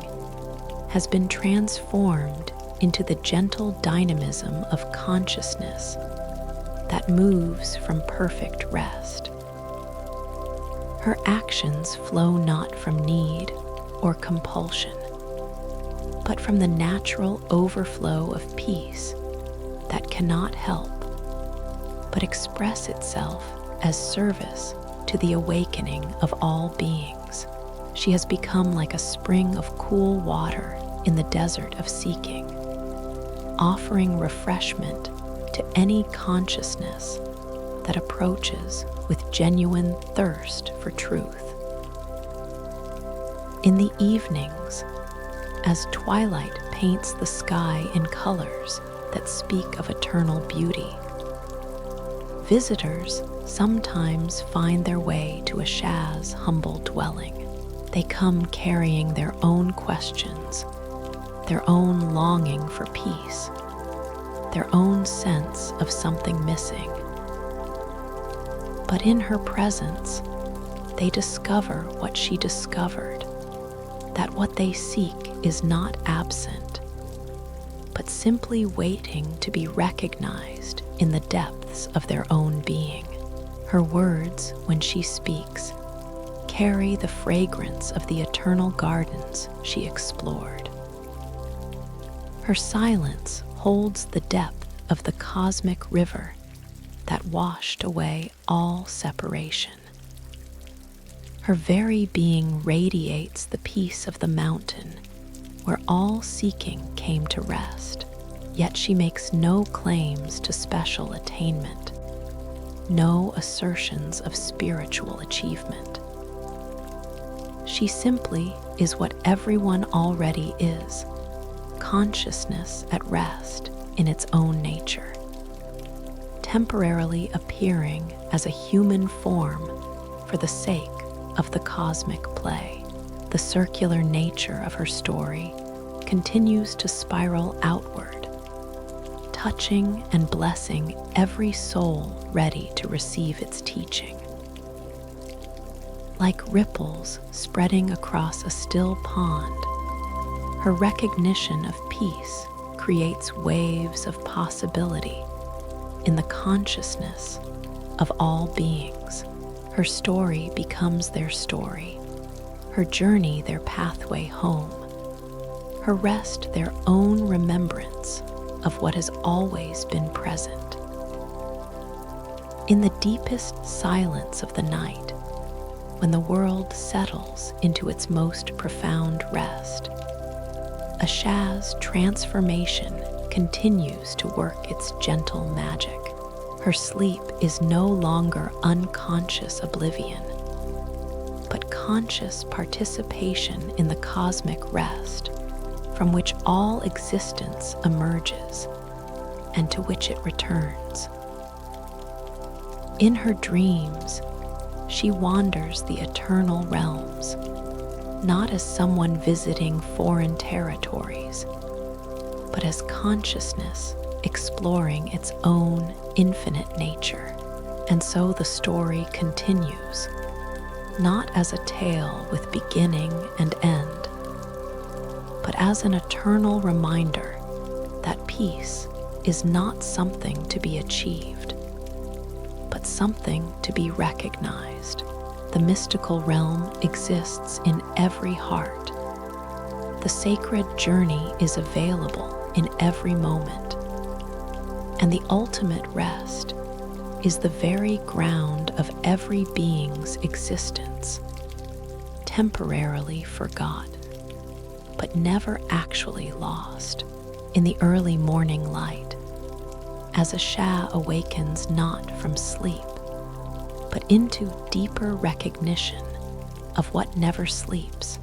S1: has been transformed into the gentle dynamism of consciousness that moves from perfect rest. Her actions flow not from need or compulsion, but from the natural overflow of peace that cannot help but express itself as service to the awakening of all beings. She has become like a spring of cool water in the desert of seeking, offering refreshment to any consciousness that approaches with genuine thirst for truth. In the evenings, as twilight paints the sky in colors that speak of eternal beauty, visitors sometimes find their way to Asha's humble dwelling. They come carrying their own questions, their own longing for peace, their own sense of something missing. But in her presence, they discover what she discovered, that what they seek is not absent, but simply waiting to be recognized in the depths of their own being. Her words, when she speaks, carry the fragrance of the eternal gardens she explored. Her silence holds the depth of the cosmic river that washed away all separation. Her very being radiates the peace of the mountain where all seeking came to rest, yet she makes no claims to special attainment, no assertions of spiritual achievement. She simply is what everyone already is, consciousness at rest in its own nature, temporarily appearing as a human form for the sake of the cosmic play. The circular nature of her story continues to spiral outward, touching and blessing every soul ready to receive its teaching. Like ripples spreading across a still pond, her recognition of peace creates waves of possibility in the consciousness of all beings. Her story becomes their story, her journey their pathway home, her rest their own remembrance of what has always been present. In the deepest silence of the night, when the world settles into its most profound rest, Asha's transformation continues to work its gentle magic. Her sleep is no longer unconscious oblivion, but conscious participation in the cosmic rest from which all existence emerges and to which it returns. In her dreams, she wanders the eternal realms, not as someone visiting foreign territories, but as consciousness exploring its own infinite nature. And so the story continues, not as a tale with beginning and end, but as an eternal reminder that peace is not something to be achieved, but something to be recognized. The mystical realm exists in every heart. The sacred journey is available in every moment. And the ultimate rest is the very ground of every being's existence, temporarily forgotten, but never actually lost. In the early morning light, as Asha awakens not from sleep, but into deeper recognition of what never sleeps,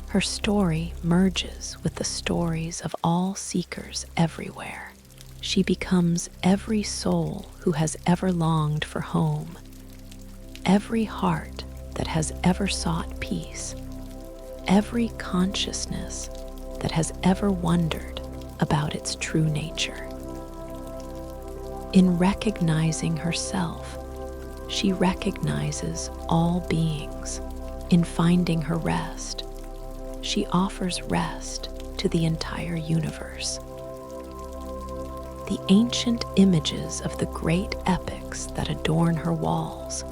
S1: her story merges with the stories of all seekers everywhere. She becomes every soul who has ever longed for home, every heart that has ever sought peace, every consciousness that has ever wondered about its true nature. In recognizing herself, she recognizes all beings. In finding her rest, she offers rest to the entire universe. The ancient images of the great epics that adorn her walls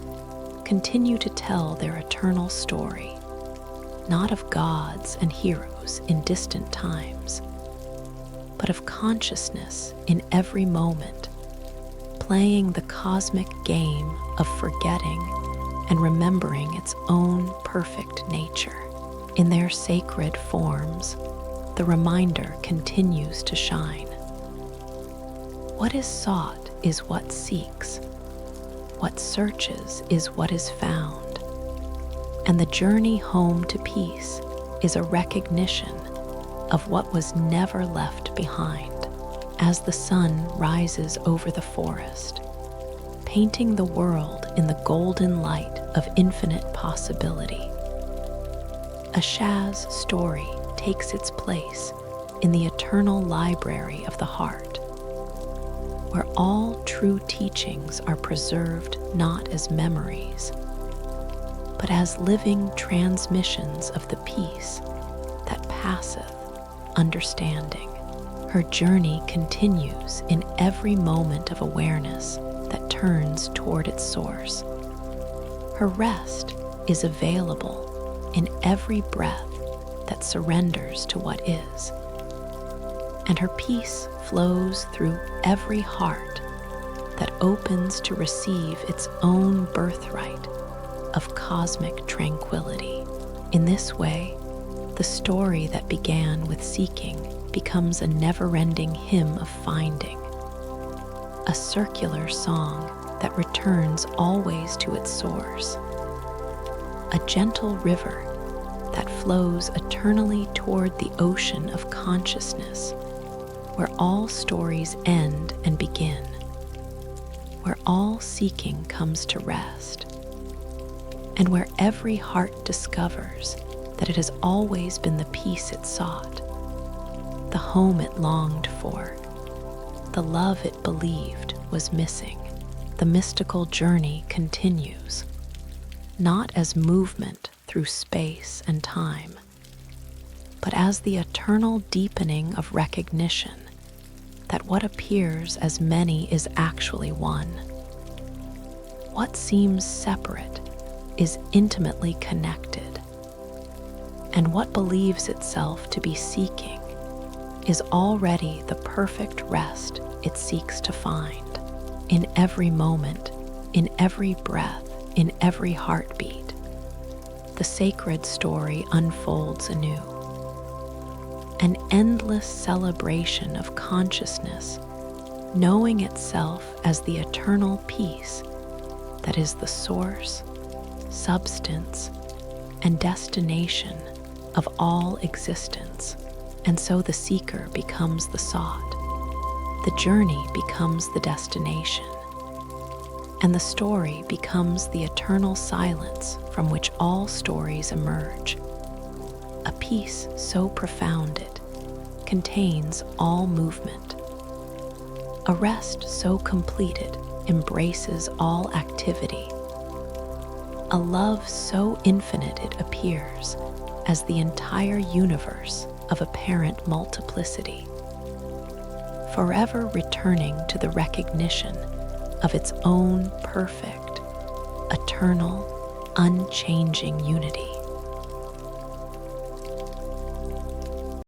S1: continue to tell their eternal story, not of gods and heroes in distant times, but of consciousness in every moment, playing the cosmic game of forgetting and remembering its own perfect nature. In their sacred forms, the reminder continues to shine. What is sought is what seeks. What searches is what is found. And the journey home to peace is a recognition of what was never left behind. As the sun rises over the forest, painting the world in the golden light of infinite possibility, Asha's story takes its place in the eternal library of the heart, where all true teachings are preserved not as memories, but as living transmissions of the peace that passeth understanding. Her journey continues in every moment of awareness that turns toward its source. Her rest is available in every breath that surrenders to what is. and her peace flows through every heart that opens to receive its own birthright of cosmic tranquility. In this way, the story that began with seeking becomes a never-ending hymn of finding, a circular song that returns always to its source, a gentle river that flows eternally toward the ocean of consciousness, where all stories end and begin, where all seeking comes to rest, and where every heart discovers that it has always been the peace it sought, the home it longed for, the love it believed was missing. The mystical journey continues, not as movement through space and time, but as the eternal deepening of recognition that what appears as many is actually one. What seems separate is intimately connected, and what believes itself to be seeking is already the perfect rest it seeks to find. In every moment, in every breath, in every heartbeat, the sacred story unfolds anew. An endless celebration of consciousness, knowing itself as the eternal peace that is the source, substance, and destination of all existence. And so the seeker becomes the sought, the journey becomes the destination, and the story becomes the eternal silence from which all stories emerge. A peace so profound it contains all movement. A rest so completed embraces all activity. A love so infinite it appears as the entire universe of apparent multiplicity, forever returning to the recognition of its own perfect, eternal, unchanging unity.